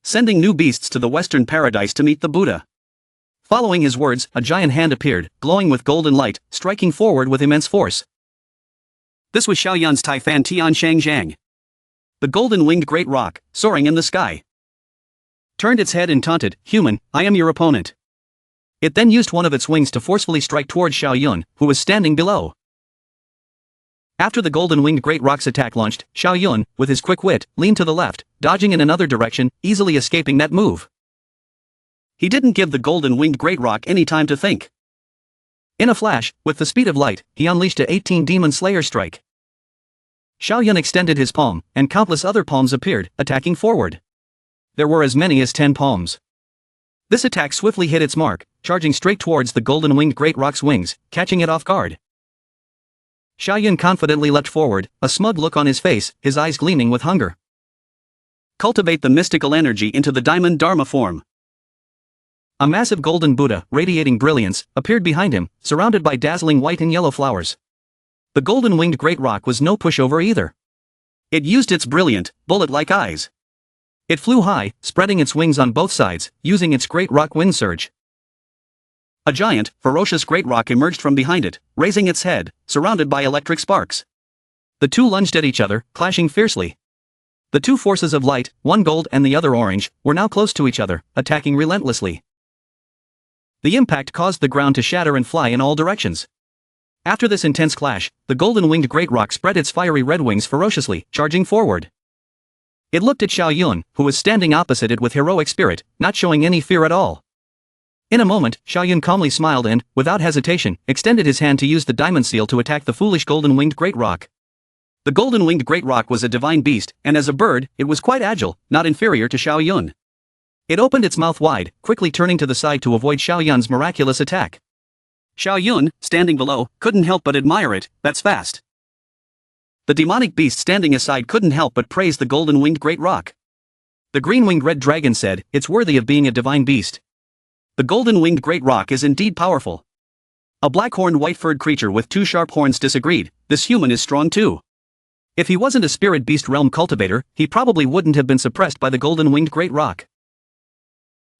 Sending new beasts to the western paradise to meet the Buddha." Following his words, a giant hand appeared, glowing with golden light, striking forward with immense force. This was Xiao Yun's Taifan Tian Shangjiang. The golden-winged great rock, soaring in the sky, turned its head and taunted, "Human, I am your opponent." It then used one of its wings to forcefully strike towards Xiao Yun, who was standing below. After the golden-winged great rock's attack launched, Xiao Yun, with his quick wit, leaned to the left, dodging in another direction, easily escaping that move. He didn't give the golden-winged great rock any time to think. In a flash, with the speed of light, he unleashed a 18 Demon Slayer strike. Xiao Yun extended his palm, and countless other palms appeared, attacking forward. There were as many as 10 palms. This attack swiftly hit its mark, charging straight towards the golden-winged great rock's wings, catching it off guard. Xiao Yun confidently leapt forward, a smug look on his face, his eyes gleaming with hunger. Cultivate the mystical energy into the diamond Dharma form. A massive golden Buddha, radiating brilliance, appeared behind him, surrounded by dazzling white and yellow flowers. The golden-winged great rock was no pushover either. It used its brilliant, bullet-like eyes. It flew high, spreading its wings on both sides, using its great rock wind surge. A giant, ferocious great rock emerged from behind it, raising its head, surrounded by electric sparks. The two lunged at each other, clashing fiercely. The two forces of light, one gold and the other orange, were now close to each other, attacking relentlessly. The impact caused the ground to shatter and fly in all directions. After this intense clash, the golden-winged great rock spread its fiery red wings ferociously, charging forward. It looked at Xiao Yun, who was standing opposite it with heroic spirit, not showing any fear at all. In a moment, Xiao Yun calmly smiled and, without hesitation, extended his hand to use the diamond seal to attack the foolish golden-winged great rock. The golden-winged great rock was a divine beast, and as a bird, it was quite agile, not inferior to Xiao Yun. It opened its mouth wide, quickly turning to the side to avoid Xiao Yun's miraculous attack. Xiao Yun, standing below, couldn't help but admire it. "That's fast." The demonic beast standing aside couldn't help but praise the golden-winged great rock. The green-winged red dragon said, "It's worthy of being a divine beast. The golden-winged great rock is indeed powerful." A black-horned white-furred creature with 2 sharp horns disagreed, "This human is strong too. If he wasn't a spirit beast realm cultivator, he probably wouldn't have been suppressed by the golden-winged great rock."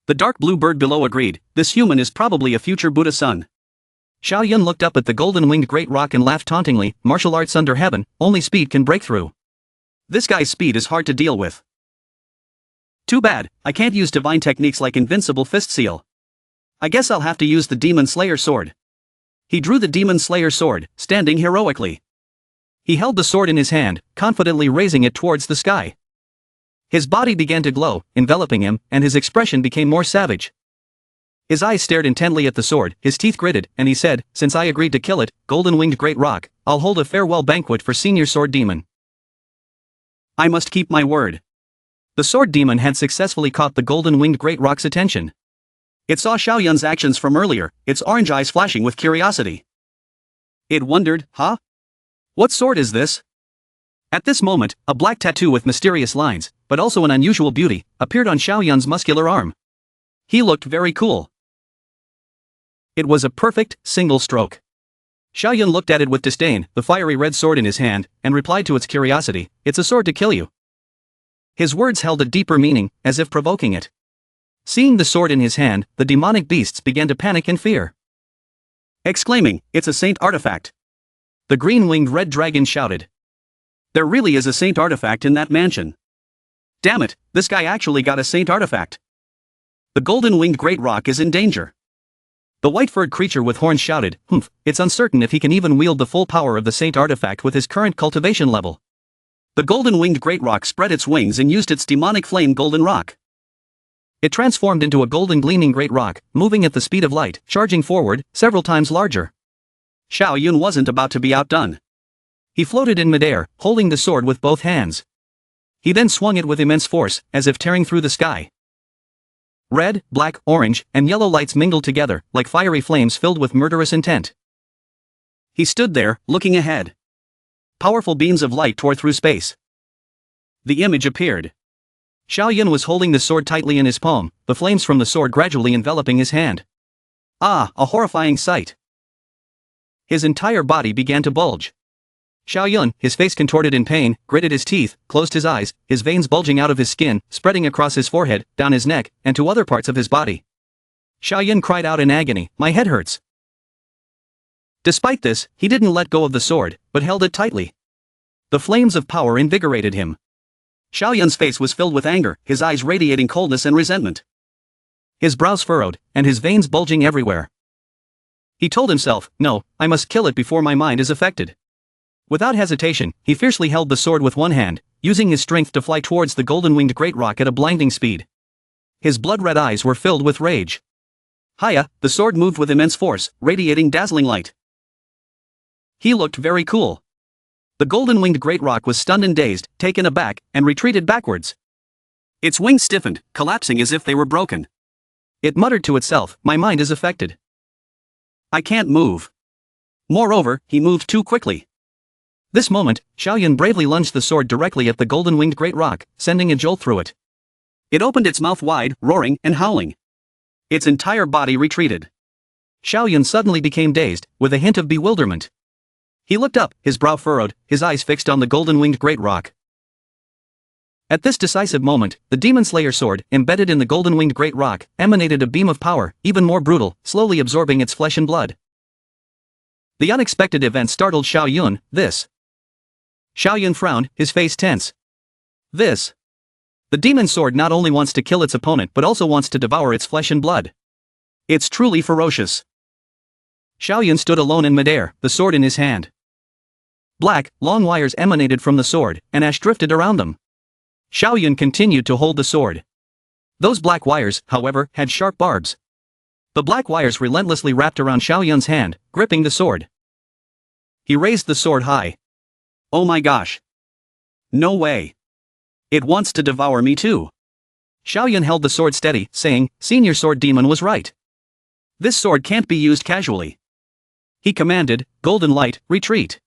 The dark blue bird below agreed, "This human is probably a future Buddha son." Xiao Yun looked up at the golden-winged great rock and laughed tauntingly, "Martial arts under heaven, only speed can break through. This guy's speed is hard to deal with. Too bad, I can't use divine techniques like Invincible Fist Seal. I guess I'll have to use the Demon Slayer sword." He drew the Demon Slayer sword, standing heroically. He held the sword in his hand, confidently raising it towards the sky. His body began to glow, enveloping him, and his expression became more savage. His eyes stared intently at the sword, his teeth gritted, and he said, "Since I agreed to kill it, golden-winged great rock, I'll hold a farewell banquet for Senior Sword Demon. I must keep my word." The sword demon had successfully caught the golden-winged great rock's attention. It saw Xiao Yun's actions from earlier, its orange eyes flashing with curiosity. It wondered, "Huh? What sword is this?" At this moment, a black tattoo with mysterious lines, but also an unusual beauty, appeared on Xiao Yun's muscular arm. He looked very cool. It was a perfect, single stroke. Xiao Yun looked at it with disdain, the fiery red sword in his hand, and replied to its curiosity, "It's a sword to kill you." His words held a deeper meaning, as if provoking it. Seeing the sword in his hand, the demonic beasts began to panic in fear. Exclaiming, "It's a saint artifact!" The green-winged red dragon shouted. "There really is a saint artifact in that mansion. Damn it, this guy actually got a saint artifact. The golden-winged great rock is in danger." The white-furred creature with horns shouted, "Humph, it's uncertain if he can even wield the full power of the saint artifact with his current cultivation level." The golden-winged great rock spread its wings and used its demonic flame golden rock. It transformed into a golden gleaming great rock, moving at the speed of light, charging forward, several times larger. Xiao Yun wasn't about to be outdone. He floated in midair, holding the sword with both hands. He then swung it with immense force, as if tearing through the sky. Red, black, orange, and yellow lights mingled together, like fiery flames filled with murderous intent. He stood there, looking ahead. Powerful beams of light tore through space. The image appeared. Xiao Yun was holding the sword tightly in his palm, the flames from the sword gradually enveloping his hand. Ah, a horrifying sight. His entire body began to bulge. Xiao Yun, his face contorted in pain, gritted his teeth, closed his eyes, his veins bulging out of his skin, spreading across his forehead, down his neck, and to other parts of his body. Xiao Yun cried out in agony, "My head hurts." Despite this, he didn't let go of the sword, but held it tightly. The flames of power invigorated him. Xiao Yun's face was filled with anger, his eyes radiating coldness and resentment. His brows furrowed, and his veins bulging everywhere. He told himself, "No, I must kill it before my mind is affected." Without hesitation, he fiercely held the sword with one hand, using his strength to fly towards the golden-winged great rock at a blinding speed. His blood-red eyes were filled with rage. Hiya, the sword moved with immense force, radiating dazzling light. He looked very cool. The golden-winged great rock was stunned and dazed, taken aback, and retreated backwards. Its wings stiffened, collapsing as if they were broken. It muttered to itself, "My mind is affected. I can't move." Moreover, he moved too quickly. This moment, Xiao Yun bravely lunged the sword directly at the golden-winged great rock, sending a jolt through it. It opened its mouth wide, roaring and howling. Its entire body retreated. Xiao Yun suddenly became dazed, with a hint of bewilderment. He looked up, his brow furrowed, his eyes fixed on the golden-winged great rock. At this decisive moment, the Demon Slayer sword, embedded in the golden-winged great rock, emanated a beam of power, even more brutal, slowly absorbing its flesh and blood. The unexpected event startled Xiao Yun. "This." Xiao Yun frowned, his face tense. "This." The demon sword not only wants to kill its opponent but also wants to devour its flesh and blood. It's truly ferocious. Xiao Yun stood alone in midair, the sword in his hand. Black, long wires emanated from the sword, and ash drifted around them. Xiao Yun continued to hold the sword. Those black wires, however, had sharp barbs. The black wires relentlessly wrapped around Xiao Yun's hand, gripping the sword. He raised the sword high. "Oh my gosh. No way. It wants to devour me too." Xiao Yun held the sword steady, saying, "Senior Sword Demon was right. This sword can't be used casually." He commanded, "Golden Light, retreat.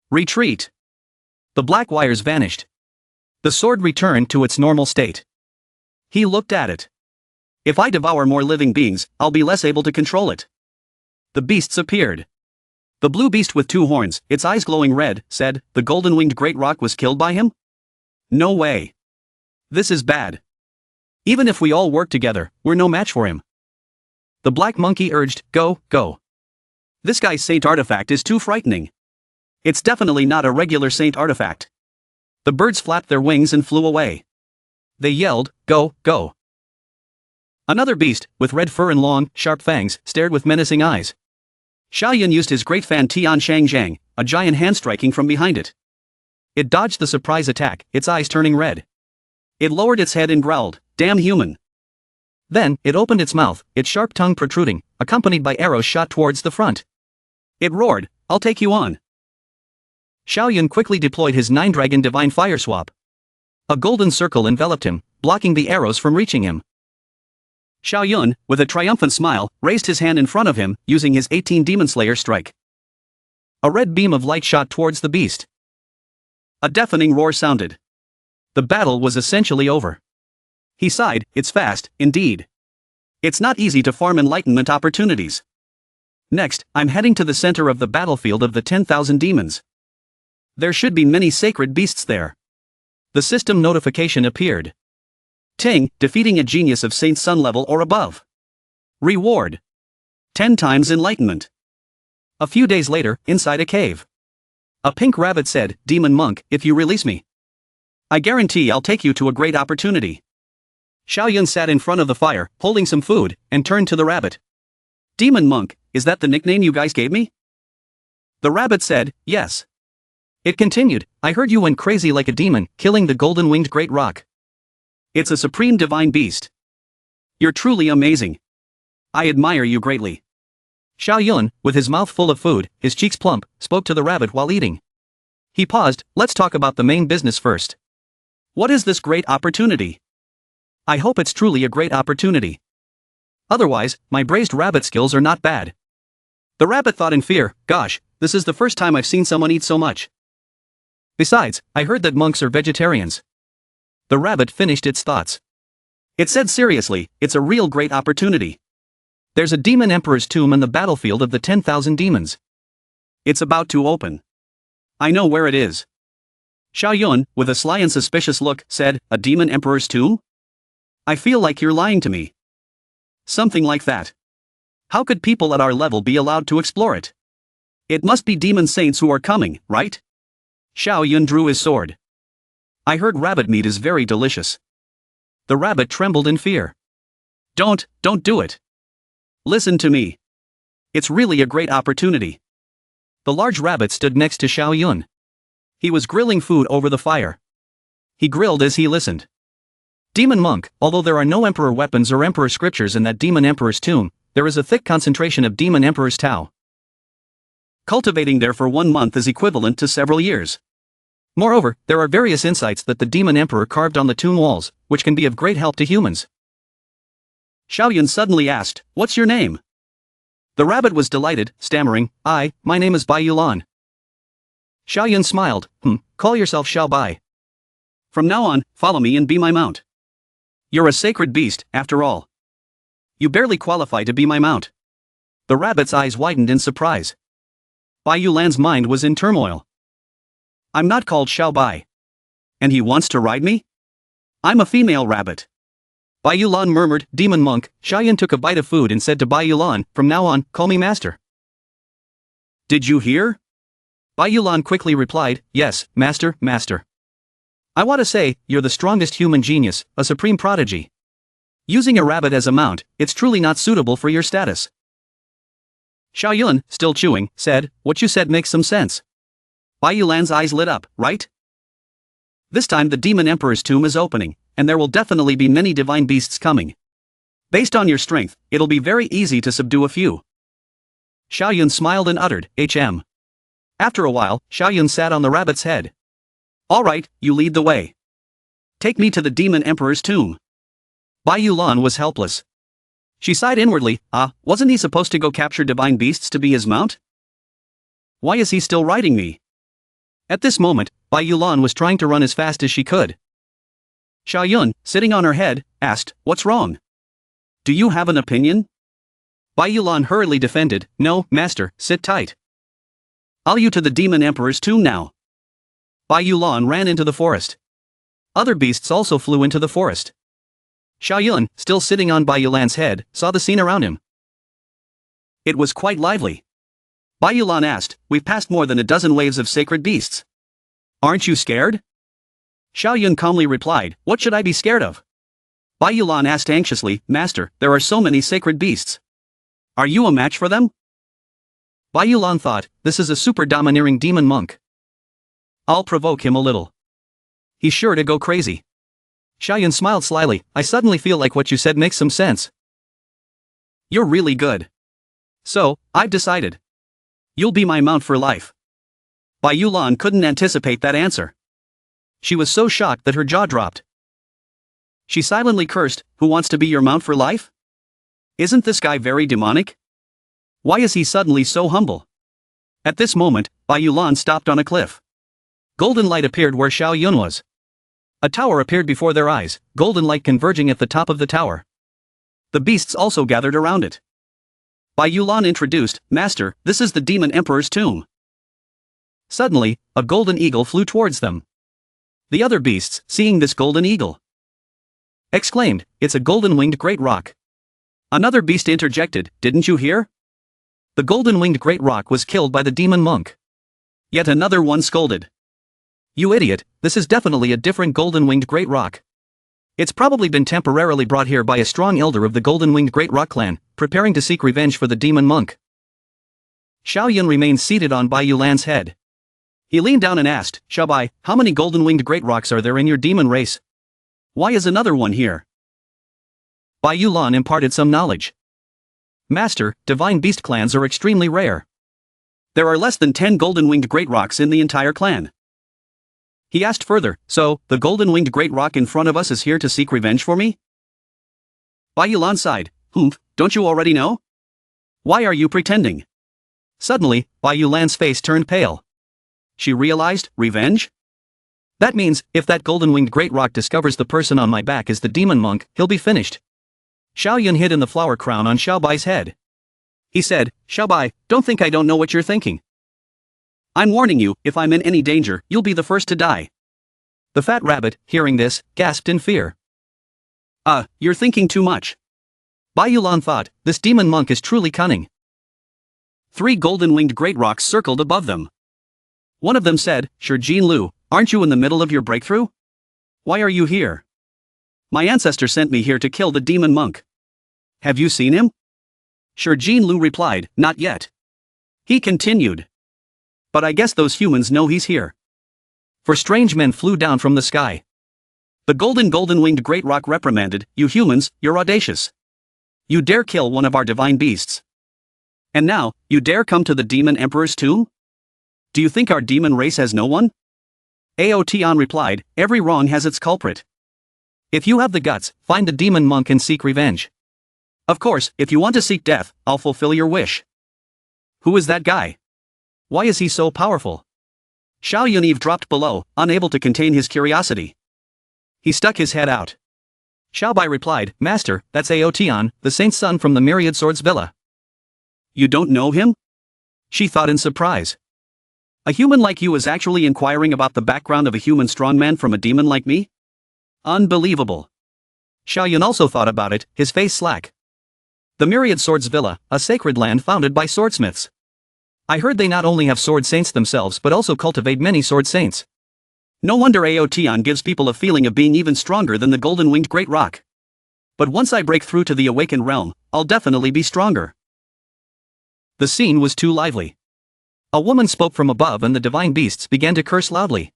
Retreat." The black wires vanished. The sword returned to its normal state. He looked at it. If I devour more living beings, I'll be less able to control it. The beasts appeared. The blue beast with 2 horns, its eyes glowing red, said, "The golden-winged great rock was killed by him? No way. This is bad. Even if we all work together, we're no match for him." The black monkey urged, "Go, go. This guy's saint artifact is too frightening. It's definitely not a regular saint artifact." The birds flapped their wings and flew away. They yelled, "Go, go." Another beast, with red fur and long, sharp fangs, stared with menacing eyes. Xiaoyun used his great fan Tian Shang Zhang, a giant hand striking from behind it. It dodged the surprise attack, its eyes turning red. It lowered its head and growled, "Damn human." Then, it opened its mouth, its sharp tongue protruding, accompanied by arrows shot towards the front. It roared, "I'll take you on." Xiaoyun quickly deployed his 9-dragon divine fire swap. A golden circle enveloped him, blocking the arrows from reaching him. Xiaoyun, with a triumphant smile, raised his hand in front of him, using his 18 Demon Slayer strike. A red beam of light shot towards the beast. A deafening roar sounded. The battle was essentially over. He sighed, "It's fast, indeed. It's not easy to farm enlightenment opportunities. Next, I'm heading to the center of the battlefield of the 10,000 demons. There should be many sacred beasts there." The system notification appeared. Ting, defeating a genius of Saint Sun level or above. Reward: 10 times enlightenment. A few days later, inside a cave. A pink rabbit said, "Demon monk, if you release me, I guarantee I'll take you to a great opportunity." Xiaoyun sat in front of the fire, holding some food, and turned to the rabbit. "Demon monk, is that the nickname you guys gave me?" The rabbit said, "Yes." It continued, "I heard you went crazy like a demon, killing the golden-winged great rock. It's a supreme divine beast. You're truly amazing. I admire you greatly." Xiaoyun, with his mouth full of food, his cheeks plump, spoke to the rabbit while eating. He paused, "Let's talk about the main business first. What is this great opportunity? I hope it's truly a great opportunity. Otherwise, my braised rabbit skills are not bad." The rabbit thought in fear, "Gosh, this is the first time I've seen someone eat so much. Besides, I heard that monks are vegetarians." The rabbit finished its thoughts. It said seriously, "It's a real great opportunity. There's a demon emperor's tomb in the battlefield of the 10,000 demons. It's about to open. I know where it is." Xiaoyun, with a sly and suspicious look, said, "A demon emperor's tomb? I feel like you're lying to me." "Something like that. How could people at our level be allowed to explore it? It must be demon saints who are coming, right?" Xiaoyun drew his sword. "I heard rabbit meat is very delicious." The rabbit trembled in fear. Don't do it. Listen to me. It's really a great opportunity." The large rabbit stood next to Xiaoyun. He was grilling food over the fire. He grilled as he listened. "Demon monk, although there are no emperor weapons or emperor scriptures in that demon emperor's tomb, there is a thick concentration of demon emperor's Tao. Cultivating there for 1 month is equivalent to several years. Moreover, there are various insights that the demon emperor carved on the tomb walls, which can be of great help to humans." Xiaoyun suddenly asked, "What's your name?" The rabbit was delighted, stammering, My name is Bai Yulan." Xiaoyun smiled, Call yourself Xiao Bai. From now on, follow me and be my mount. You're a sacred beast, after all. You barely qualify to be my mount." The rabbit's eyes widened in surprise. Bai Yulan's mind was in turmoil. "I'm not called Xiao Bai. And he wants to ride me? I'm a female rabbit." Bai Yulan murmured, "Demon monk." Xiaoyun took a bite of food and said to Bai Yulan, "From now on, call me master." "Did you hear?" Bai Yulan quickly replied, "Yes, master, master. I want to say, you're the strongest human genius, a supreme prodigy. Using a rabbit as a mount, it's truly not suitable for your status." Xiaoyun, still chewing, said, "What you said makes some sense." Bai Yulan's eyes lit up, "Right? This time the demon emperor's tomb is opening, and there will definitely be many divine beasts coming. Based on your strength, it'll be very easy to subdue a few." Xiaoyun smiled and uttered, "HM." After a while, Xiaoyun sat on the rabbit's head. "All right, you lead the way. Take me to the demon emperor's tomb." Bai Yulan was helpless. She sighed inwardly, wasn't he supposed to go capture divine beasts to be his mount? Why is he still riding me? At this moment, Bai Yulan was trying to run as fast as she could. Xiao Yun, sitting on her head, asked, "What's wrong? Do you have an opinion?" Bai Yulan hurriedly defended, "No, master, sit tight. I'll you to the demon emperor's tomb now." Bai Yulan ran into the forest. Other beasts also flew into the forest. Xiao Yun, still sitting on Bai Yulan's head, saw the scene around him. It was quite lively. Bai Yulan asked, "We've passed more than a dozen waves of sacred beasts. Aren't you scared?" Xiao Yun calmly replied, "What should I be scared of?" Bai Yulan asked anxiously, "Master, there are so many sacred beasts. Are you a match for them?" Bai Yulan thought, "This is a super domineering demon monk. I'll provoke him a little. He's sure to go crazy." Xiao Yun smiled slyly, "I suddenly feel like what you said makes some sense. You're really good. So, I've decided. You'll be my mount for life." Bai Yulan couldn't anticipate that answer. She was so shocked that her jaw dropped. She silently cursed, "Who wants to be your mount for life? Isn't this guy very demonic? Why is he suddenly so humble?" At this moment, Bai Yulan stopped on a cliff. Golden light appeared where Xiao Yun was. A tower appeared before their eyes, golden light converging at the top of the tower. The beasts also gathered around it. Bai Yulan introduced, "Master, this is the demon emperor's tomb." Suddenly, a golden eagle flew towards them. The other beasts, seeing this golden eagle, exclaimed, "It's a golden-winged great roc." Another beast interjected, "Didn't you hear? The golden-winged great roc was killed by the demon monk." Yet another one scolded, "You idiot, this is definitely a different golden-winged great roc. It's probably been temporarily brought here by a strong elder of the golden-winged great roc clan, preparing to seek revenge for the demon monk." Xiao Yun remained seated on Bai Yulan's head. He leaned down and asked, "Xiao Bai, how many golden-winged great rocs are there in your demon race? Why is another one here?" Bai Yulan imparted some knowledge. "Master, divine beast clans are extremely rare. There are less than 10 golden-winged great rocs in the entire clan." He asked further, "So, the golden-winged great roc in front of us is here to seek revenge for me?" Bai Yulan sighed, "Humph, don't you already know? Why are you pretending?" Suddenly, Bai Yulan's face turned pale. She realized, revenge? That means, if that golden-winged great roc discovers the person on my back is the demon monk, he'll be finished. Xiao Yun hid in the flower crown on Xiao Bai's head. He said, "Xiao Bai, don't think I don't know what you're thinking. I'm warning you, if I'm in any danger, you'll be the first to die." The fat rabbit, hearing this, gasped in fear. You're thinking too much." Bai Yulan thought, this demon monk is truly cunning. 3 golden-winged great rocs circled above them. One of them said, "Sure Jin Lu, aren't you in the middle of your breakthrough? Why are you here?" "My ancestor sent me here to kill the demon monk." "Have you seen him?" Sure Jin Lu replied, "Not yet." He continued, "But I guess those humans know he's here." For strange men flew down from the sky. The golden-winged great roc reprimanded, "You humans, you're audacious. You dare kill one of our divine beasts. And now, you dare come to the demon emperor's tomb? Do you think our demon race has no one?" Aotian replied, "Every wrong has its culprit. If you have the guts, find the demon monk and seek revenge. Of course, if you want to seek death, I'll fulfill your wish." "Who is that guy? Why is he so powerful?" Xiao Yun dropped below, unable to contain his curiosity. He stuck his head out. Xiao Bai replied, "Master, that's Aotian, the saint's son from the Myriad Swords Villa." "You don't know him?" She thought in surprise. "A human like you is actually inquiring about the background of a human strongman from a demon like me? Unbelievable." Xiao Yun also thought about it, his face slack. "The Myriad Swords Villa, a sacred land founded by swordsmiths. I heard they not only have sword saints themselves but also cultivate many sword saints. No wonder Aotian gives people a feeling of being even stronger than the golden-winged great roc. But once I break through to the awakened realm, I'll definitely be stronger." The scene was too lively. A woman spoke from above and the divine beasts began to curse loudly.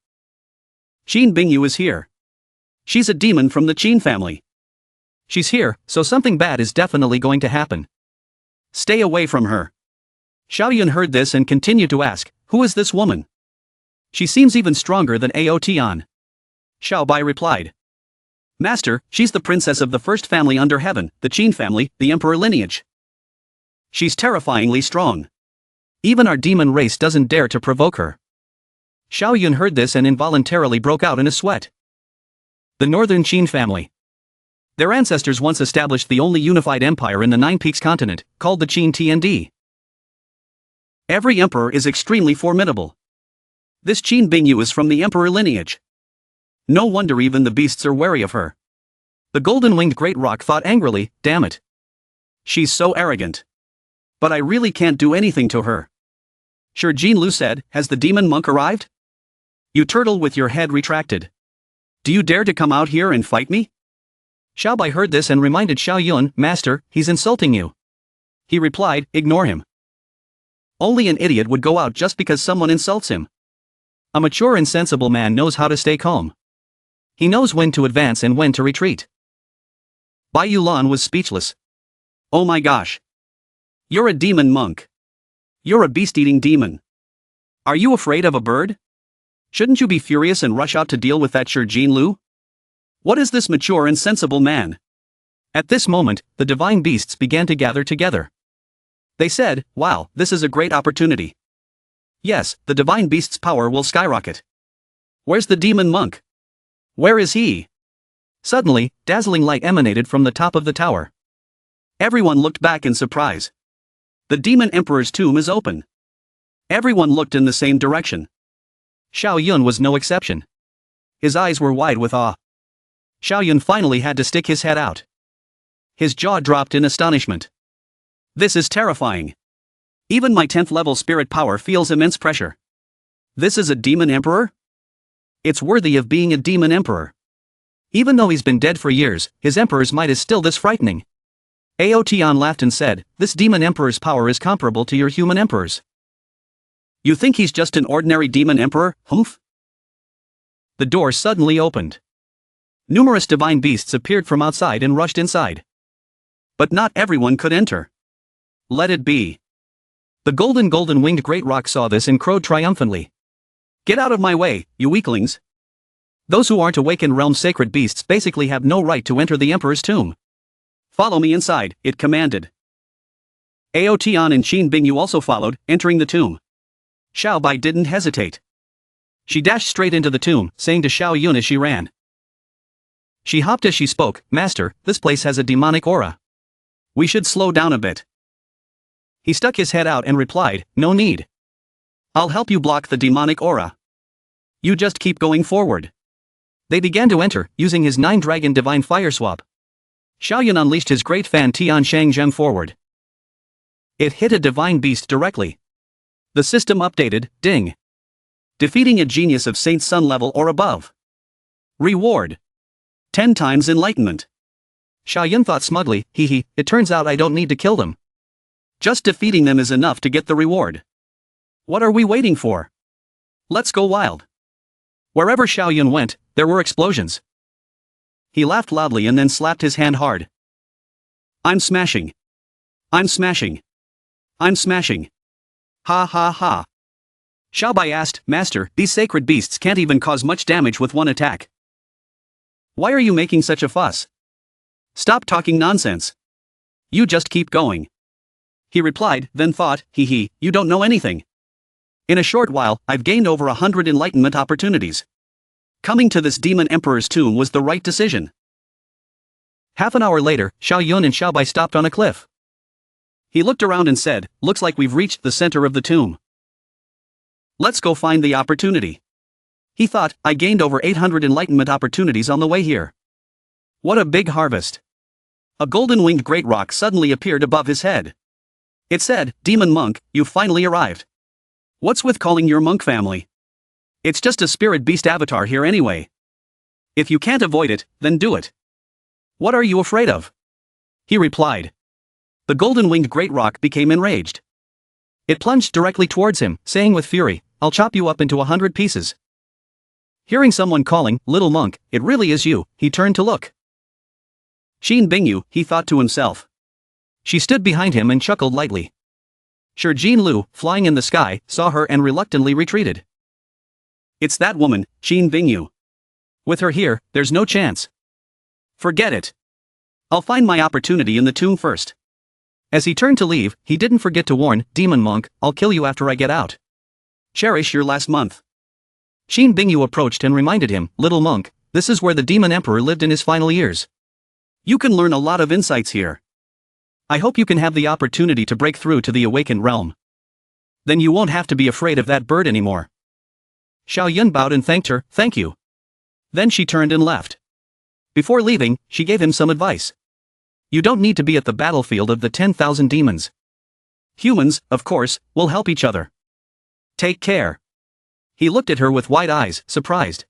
"Qin Bingyu is here. She's a demon from the Qin family. She's here, so something bad is definitely going to happen. Stay away from her." Xiao Yun heard this and continued to ask, "Who is this woman? She seems even stronger than Aotian." Xiao Bai replied, "Master, she's the princess of the first family under heaven, the Qin family, the emperor lineage. She's terrifyingly strong. Even our demon race doesn't dare to provoke her." Xiao Yun heard this and involuntarily broke out in a sweat. The Northern Qin family. Their ancestors once established the only unified empire in the Nine Peaks continent, called the Qin TND. Every emperor is extremely formidable. This Qin Bingyu is from the emperor lineage. No wonder even the beasts are wary of her. The golden-winged great roc thought angrily, damn it. She's so arrogant. But I really can't do anything to her. Sure, Jin Lu said, has the demon monk arrived? You turtle with your head retracted. Do you dare to come out here and fight me? Xiao Bai heard this and reminded Xiao Yun, Master, he's insulting you. He replied, ignore him. Only an idiot would go out just because someone insults him. A mature and sensible man knows how to stay calm. He knows when to advance and when to retreat. Bai Yulan was speechless. Oh my gosh. You're a demon monk. You're a beast-eating demon. Are you afraid of a bird? Shouldn't you be furious and rush out to deal with that Shi Jin Lu? What is this mature and sensible man? At this moment, the divine beasts began to gather together. They said, wow, this is a great opportunity. Yes, the divine beast's power will skyrocket. Where's the demon monk? Where is he? Suddenly, dazzling light emanated from the top of the tower. Everyone looked back in surprise. The demon emperor's tomb is open. Everyone looked in the same direction. Xiao Yun was no exception. His eyes were wide with awe. Xiao Yun finally had to stick his head out. His jaw dropped in astonishment. This is terrifying. Even my 10th level spirit power feels immense pressure. This is a demon emperor? It's worthy of being a demon emperor. Even though he's been dead for years, his emperor's might is still this frightening. Aotian laughed and said, this demon emperor's power is comparable to your human emperor's. You think he's just an ordinary demon emperor, humph? The door suddenly opened. Numerous divine beasts appeared from outside and rushed inside. But not everyone could enter. Let it be. The golden-winged great roc saw this and crowed triumphantly. Get out of my way, you weaklings. Those who aren't awakened realm sacred beasts basically have no right to enter the emperor's tomb. Follow me inside, it commanded. Aotian and Qin Bingyu also followed, entering the tomb. Xiao Bai didn't hesitate. She dashed straight into the tomb, saying to Xiao Yun as she ran. She hopped as she spoke, Master, this place has a demonic aura. We should slow down a bit. He stuck his head out and replied, no need. I'll help you block the demonic aura. You just keep going forward. They began to enter, using his 9-dragon divine fire swap. Xiao Yun unleashed his great fan Tian Shang Gem forward. It hit a divine beast directly. The system updated, ding. Defeating a genius of Saint Sun level or above. Reward. 10 times enlightenment. Xiao Yun thought smugly, hee, it turns out I don't need to kill them. Just defeating them is enough to get the reward. What are we waiting for? Let's go wild. Wherever Xiao Yun went, there were explosions. He laughed loudly and then slapped his hand hard. I'm smashing. I'm smashing. I'm smashing. Ha ha ha. Xiao Bai asked, Master, these sacred beasts can't even cause much damage with one attack. Why are you making such a fuss? Stop talking nonsense. You just keep going. He replied, then thought, hee, you don't know anything. In a short while, I've gained over 100 enlightenment opportunities. Coming to this demon emperor's tomb was the right decision. Half an hour later, Xiao Yun and Xiao Bai stopped on a cliff. He looked around and said, looks like we've reached the center of the tomb. Let's go find the opportunity. He thought, I gained over 800 enlightenment opportunities on the way here. What a big harvest. A golden-winged great roc suddenly appeared above his head. It said, Demon Monk, you've finally arrived. What's with calling your monk family? It's just a spirit beast avatar here anyway. If you can't avoid it, then do it. What are you afraid of? He replied. The golden-winged great roc became enraged. It plunged directly towards him, saying with fury, I'll chop you up into 100 pieces. Hearing someone calling, little monk, it really is you, he turned to look. Qin Bingyu, he thought to himself. She stood behind him and chuckled lightly. Shi Jin Lu, flying in the sky, saw her and reluctantly retreated. It's that woman, Qin Bingyu. With her here, there's no chance. Forget it. I'll find my opportunity in the tomb first. As he turned to leave, he didn't forget to warn, Demon Monk, I'll kill you after I get out. Cherish your last month. Qin Bingyu approached and reminded him, "Little monk, this is where the demon emperor lived in his final years. You can learn a lot of insights here. I hope you can have the opportunity to break through to the awakened realm. Then you won't have to be afraid of that bird anymore." Xiao Yun bowed and thanked her, "Thank you." Then she turned and left. Before leaving, she gave him some advice. You don't need to be at the battlefield of the 10,000 demons. Humans, of course, will help each other. Take care. He looked at her with wide eyes, surprised.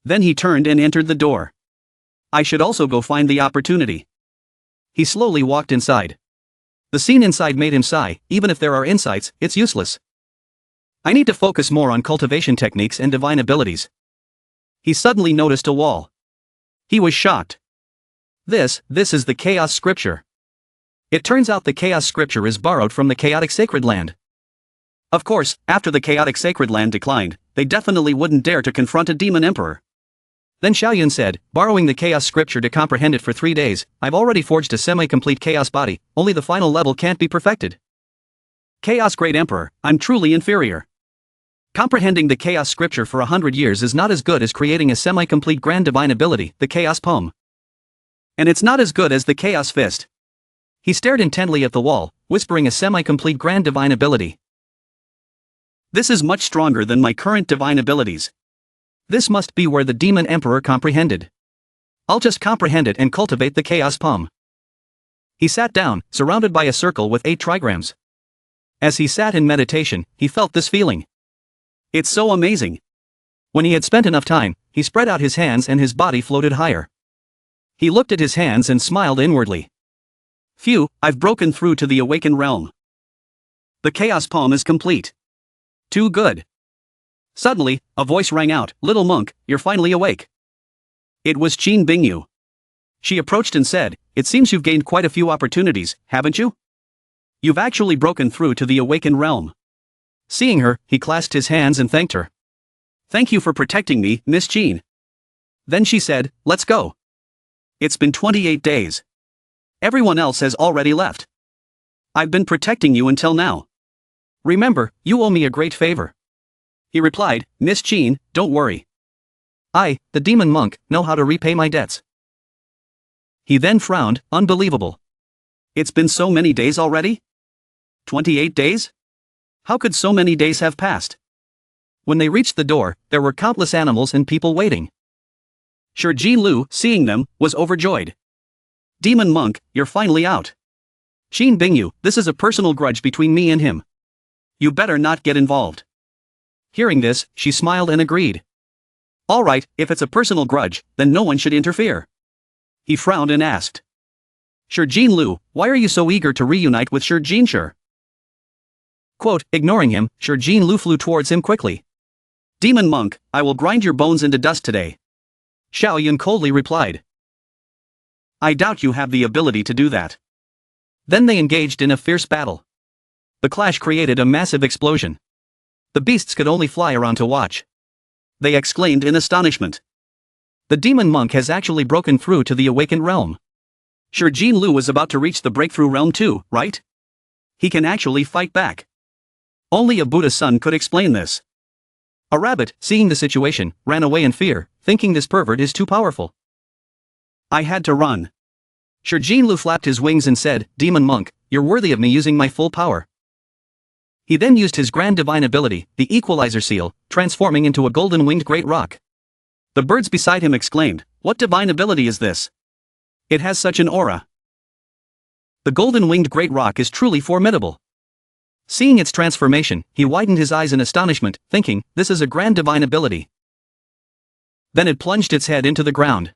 Then he turned and entered the door. I should also go find the opportunity. He slowly walked inside. The scene inside made him sigh. Even if there are insights, it's useless. I need to focus more on cultivation techniques and divine abilities. He suddenly noticed a wall. He was shocked. This is the Chaos Scripture. It turns out the Chaos Scripture is borrowed from the Chaotic Sacred Land. Of course, after the Chaotic Sacred Land declined, they definitely wouldn't dare to confront a demon emperor. Then Xiaoyun said, borrowing the Chaos Scripture to comprehend it for 3 days, I've already forged a semi-complete Chaos body, only the final level can't be perfected. Chaos Great Emperor, I'm truly inferior. Comprehending the Chaos Scripture for 100 years is not as good as creating a semi-complete Grand Divine ability, the Chaos Poem. And it's not as good as the Chaos Fist. He stared intently at the wall, whispering a semi-complete Grand Divine ability. This is much stronger than my current divine abilities. This must be where the Demon Emperor comprehended. I'll just comprehend it and cultivate the Chaos Poem. He sat down, surrounded by a circle with 8 trigrams. As he sat in meditation, he felt this feeling. It's so amazing. When he had spent enough time, he spread out his hands and his body floated higher. He looked at his hands and smiled inwardly. Phew, I've broken through to the awakened realm. The Chaos Poem is complete. Too good. Suddenly, a voice rang out, "Little monk, you're finally awake." It was Qin Bingyu. She approached and said, "It seems you've gained quite a few opportunities, haven't you? You've actually broken through to the awakened realm." Seeing her, he clasped his hands and thanked her. "Thank you for protecting me, Miss Qin." Then she said, "Let's go. It's been 28 days. Everyone else has already left. I've been protecting you until now. Remember, you owe me a great favor." He replied, "Miss Qin, don't worry. I, the demon monk, know how to repay my debts." He then frowned, unbelievable. It's been so many days already? 28 days? How could so many days have passed? When they reached the door, there were countless animals and people waiting. Shi Lu, seeing them, was overjoyed. "Demon monk, you're finally out. Qin Bingyu, this is a personal grudge between me and him. You better not get involved." Hearing this, she smiled and agreed. "All right, if it's a personal grudge, then no one should interfere." He frowned and asked, "Shi Lu, why are you so eager to reunite with Shi Jinshi?" Quote, ignoring him, Shi Lu flew towards him quickly. "Demon monk, I will grind your bones into dust today." Xiao Yun coldly replied. "I doubt you have the ability to do that." Then they engaged in a fierce battle. The clash created a massive explosion. The beasts could only fly around to watch. They exclaimed in astonishment. The demon monk has actually broken through to the awakened realm. Shi Lu was about to reach the breakthrough realm too, right? He can actually fight back. Only a Buddha's son could explain this. A rabbit, seeing the situation, ran away in fear, thinking this pervert is too powerful. I had to run. Shi Lu flapped his wings and said, "Demon monk, you're worthy of me using my full power." He then used his grand divine ability, the Equalizer Seal, transforming into a golden-winged great rock. The birds beside him exclaimed, "What divine ability is this? It has such an aura." The golden-winged great rock is truly formidable. Seeing its transformation, he widened his eyes in astonishment, thinking, this is a grand divine ability. Then it plunged its head into the ground.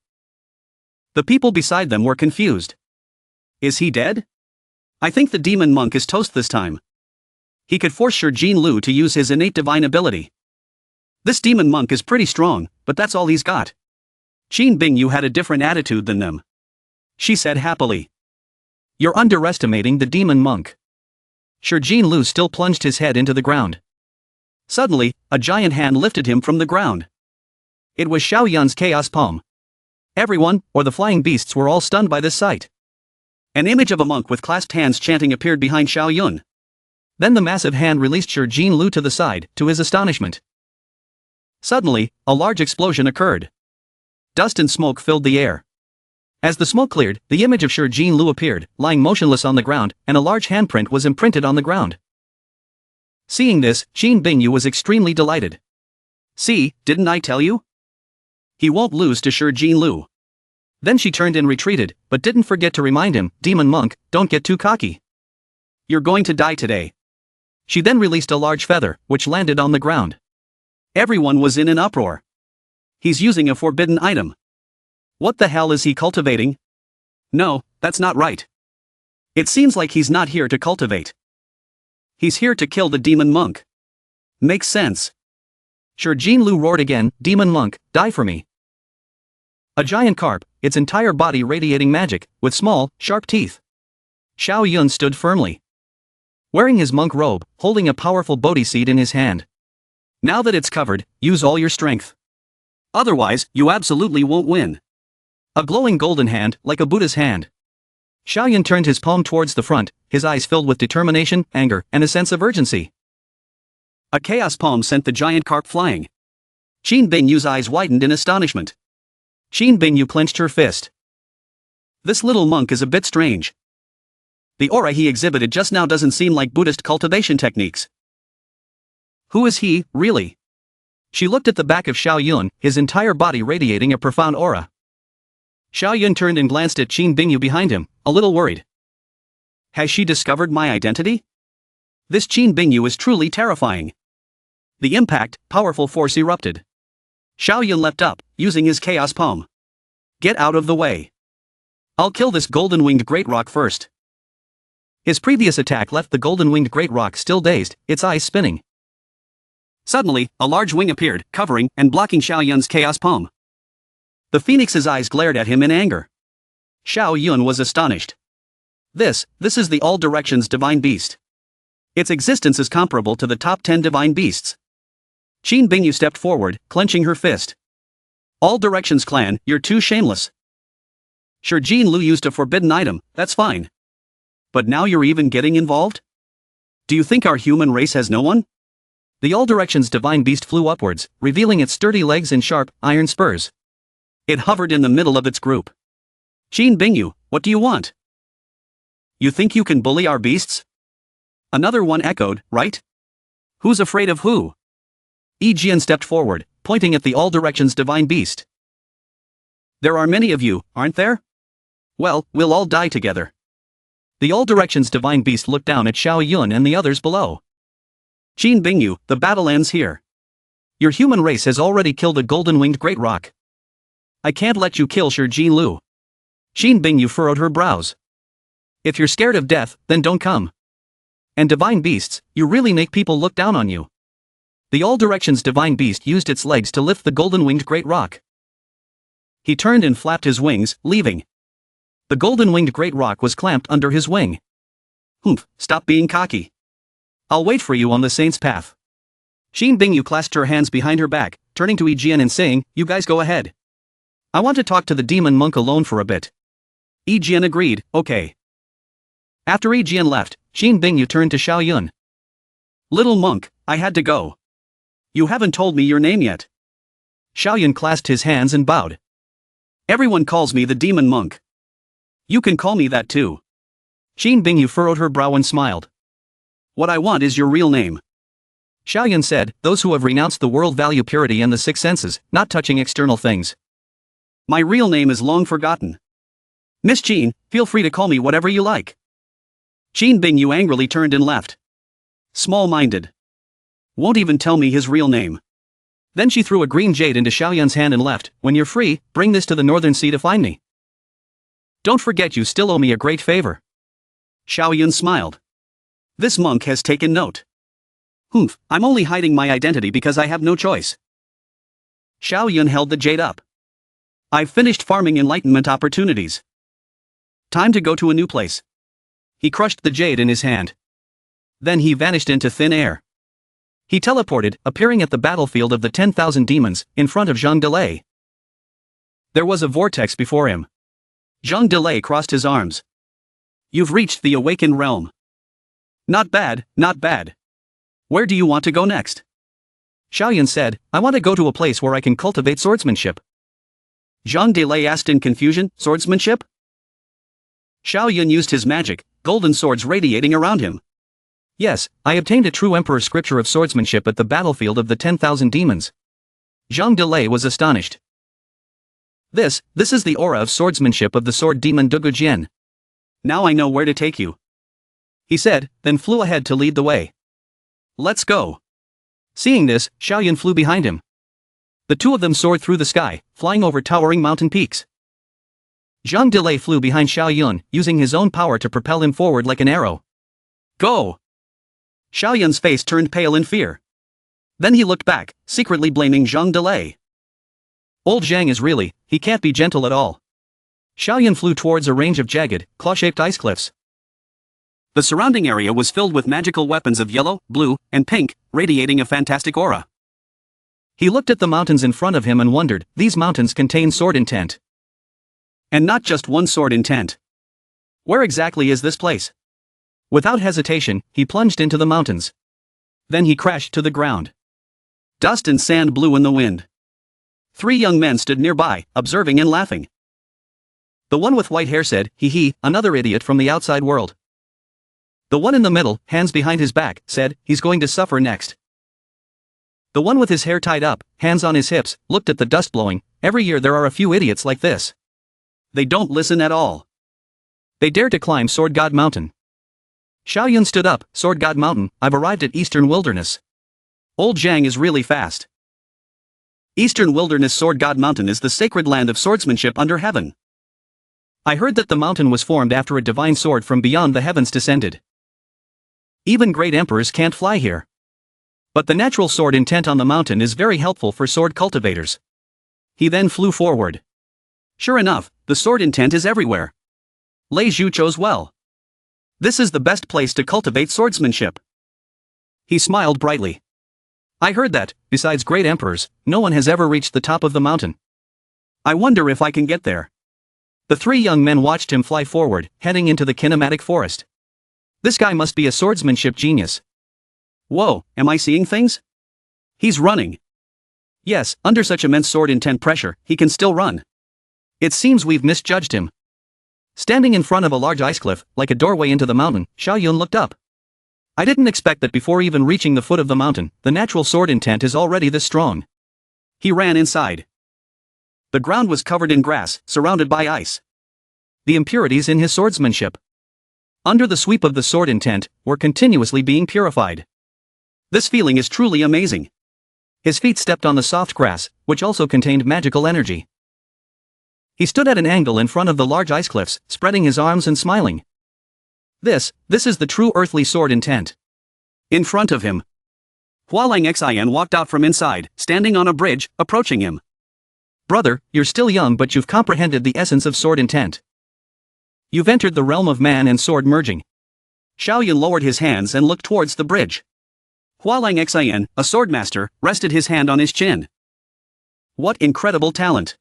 The people beside them were confused. Is he dead? I think the demon monk is toast this time. He could force Shi Lu to use his innate divine ability. This demon monk is pretty strong, but that's all he's got. Qin Bingyu had a different attitude than them. She said happily. You're underestimating the demon monk. Shi Lu still plunged his head into the ground. Suddenly, a giant hand lifted him from the ground. It was Xiao Yun's chaos palm. Everyone, or the flying beasts, were all stunned by this sight. An image of a monk with clasped hands chanting appeared behind Xiao Yun. Then the massive hand released Shi Lu to the side, to his astonishment. Suddenly, a large explosion occurred. Dust and smoke filled the air. As the smoke cleared, the image of Shi Jinlu appeared, lying motionless on the ground, and a large handprint was imprinted on the ground. Seeing this, Qin Bingyu was extremely delighted. See, didn't I tell you? He won't lose to Shi Jinlu. Then she turned and retreated, but didn't forget to remind him, Demon Monk, don't get too cocky. You're going to die today. She then released a large feather, which landed on the ground. Everyone was in an uproar. He's using a forbidden item. What the hell is he cultivating? No, that's not right. It seems like he's not here to cultivate. He's here to kill the Demon Monk. Makes sense. Shi Jinlu roared again, Demon Monk, die for me. A giant carp, its entire body radiating magic, with small, sharp teeth. Xiao Yun stood firmly. Wearing his monk robe, holding a powerful Bodhi seed in his hand. Now that it's covered, use all your strength. Otherwise, you absolutely won't win. A glowing golden hand, like a Buddha's hand. Xiao Yun turned his palm towards the front, his eyes filled with determination, anger, and a sense of urgency. A chaos palm sent the giant carp flying. Qin Bingyu's eyes widened in astonishment. Qin Bingyu clenched her fist. This little monk is a bit strange. The aura he exhibited just now doesn't seem like Buddhist cultivation techniques. Who is he, really? She looked at the back of Xiao Yun, his entire body radiating a profound aura. Xiao Yun turned and glanced at Qin Bingyu behind him, a little worried. Has she discovered my identity? This Qin Bingyu is truly terrifying. The impact, powerful force erupted. Xiao Yun leapt up, using his chaos palm. Get out of the way. I'll kill this golden-winged great rock first. His previous attack left the golden-winged great rock still dazed, its eyes spinning. Suddenly, a large wing appeared, covering and blocking Xiao Yun's chaos palm. The phoenix's eyes glared at him in anger. Xiao Yun was astonished. This is the All Directions Divine Beast. Its existence is comparable to the top 10 divine beasts. Qin Bingyu stepped forward, clenching her fist. All Directions clan, you're too shameless. Shi Jinlu used a forbidden item, that's fine. But now you're even getting involved? Do you think our human race has no one? The All Directions divine beast flew upwards, revealing its sturdy legs and sharp, iron spurs. It hovered in the middle of its group. Qin Bingyu, what do you want? You think you can bully our beasts? Another one echoed, right? Who's afraid of who? Yi Jian stepped forward, pointing at the All Directions divine beast. There are many of you, aren't there? Well, we'll all die together. The All Directions divine beast looked down at Xiao Yun and the others below. Qin Bingyu, the battle ends here. Your human race has already killed a golden-winged great rock. I can't let you kill Shi Jinlu. Qin Bingyu furrowed her brows. If you're scared of death, then don't come. And divine beasts, you really make people look down on you. The All Directions divine beast used its legs to lift the golden-winged great rock. He turned and flapped his wings, leaving. The golden-winged great rock was clamped under his wing. Humph, stop being cocky. I'll wait for you on the saint's path. Qin Bingyu clasped her hands behind her back, turning to Yi Jian and saying, you guys go ahead. I want to talk to the demon monk alone for a bit. Yi Jian agreed, okay. After Yi Jian left, Qin Bingyu turned to Xiao Yun. Little monk, I had to go. You haven't told me your name yet. Xiao Yun clasped his hands and bowed. Everyone calls me the demon monk. You can call me that too. Qin Bingyu furrowed her brow and smiled. What I want is your real name. Xiao Yun said, those who have renounced the world value purity and the six senses, not touching external things. My real name is long forgotten. Miss Qin, feel free to call me whatever you like. Qin Bingyu angrily turned and left. Small-minded. Won't even tell me his real name. Then she threw a green jade into Xiao Yun's hand and left. When you're free, bring this to the Northern Sea to find me. Don't forget you still owe me a great favor. Xiao Yun smiled. This monk has taken note. Humph, I'm only hiding my identity because I have no choice. Xiao Yun held the jade up. I've finished farming enlightenment opportunities. Time to go to a new place. He crushed the jade in his hand. Then he vanished into thin air. He teleported, appearing at the battlefield of the 10,000 demons, in front of Zhang Delay. There was a vortex before him. Zhang Delay crossed his arms. You've reached the awakened realm. Not bad, not bad. Where do you want to go next? Xiaoyun said, I want to go to a place where I can cultivate swordsmanship. Zhang Delay asked in confusion, swordsmanship? Xiaoyun used his magic, golden swords radiating around him. Yes, I obtained a true emperor's scripture of swordsmanship at the battlefield of the 10,000 demons. Zhang Delay was astonished. This is the aura of swordsmanship of the sword demon Dugujian. Now I know where to take you, he said, then flew ahead to lead the way. Let's go. Seeing this, Xiaoyun flew behind him. The two of them soared through the sky, flying over towering mountain peaks. Zhang Delay flew behind Xiaoyun, using his own power to propel him forward like an arrow. Go! Xiaoyun's face turned pale in fear. Then he looked back, secretly blaming Zhang Delay. Old Zhang is really, he can't be gentle at all. Xiaoyun flew towards a range of jagged, claw-shaped ice cliffs. The surrounding area was filled with magical weapons of yellow, blue, and pink, radiating a fantastic aura. He looked at the mountains in front of him and wondered, these mountains contain sword intent. And not just one sword intent. Where exactly is this place? Without hesitation, he plunged into the mountains. Then he crashed to the ground. Dust and sand blew in the wind. 3 young men stood nearby, observing and laughing. The one with white hair said, hee, another idiot from the outside world. The one in the middle, hands behind his back, said, he's going to suffer next. The one with his hair tied up, hands on his hips, looked at the dust blowing. Every year there are a few idiots like this. They don't listen at all. They dare to climb Sword God Mountain. Xiaoyun stood up, Sword God Mountain, I've arrived at Eastern Wilderness. Old Zhang is really fast. Eastern Wilderness Sword God Mountain is the sacred land of swordsmanship under heaven. I heard that the mountain was formed after a divine sword from beyond the heavens descended. Even great emperors can't fly here. But the natural sword intent on the mountain is very helpful for sword cultivators. He then flew forward. Sure enough, the sword intent is everywhere. Lei Zhu chose well. This is the best place to cultivate swordsmanship. He smiled brightly. I heard that, besides great emperors, no one has ever reached the top of the mountain. I wonder if I can get there. The 3 young men watched him fly forward, heading into the kinematic forest. This guy must be a swordsmanship genius. Whoa, am I seeing things? He's running. Yes, under such immense sword intent pressure, he can still run. It seems we've misjudged him. Standing in front of a large ice cliff, like a doorway into the mountain, Xiaoyun looked up. I didn't expect that before even reaching the foot of the mountain, the natural sword intent is already this strong. He ran inside. The ground was covered in grass, surrounded by ice. The impurities in his swordsmanship, under the sweep of the sword intent, were continuously being purified. This feeling is truly amazing. His feet stepped on the soft grass, which also contained magical energy. He stood at an angle in front of the large ice cliffs, spreading his arms and smiling. This is the true earthly sword intent. In front of him, Hualang Xin walked out from inside, standing on a bridge, approaching him. Brother, you're still young but you've comprehended the essence of sword intent. You've entered the realm of man and sword merging. Xiaoyun lowered his hands and looked towards the bridge. Hualang Xin, a swordmaster, rested his hand on his chin. What incredible talent!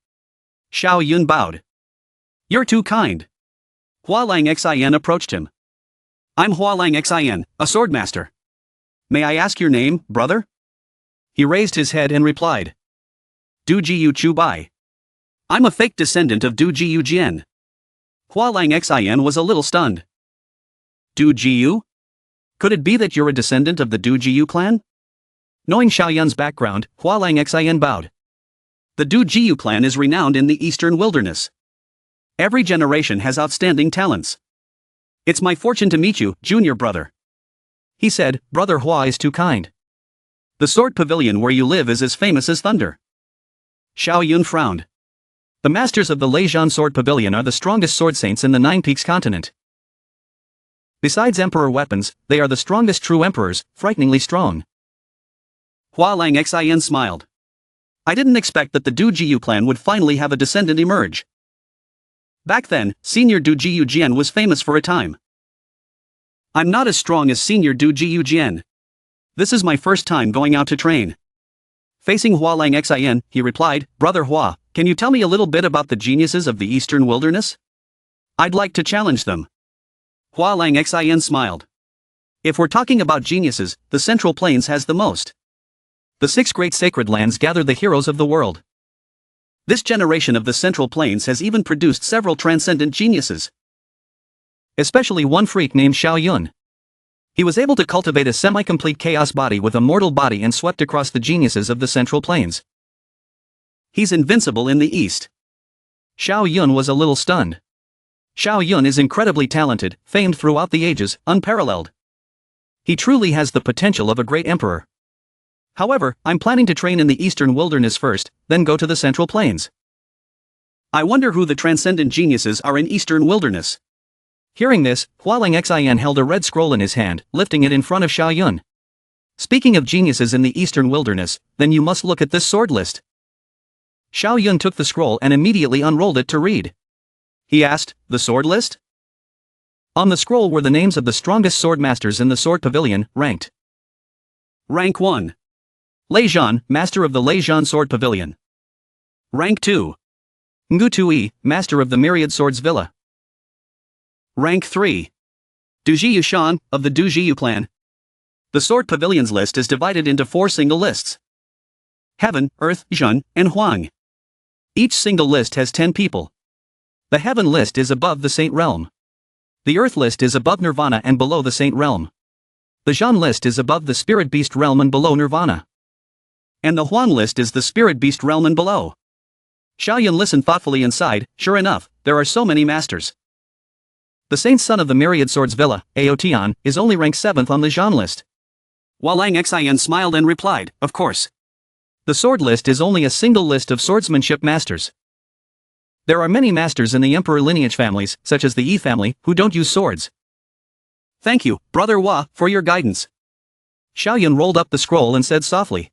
Xiaoyun bowed. You're too kind. Hualang Xin approached him. I'm Hualang Xin, a swordmaster. May I ask your name, brother? He raised his head and replied. Du Jiu Chu Bai. I'm a fake descendant of Du Jiu Jian. Hualang Xin was a little stunned. Du Jiu? Could it be that you're a descendant of the Du Jiu clan? Knowing Xiaoyun's background, Hualang Xin bowed. The Du Jiu clan is renowned in the Eastern Wilderness. Every generation has outstanding talents. It's my fortune to meet you, junior brother. He said, Brother Hua is too kind. The sword pavilion where you live is as famous as thunder. Xiaoyun frowned. The masters of the Leijian Sword Pavilion are the strongest sword saints in the Nine Peaks continent. Besides emperor weapons, they are the strongest true emperors, frighteningly strong. Hualang Xin smiled. I didn't expect that the Du Jiu clan would finally have a descendant emerge. Back then, Senior Du Jiu Jian was famous for a time. I'm not as strong as Senior Du Jiu Jian. This is my first time going out to train. Facing Hualang Xin, he replied, Brother Hua, can you tell me a little bit about the geniuses of the Eastern Wilderness? I'd like to challenge them. Hualang Xin smiled. If we're talking about geniuses, the Central Plains has the most. The 6 great sacred lands gathered the heroes of the world. This generation of the Central Plains has even produced several transcendent geniuses. Especially one freak named Xiao Yun. He was able to cultivate a semi-complete chaos body with a mortal body and swept across the geniuses of the Central Plains. He's invincible in the East. Xiao Yun was a little stunned. Xiao Yun is incredibly talented, famed throughout the ages, unparalleled. He truly has the potential of a great emperor. However, I'm planning to train in the Eastern Wilderness first, then go to the Central Plains. I wonder who the transcendent geniuses are in Eastern Wilderness. Hearing this, Hualang Xian held a red scroll in his hand, lifting it in front of Xiao Yun. Speaking of geniuses in the Eastern Wilderness, then you must look at this sword list. Xiao Yun took the scroll and immediately unrolled it to read. He asked, "The sword list?" On the scroll were the names of the strongest sword masters in the sword pavilion, ranked. Rank 1. Lei Zhan, master of the Lei Zhan sword pavilion. Rank 2. Ngu Tui, master of the Myriad Swords Villa. Rank 3. Du Jiyu Shan, of the Du Jiyu clan. The sword pavilions list is divided into 4 single lists. Heaven, Earth, Zhun, and Huang. Each single list has 10 people. The Heaven list is above the Saint Realm. The Earth list is above Nirvana and below the Saint Realm. The Zhan list is above the Spirit Beast Realm and below Nirvana. And the Huang list is the Spirit Beast Realm and below. Xiao Yun listened thoughtfully and sighed. Sure enough, there are so many masters. The Saint Son of the Myriad Swords Villa, Aotian, is only ranked 7th on the Zhan list. Hualang Xian smiled and replied, "Of course. The sword list is only a single list of swordsmanship masters. There are many masters in the emperor lineage families, such as the Yi family, who don't use swords." "Thank you, Brother Hua, for your guidance." Xiao Yun rolled up the scroll and said softly.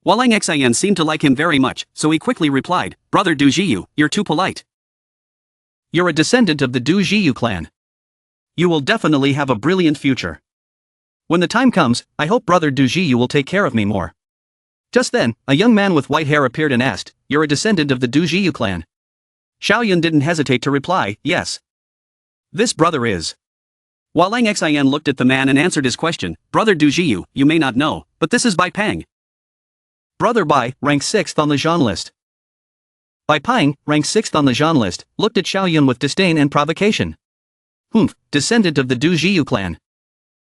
Hualang Xian seemed to like him very much, so he quickly replied, "Brother Du Jiyu, you're too polite. You're a descendant of the Du Jiyu clan. You will definitely have a brilliant future. When the time comes, I hope Brother Du Jiyu will take care of me more." Just then, a young man with white hair appeared and asked, "You're a descendant of the Du Jiyu clan?" Xiao Yun didn't hesitate to reply, "Yes. This brother is." Hualang Xian looked at the man and answered his question, "Brother Du Jiyu, you may not know, but this is Bai Pang. Brother Bai, ranked 6th on the Zhan list." Bai Pang, ranked 6th on the Zhan list, looked at Xiao Yun with disdain and provocation. "Humph, descendant of the Du Jiyu clan.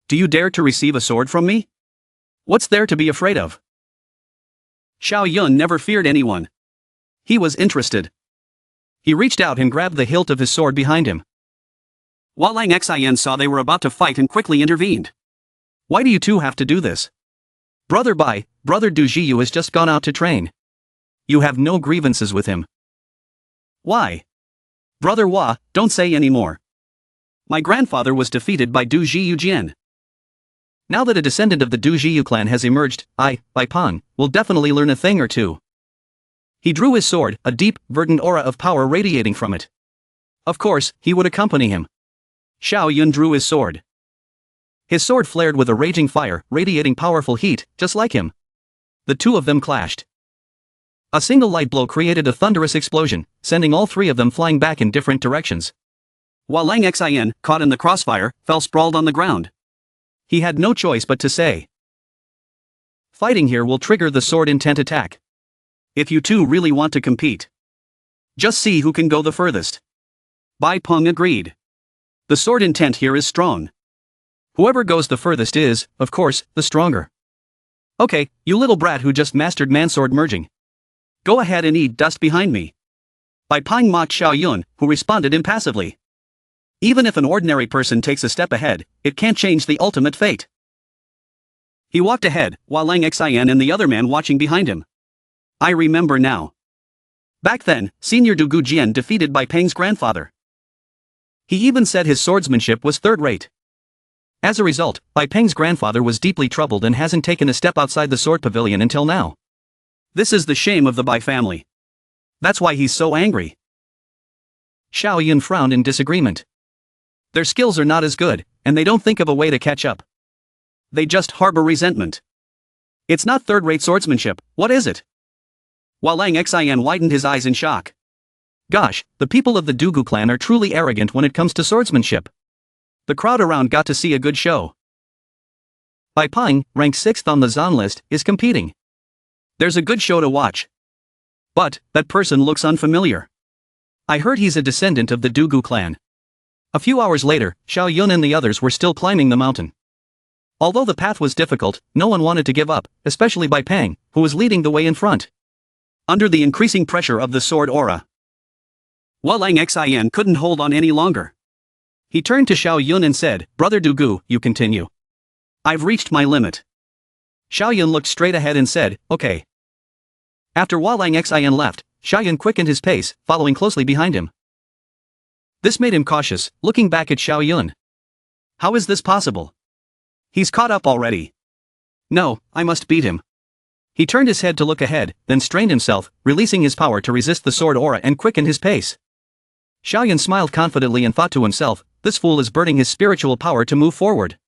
Do you dare to receive a sword from me? What's there to be afraid of?" Xiao Yun never feared anyone. He was interested. He reached out and grabbed the hilt of his sword behind him. Hualang Xian saw they were about to fight and quickly intervened. "Why do you two have to do this? Brother Bai, Brother Du Jiyu has just gone out to train. You have no grievances with him." "Why? Brother Hua, don't say any more. My grandfather was defeated by Du Jiyu Jian. Now that a descendant of the Du Jiyu clan has emerged, Bai Pang, will definitely learn a thing or two." He drew his sword, a deep, verdant aura of power radiating from it. Of course, he would accompany him. Xiao Yun drew his sword. His sword flared with a raging fire, radiating powerful heat, just like him. The two of them clashed. A single light blow created a thunderous explosion, sending all 3 of them flying back in different directions. Hualang Xian, caught in the crossfire, fell sprawled on the ground. He had no choice but to say, "Fighting here will trigger the sword intent attack. If you two really want to compete, just see who can go the furthest." Bai Peng agreed. The sword intent here is strong. Whoever goes the furthest is, of course, the stronger. "Okay, you little brat who just mastered mansword merging. Go ahead and eat dust behind me." Bai Peng mocked Xiao Yun, who responded impassively. Even if an ordinary person takes a step ahead, it can't change the ultimate fate. He walked ahead, Hualang Xian and the other man watching behind him. "I remember now. Back then, Senior Du Jian defeated Bai Peng's grandfather. He even said his swordsmanship was third-rate. As a result, Bai Peng's grandfather was deeply troubled and hasn't taken a step outside the sword pavilion until now. This is the shame of the Bai family. That's why he's so angry." Xiao Yun frowned in disagreement. Their skills are not as good, and they don't think of a way to catch up. They just harbor resentment. It's not third-rate swordsmanship, what is it? Hualang Xian widened his eyes in shock. Gosh, the people of the Dugu clan are truly arrogant when it comes to swordsmanship. The crowd around got to see a good show. Bai Peng, ranked 6th on the Zan list, is competing. There's a good show to watch. But, that person looks unfamiliar. I heard he's a descendant of the Dugu clan. A few hours later, Xiao Yun and the others were still climbing the mountain. Although the path was difficult, no one wanted to give up, especially Bai Peng, who was leading the way in front. Under the increasing pressure of the sword aura, Walang Xin couldn't hold on any longer. He turned to Xiao Yun and said, "Brother Dugu, you continue. I've reached my limit." Xiao Yun looked straight ahead and said, "Okay." After Walang Xin left, Xiao Yun quickened his pace, following closely behind him. This made him cautious, looking back at Xiao Yun. How is this possible? He's caught up already. No, I must beat him. He turned his head to look ahead, then strained himself, releasing his power to resist the sword aura and quicken his pace. Xiao Yun smiled confidently and thought to himself, this fool is burning his spiritual power to move forward.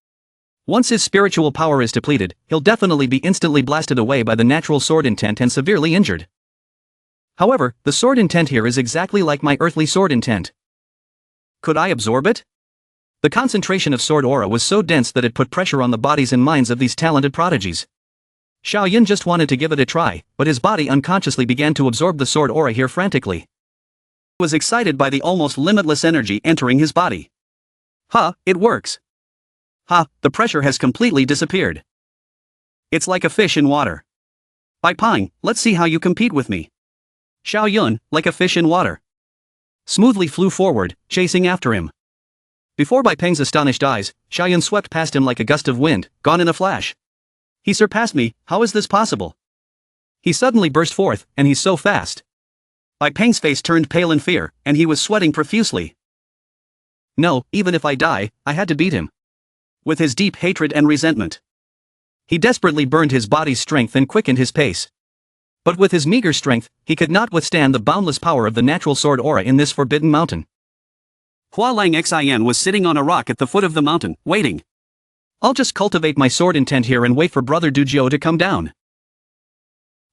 Once his spiritual power is depleted, he'll definitely be instantly blasted away by the natural sword intent and severely injured. However, the sword intent here is exactly like my earthly sword intent. Could I absorb it? The concentration of sword aura was so dense that it put pressure on the bodies and minds of these talented prodigies. Xiao Yun just wanted to give it a try, but his body unconsciously began to absorb the sword aura here frantically. He was excited by the almost limitless energy entering his body. It works. The pressure has completely disappeared. It's like a fish in water. Bai Peng, let's see how you compete with me. Xiao Yun, like a fish in water, smoothly flew forward, chasing after him. Before Bai Peng's astonished eyes, Xiao Yun swept past him like a gust of wind, gone in a flash. He surpassed me, how is this possible? He suddenly burst forth, and he's so fast. Bai Peng's face turned pale in fear, and he was sweating profusely. No, even if I die, I had to beat him. With his deep hatred and resentment, he desperately burned his body's strength and quickened his pace. But with his meager strength, he could not withstand the boundless power of the natural sword aura in this forbidden mountain. Hualang Xin was sitting on a rock at the foot of the mountain, waiting. I'll just cultivate my sword intent here and wait for Brother Dujiu to come down.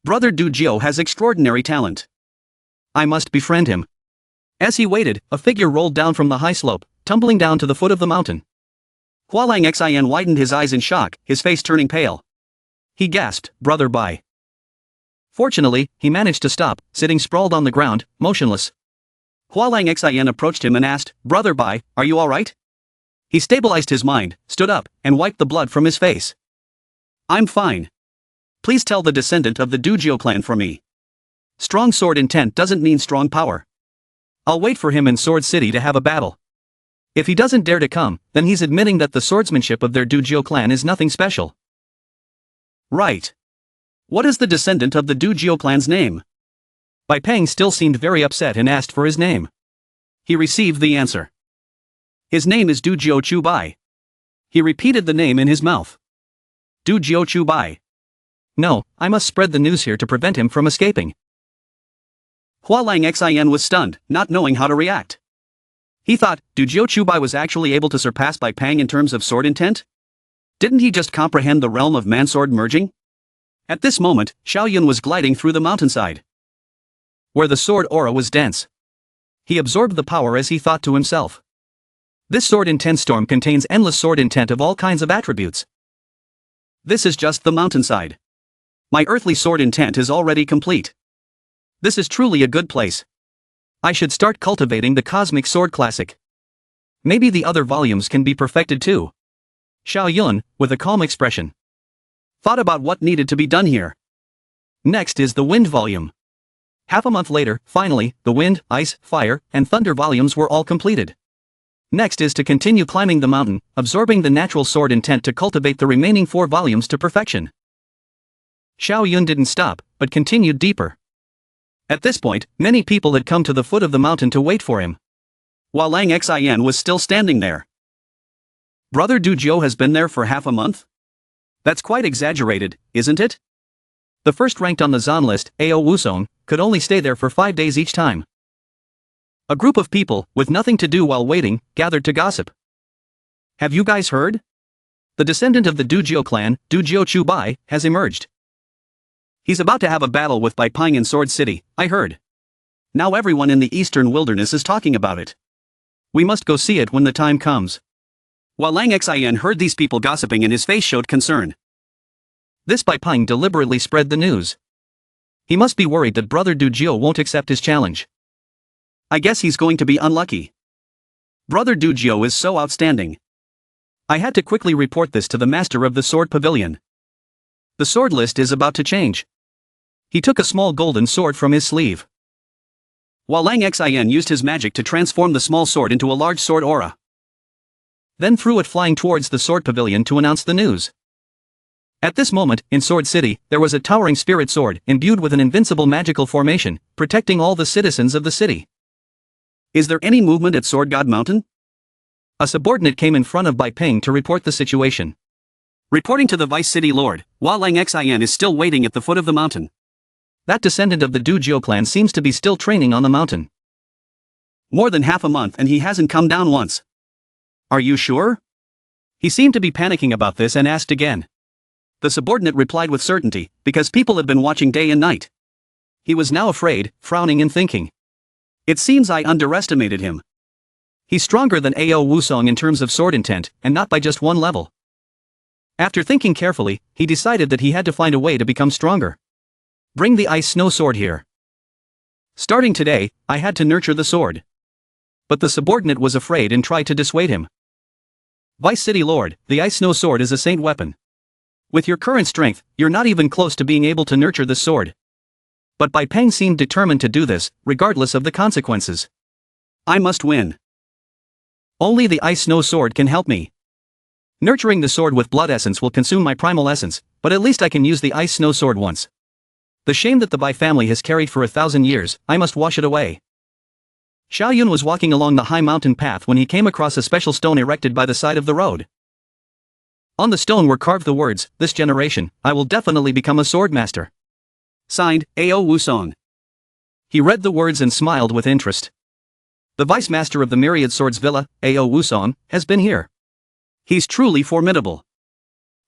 Brother Dujiu has extraordinary talent. I must befriend him. As he waited, a figure rolled down from the high slope, tumbling down to the foot of the mountain. Hualang Xin widened his eyes in shock, his face turning pale. He gasped, "Brother Bai." Fortunately, he managed to stop, sitting sprawled on the ground, motionless. Hualang Xin approached him and asked, "Brother Bai, are you alright?" He stabilized his mind, stood up, and wiped the blood from his face. "I'm fine. Please tell the descendant of the Dujiu clan for me. Strong sword intent doesn't mean strong power. I'll wait for him in Sword City to have a battle. If he doesn't dare to come, then he's admitting that the swordsmanship of their Dujiu clan is nothing special." Right. What is the descendant of the Dujiu clan's name? Bai Peng still seemed very upset and asked for his name. He received the answer. His name is Dujiu Chubai. He repeated the name in his mouth. Dujiu Chubai. No, I must spread the news here to prevent him from escaping. Hualang Xin was stunned, not knowing how to react. He thought, Dujiu Chubai was actually able to surpass Bai Peng in terms of sword intent? Didn't he just comprehend the realm of man-sword merging? At this moment, Xiao Yun was gliding through the mountainside, where the sword aura was dense. He absorbed the power as he thought to himself. This sword intent storm contains endless sword intent of all kinds of attributes. This is just the mountainside. My earthly sword intent is already complete. This is truly a good place. I should start cultivating the Cosmic Sword Classic. Maybe the other volumes can be perfected too. Xiao Yun, with a calm expression, thought about what needed to be done here. Next is the Wind volume. Half a month later, finally, the Wind, Ice, Fire, and Thunder volumes were all completed. Next is to continue climbing the mountain, absorbing the natural sword intent to cultivate the remaining 4 volumes to perfection. Xiao Yun didn't stop, but continued deeper. At this point, many people had come to the foot of the mountain to wait for him. Hualang Xin was still standing there. Brother Dujiu has been there for half a month? That's quite exaggerated, isn't it? The first ranked on the Zan list, Ao Wusong, could only stay there for 5 days each time. A group of people, with nothing to do while waiting, gathered to gossip. Have you guys heard? The descendant of the Dujiu clan, Dujiu Chubai, has emerged. He's about to have a battle with Bai Peng in Sword City, I heard. Now everyone in the eastern wilderness is talking about it. We must go see it when the time comes. While Lang Xin heard these people gossiping and his face showed concern. This Bai Peng deliberately spread the news. He must be worried that brother Du Jiu won't accept his challenge. I guess he's going to be unlucky. Brother Du Jiu is so outstanding. I had to quickly report this to the master of the sword pavilion. The sword list is about to change. He took a small golden sword from his sleeve. While Lang Xin used his magic to transform the small sword into a large sword aura. Then threw it flying towards the sword pavilion to announce the news. At this moment, in Sword City, there was a towering spirit sword, imbued with an invincible magical formation, protecting all the citizens of the city. Is there any movement at Sword God Mountain? A subordinate came in front of Bai Peng to report the situation. Reporting to the Vice City Lord, while Lang Xin is still waiting at the foot of the mountain. That descendant of the Du Jiu clan seems to be still training on the mountain. More than half a month and he hasn't come down once. Are you sure? He seemed to be panicking about this and asked again. The subordinate replied with certainty, because people had been watching day and night. He was now afraid, frowning and thinking. It seems I underestimated him. He's stronger than Ao Wusong in terms of sword intent, and not by just one level. After thinking carefully, he decided that he had to find a way to become stronger. Bring the ice snow sword here. Starting today, I had to nurture the sword. But the subordinate was afraid and tried to dissuade him. Vice City Lord, the ice snow sword is a saint weapon. With your current strength, you're not even close to being able to nurture this sword. But Bai Peng seemed determined to do this, regardless of the consequences. I must win. Only the ice snow sword can help me. Nurturing the sword with blood essence will consume my primal essence, but at least I can use the ice snow sword once. The shame that the Bai family has carried for 1,000 years, I must wash it away. Xiao Yun was walking along the high mountain path when he came across a special stone erected by the side of the road. On the stone were carved the words, "This generation, I will definitely become a sword master." Signed, Ao Wusong. He read the words and smiled with interest. The vice master of the Myriad Swords Villa, Ao Wusong, has been here. He's truly formidable.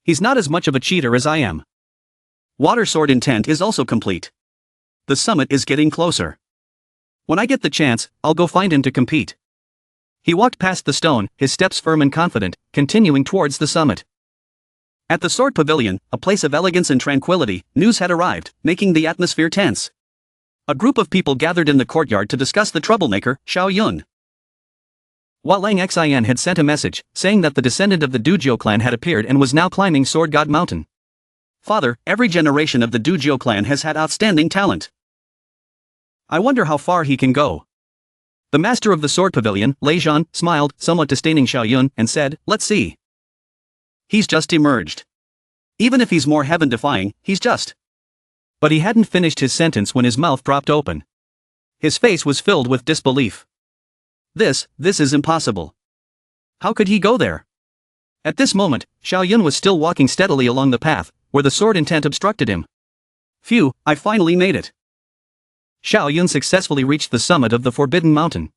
He's not as much of a cheater as I am. Water sword intent is also complete. The summit is getting closer. When I get the chance, I'll go find him to compete. He walked past the stone, his steps firm and confident, continuing towards the summit. At the sword pavilion, a place of elegance and tranquility, news had arrived, making the atmosphere tense. A group of people gathered in the courtyard to discuss the troublemaker, Xiao Yun. While Lang Xin had sent a message, saying that the descendant of the Du Jiu clan had appeared and was now climbing Sword God Mountain. Father, every generation of the Du Jiu clan has had outstanding talent. I wonder how far he can go. The master of the sword pavilion, Lei Zhan, smiled, somewhat disdaining Xiao Yun, and said, "Let's see. He's just emerged. Even if he's more heaven-defying, he's just." But he hadn't finished his sentence when his mouth dropped open. His face was filled with disbelief. This is impossible. How could he go there? At this moment, Xiao Yun was still walking steadily along the path, where the sword intent obstructed him. Phew, I finally made it. Xiao Yun successfully reached the summit of the Forbidden Mountain.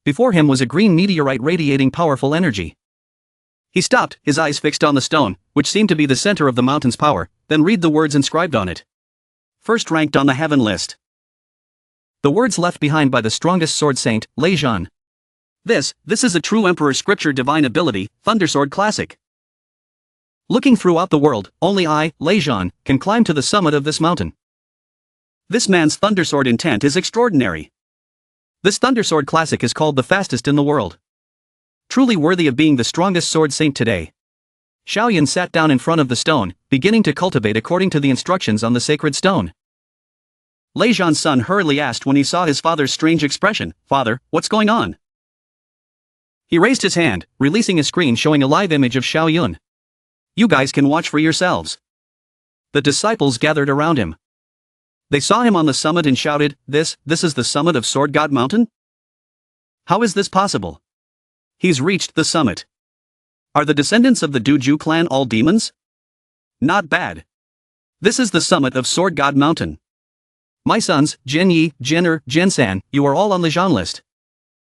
Before him was a green meteorite radiating powerful energy. He stopped, his eyes fixed on the stone, which seemed to be the center of the mountain's power, then read the words inscribed on it. First ranked on the heaven list. The words left behind by the strongest sword saint, Lei Zhan. This is a true Emperor Scripture divine ability, Thundersword Classic. Looking throughout the world, only I, Lei Zhan, can climb to the summit of this mountain. This man's Thundersword intent is extraordinary. This Thundersword Classic is called the fastest in the world. Truly worthy of being the strongest sword saint today. Xiao Yun sat down in front of the stone, beginning to cultivate according to the instructions on the sacred stone. Lei Zhan's son hurriedly asked when he saw his father's strange expression, "Father, what's going on?" He raised his hand, releasing a screen showing a live image of Xiao Yun. You guys can watch for yourselves. The disciples gathered around him. They saw him on the summit and shouted, This is the summit of Sword God Mountain? How is this possible? He's reached the summit. Are the descendants of the Du Jiu clan all demons? Not bad. This is the summit of Sword God Mountain. My sons, Jin Yi, Jin San, you are all on the Zhan list.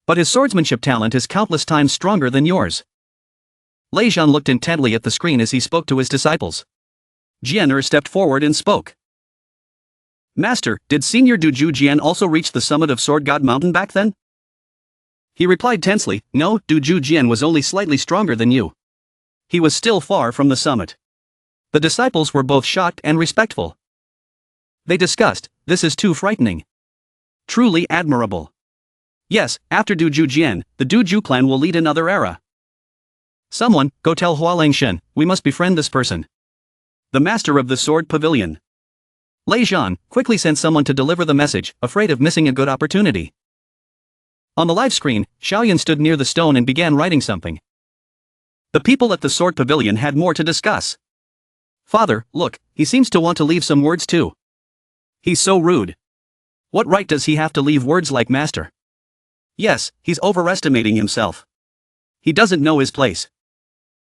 But his swordsmanship talent is countless times stronger than yours. Lei Zhan looked intently at the screen as he spoke to his disciples. Jian stepped forward and spoke. Master, did Senior Du Jiu Jian also reach the summit of Sword God Mountain back then? He replied tensely, no, Du Jian was only slightly stronger than you. He was still far from the summit. The disciples were both shocked and respectful. They discussed, this is too frightening. Truly admirable. Yes, after Du Jian, the Du clan will lead another era. Someone, go tell Hualeng Shen, we must befriend this person. The master of the sword pavilion. Lei Zhan quickly sent someone to deliver the message, afraid of missing a good opportunity. On the live screen, Xiaoyan stood near the stone and began writing something. The people at the sword pavilion had more to discuss. Father, look, he seems to want to leave some words too. He's so rude. What right does he have to leave words like master? Yes, he's overestimating himself. He doesn't know his place.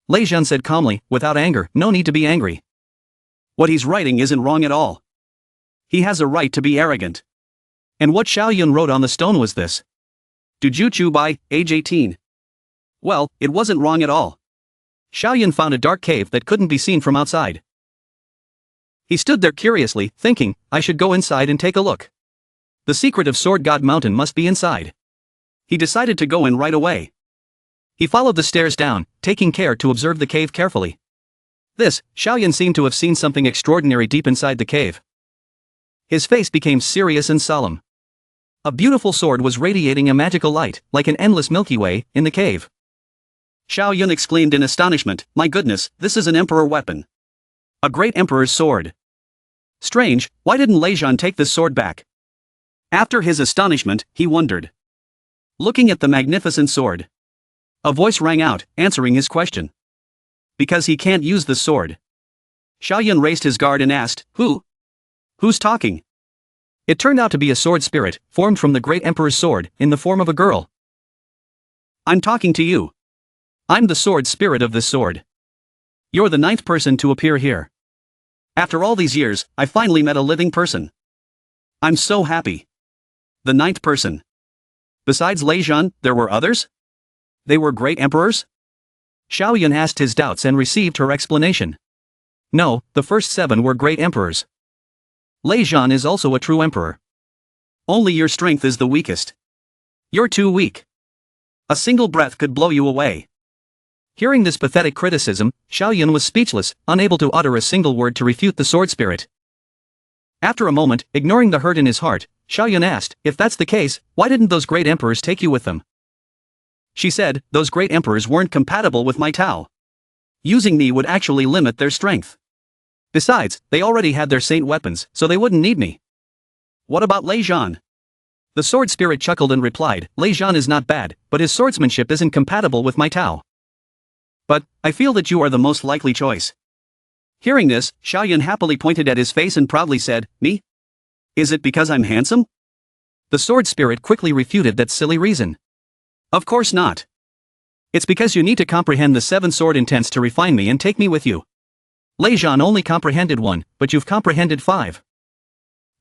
Lei Zhan said calmly, without anger, no need to be angry. What he's writing isn't wrong at all. He has a right to be arrogant. And what Xiaoyan wrote on the stone was this. Dujutsu by, age 18. Well, it wasn't wrong at all. Xiaoyan found a dark cave that couldn't be seen from outside. He stood there curiously, thinking, I should go inside and take a look. The secret of Sword God Mountain must be inside. He decided to go in right away. He followed the stairs down, taking care to observe the cave carefully. Xiaoyan seemed to have seen something extraordinary deep inside the cave. His face became serious and solemn. A beautiful sword was radiating a magical light, like an endless Milky Way, in the cave. Xiaoyan exclaimed in astonishment, my goodness, this is an emperor weapon. A great emperor's sword. Strange, why didn't Lei Zhan take this sword back? After his astonishment, he wondered. Looking at the magnificent sword. A voice rang out, answering his question. Because he can't use the sword. Xiaoyan raised his guard and asked, who? Who's talking? It turned out to be a sword spirit, formed from the great emperor's sword, in the form of a girl. I'm talking to you. I'm the sword spirit of this sword. You're the 9th person to appear here. After all these years, I finally met a living person. I'm so happy. The 9th person. Besides Lei Zhan, there were others? They were great emperors? Xiaoyan asked his doubts and received her explanation. No, the first 7 were great emperors. Lei Zhan is also a true emperor. Only your strength is the weakest. You're too weak. A single breath could blow you away. Hearing this pathetic criticism, Xiaoyan was speechless, unable to utter a single word to refute the sword spirit. After a moment, ignoring the hurt in his heart, Xiaoyan asked, if that's the case, why didn't those great emperors take you with them? She said, those great emperors weren't compatible with my Tao. Using me would actually limit their strength. Besides, they already had their saint weapons, so they wouldn't need me. What about Lei Zhan? The sword spirit chuckled and replied, Lei Zhan is not bad, but his swordsmanship isn't compatible with my Tao. But, I feel that you are the most likely choice. Hearing this, Xiaoyan happily pointed at his face and proudly said, me? Is it because I'm handsome? The sword spirit quickly refuted that silly reason. Of course not. It's because you need to comprehend the 7 sword intents to refine me and take me with you. Lei Zhan only comprehended 1, but you've comprehended 5.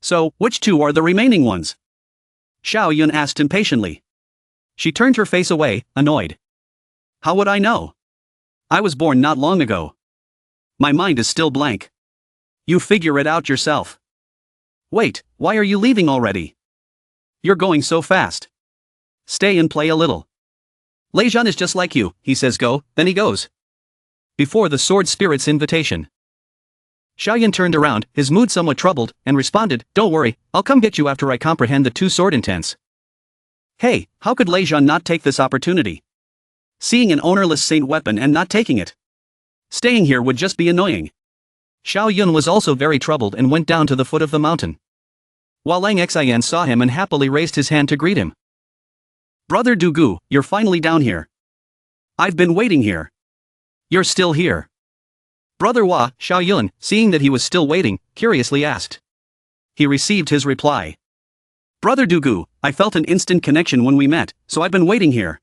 So, which 2 are the remaining ones? Xiaoyan asked impatiently. She turned her face away, annoyed. How would I know? I was born not long ago. My mind is still blank. You figure it out yourself. Wait, why are you leaving already? You're going so fast. Stay and play a little. Lei Zhan is just like you, he says go, then he goes. Before the sword spirit's invitation. Xiaoyan turned around, his mood somewhat troubled, and responded, don't worry, I'll come get you after I comprehend the 2 sword intents. Hey, how could Lei Zhan not take this opportunity? Seeing an ownerless saint weapon and not taking it. Staying here would just be annoying. Xiaoyan was also very troubled and went down to the foot of the mountain. Hualeng Xian saw him and happily raised his hand to greet him. Brother Dugu, you're finally down here. I've been waiting here. You're still here. Brother Hua, Xiaoyan, seeing that he was still waiting, curiously asked. He received his reply. Brother Dugu, I felt an instant connection when we met, so I've been waiting here.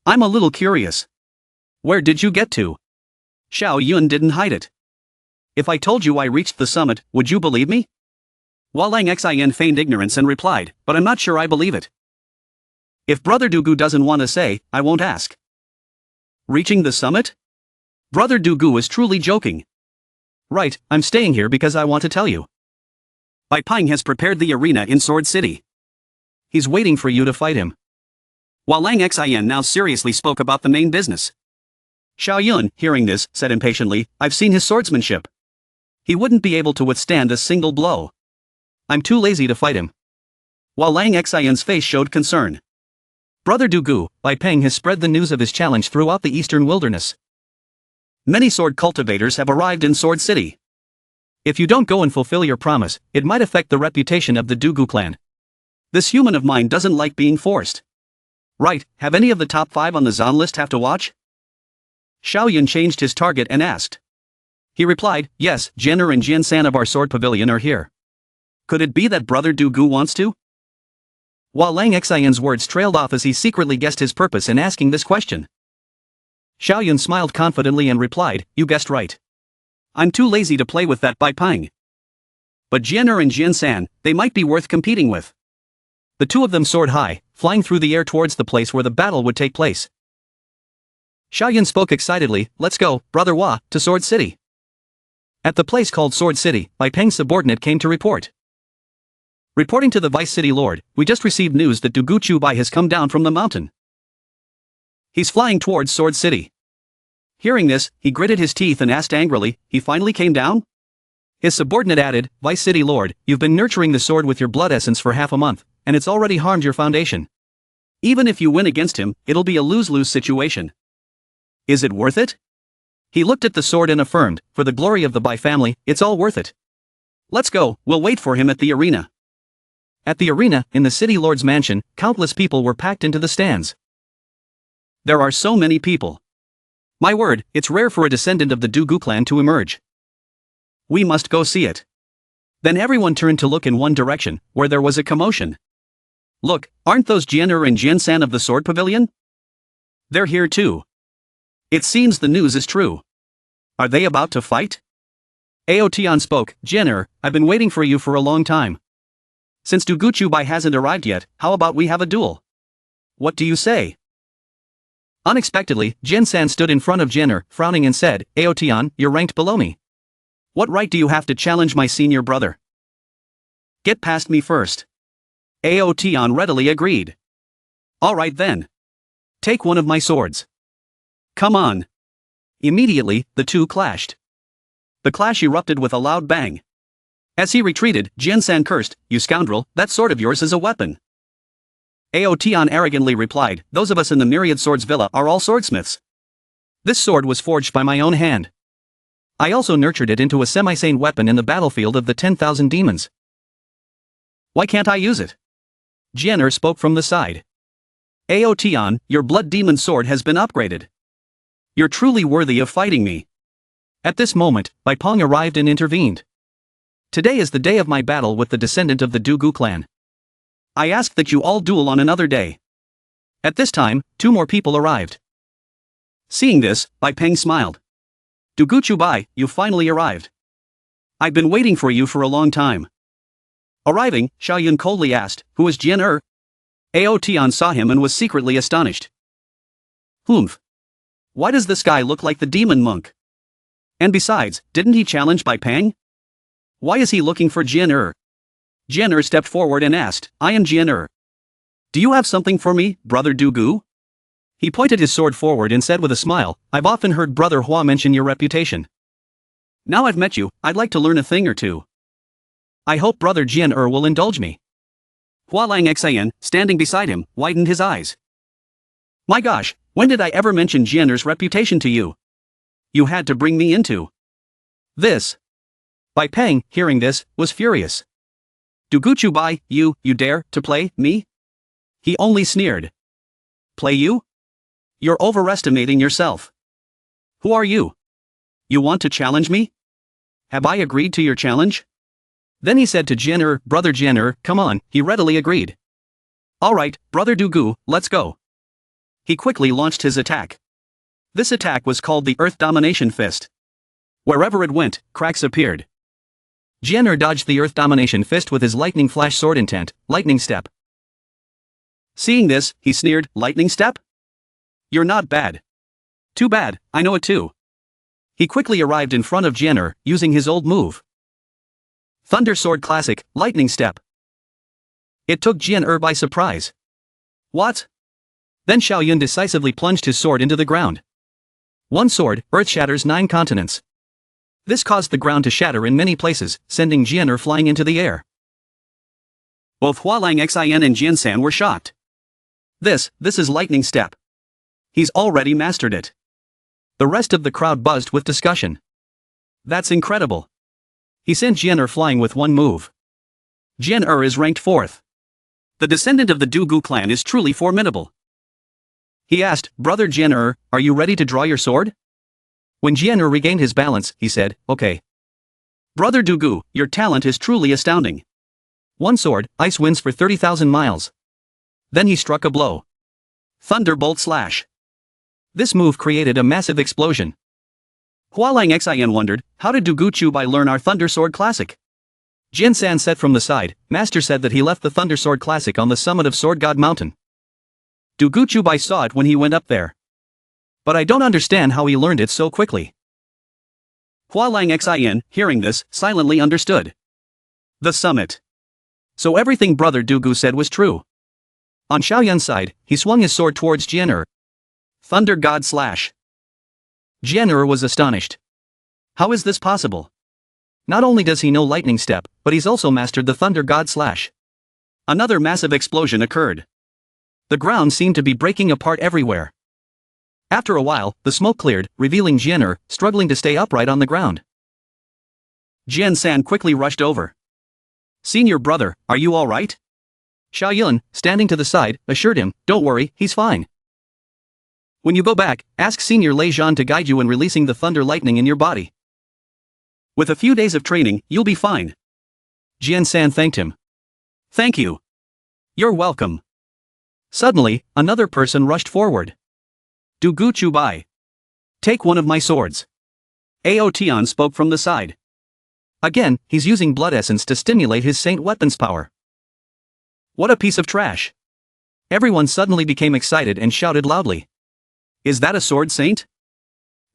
I'm a little curious. Where did you get to? Xiaoyan didn't hide it. If I told you I reached the summit, would you believe me? Hualeng Xian feigned ignorance and replied, but I'm not sure I believe it. If Brother Dugu doesn't want to say, I won't ask. Reaching the summit? Brother Dugu is truly joking. Right, I'm staying here because I want to tell you. Bai Ping has prepared the arena in Sword City. He's waiting for you to fight him. while Lang Xian now seriously spoke about the main business. Xiao Yun, hearing this, said impatiently, "I've seen his swordsmanship. He wouldn't be able to withstand a single blow. I'm too lazy to fight him." While Lang Xian's face showed concern. Brother Dugu, Bai Peng has spread the news of his challenge throughout the eastern wilderness. Many sword cultivators have arrived in Sword City. If you don't go and fulfill your promise, it might affect the reputation of the Dugu clan. This human of mine doesn't like being forced. Right, have any of the top 5 on the Zan list have to watch? Xiao Yun changed his target and asked. He replied, "Yes, Jenner and Jian San of our sword pavilion are here. Could it be that Brother Dugu wants to?" While Lang Xian's words trailed off as he secretly guessed his purpose in asking this question. Xiao Yun smiled confidently and replied, "You guessed right. I'm too lazy to play with that Bai Peng. But Jianer and Jian San, they might be worth competing with." The two of them soared high, flying through the air towards the place where the battle would take place. Xiao Yun spoke excitedly, "Let's go, Brother Hua, to Sword City." At the place called Sword City, Bai Peng's subordinate came to report. Reporting to the Vice City Lord, "We just received news that Dugu Chubai has come down from the mountain. He's flying towards Sword City." Hearing this, he gritted his teeth and asked angrily, "He finally came down?" His subordinate added, "Vice City Lord, you've been nurturing the sword with your blood essence for half a month, and it's already harmed your foundation. Even if you win against him, it'll be a lose-lose situation. Is it worth it?" He looked at the sword and affirmed, "For the glory of the Bai family, it's all worth it. Let's go, we'll wait for him at the arena." At the arena, in the city lord's mansion, countless people were packed into the stands. There are so many people. My word, it's rare for a descendant of the Dugu clan to emerge. We must go see it. Then everyone turned to look in one direction, where there was a commotion. Look, aren't those Jianer and Jian San of the sword pavilion? They're here too. It seems the news is true. Are they about to fight? Aotian spoke, "Jianer, I've been waiting for you for a long time. Since Dugu Chubai hasn't arrived yet, how about we have a duel? What do you say?" Unexpectedly, Jian San stood in front of Jianer, frowning and said, "Aotian, you're ranked below me. What right do you have to challenge my senior brother? Get past me first." Aotian readily agreed. "All right then. Take one of my swords. Come on." Immediately, the two clashed. The clash erupted with a loud bang. As he retreated, Jian San cursed, "You scoundrel, that sword of yours is a weapon." Aotian arrogantly replied, "Those of us in the Myriad Swords Villa are all swordsmiths. This sword was forged by my own hand. I also nurtured it into a semi-sane weapon in the battlefield of the 10,000 demons. Why can't I use it?" Jianer spoke from the side. "Aotian, your blood demon sword has been upgraded. You're truly worthy of fighting me." At this moment, Bai Peng arrived and intervened. "Today is the day of my battle with the descendant of the Dugu clan. I ask that you all duel on another day." At this time, 2 more people arrived. Seeing this, Bai Peng smiled. "Dugu Chubai, you finally arrived. I've been waiting for you for a long time." Arriving, Xiao Yun coldly asked, "Who is Jian?" Aotian saw him and was secretly astonished. "Humph. Why does this guy look like the demon monk? And besides, didn't he challenge Bai Peng? Why is he looking for Jian?" Jian stepped forward and asked, "I am Jian. Do you have something for me, Brother Dugu?" He pointed his sword forward and said with a smile, "I've often heard Brother Hua mention your reputation. Now I've met you, I'd like to learn a thing or two. I hope Brother Jian will indulge me." Hua Lang Xian, standing beside him, widened his eyes. "My gosh, when did I ever mention Jian's reputation to you? You had to bring me into this." Bai Peng, hearing this, was furious. "Dugu Chubai, you dare to play me?" He only sneered. "Play you? You're overestimating yourself. Who are you? You want to challenge me? Have I agreed to your challenge?" Then he said to Jianer, "Brother Jianer, come on," he readily agreed. "All right, Brother Dugu, let's go." He quickly launched his attack. This attack was called the Earth Domination Fist. Wherever it went, cracks appeared. Jianer dodged the Earth Domination Fist with his Lightning Flash sword intent, Lightning Step. Seeing this, he sneered, "Lightning Step? You're not bad." "Too bad, I know it too." He quickly arrived in front of Jianer, using his old move. Thunder Sword Classic, Lightning Step. It took Jianer by surprise. "What? Then Xiao Yun decisively plunged his sword into the ground. One sword, earth shatters 9 continents. This caused the ground to shatter in many places, sending Jianer flying into the air. Both Hualang Xin and Jiansan were shocked. This is lightning step. He's already mastered it. The rest of the crowd buzzed with discussion. That's incredible. He sent Jianer flying with one move. Jianer is ranked 4th. The descendant of the Dugu clan is truly formidable. He asked, Brother Jianer, are you ready to draw your sword? When Jianer regained his balance, he said, okay. Brother Dugu, your talent is truly astounding. One sword, ice winds for 30,000 miles. Then he struck a blow. Thunderbolt slash. This move created a massive explosion. Hualang Xin wondered, how did Dugu Chubai learn our Thunder Sword Classic? Jinsan said from the side, Master said that he left the Thunder Sword Classic on the summit of Sword God Mountain. Dugu Chubai saw it when he went up there. But I don't understand how he learned it so quickly. Hualang Xin, hearing this, silently understood. The summit. So everything Brother Dugu said was true. On Xiaoyun's side, he swung his sword towards Jianer. Thunder God slash. Jianer was astonished. How is this possible? Not only does he know lightning step, but he's also mastered the Thunder God slash. Another massive explosion occurred. The ground seemed to be breaking apart everywhere. After a while, the smoke cleared, revealing Jianer, struggling to stay upright on the ground. Jian-san quickly rushed over. Senior brother, are you all right? Xiaoyun, standing to the side, assured him, don't worry, he's fine. When you go back, ask Senior Lei Zhan to guide you in releasing the thunder lightning in your body. With a few days of training, you'll be fine. Jian-san thanked him. Thank you. You're welcome. Suddenly, another person rushed forward. Dugu Chubai. Take one of my swords. Ao Tian spoke from the side. Again, he's using blood essence to stimulate his saint weapon's power. What a piece of trash. Everyone suddenly became excited and shouted loudly. Is that a sword saint?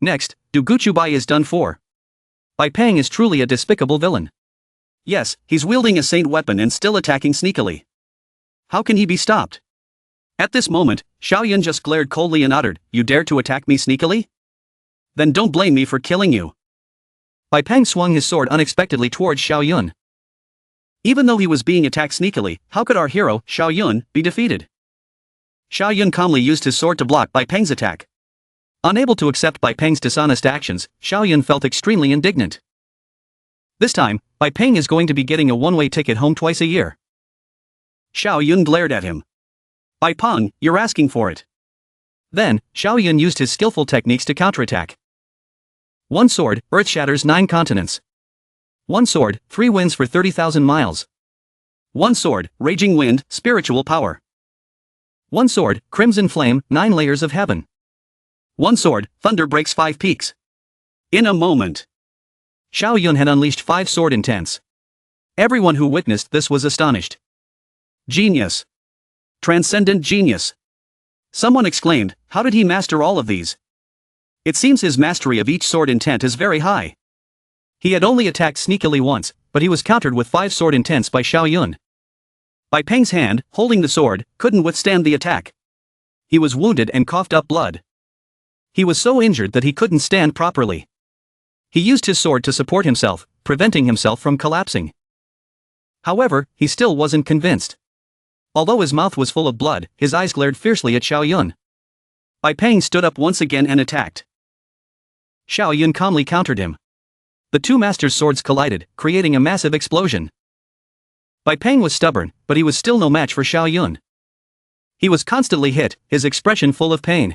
Next, Dugu Chubai is done for. Bai Peng is truly a despicable villain. Yes, he's wielding a saint weapon and still attacking sneakily. How can he be stopped? At this moment, Xiaoyun just glared coldly and uttered, you dare to attack me sneakily? Then don't blame me for killing you. Bai Peng swung his sword unexpectedly towards Xiaoyun. Even though he was being attacked sneakily, how could our hero, Xiaoyun, be defeated? Xiaoyun calmly used his sword to block Bai Peng's attack. Unable to accept Bai Peng's dishonest actions, Xiaoyun felt extremely indignant. This time, Bai Peng is going to be getting a one-way ticket home twice a year. Xiaoyun glared at him. Bai Peng, you're asking for it. Then, Xiaoyun used his skillful techniques to counterattack. One sword, earth shatters 9 continents. One sword, 3 winds for 30,000 miles. One sword, raging wind, spiritual power. One sword, crimson flame, 9 layers of heaven. One sword, thunder breaks 5 peaks. In a moment, Xiaoyun had unleashed 5 sword intents. Everyone who witnessed this was astonished. Genius. Transcendent genius. Someone exclaimed, how did he master all of these? It seems his mastery of each sword intent is very high. He had only attacked sneakily once, but he was countered with 5 sword intents by Xiaoyun. Bai Peng's hand, holding the sword, couldn't withstand the attack. He was wounded and coughed up blood. He was so injured that he couldn't stand properly. He used his sword to support himself, preventing himself from collapsing. However, he still wasn't convinced. Although his mouth was full of blood, his eyes glared fiercely at Xiaoyun. Bai Peng stood up once again and attacked. Xiaoyun calmly countered him. The two masters' swords collided, creating a massive explosion. Bai Peng was stubborn, but he was still no match for Xiaoyun. He was constantly hit, his expression full of pain.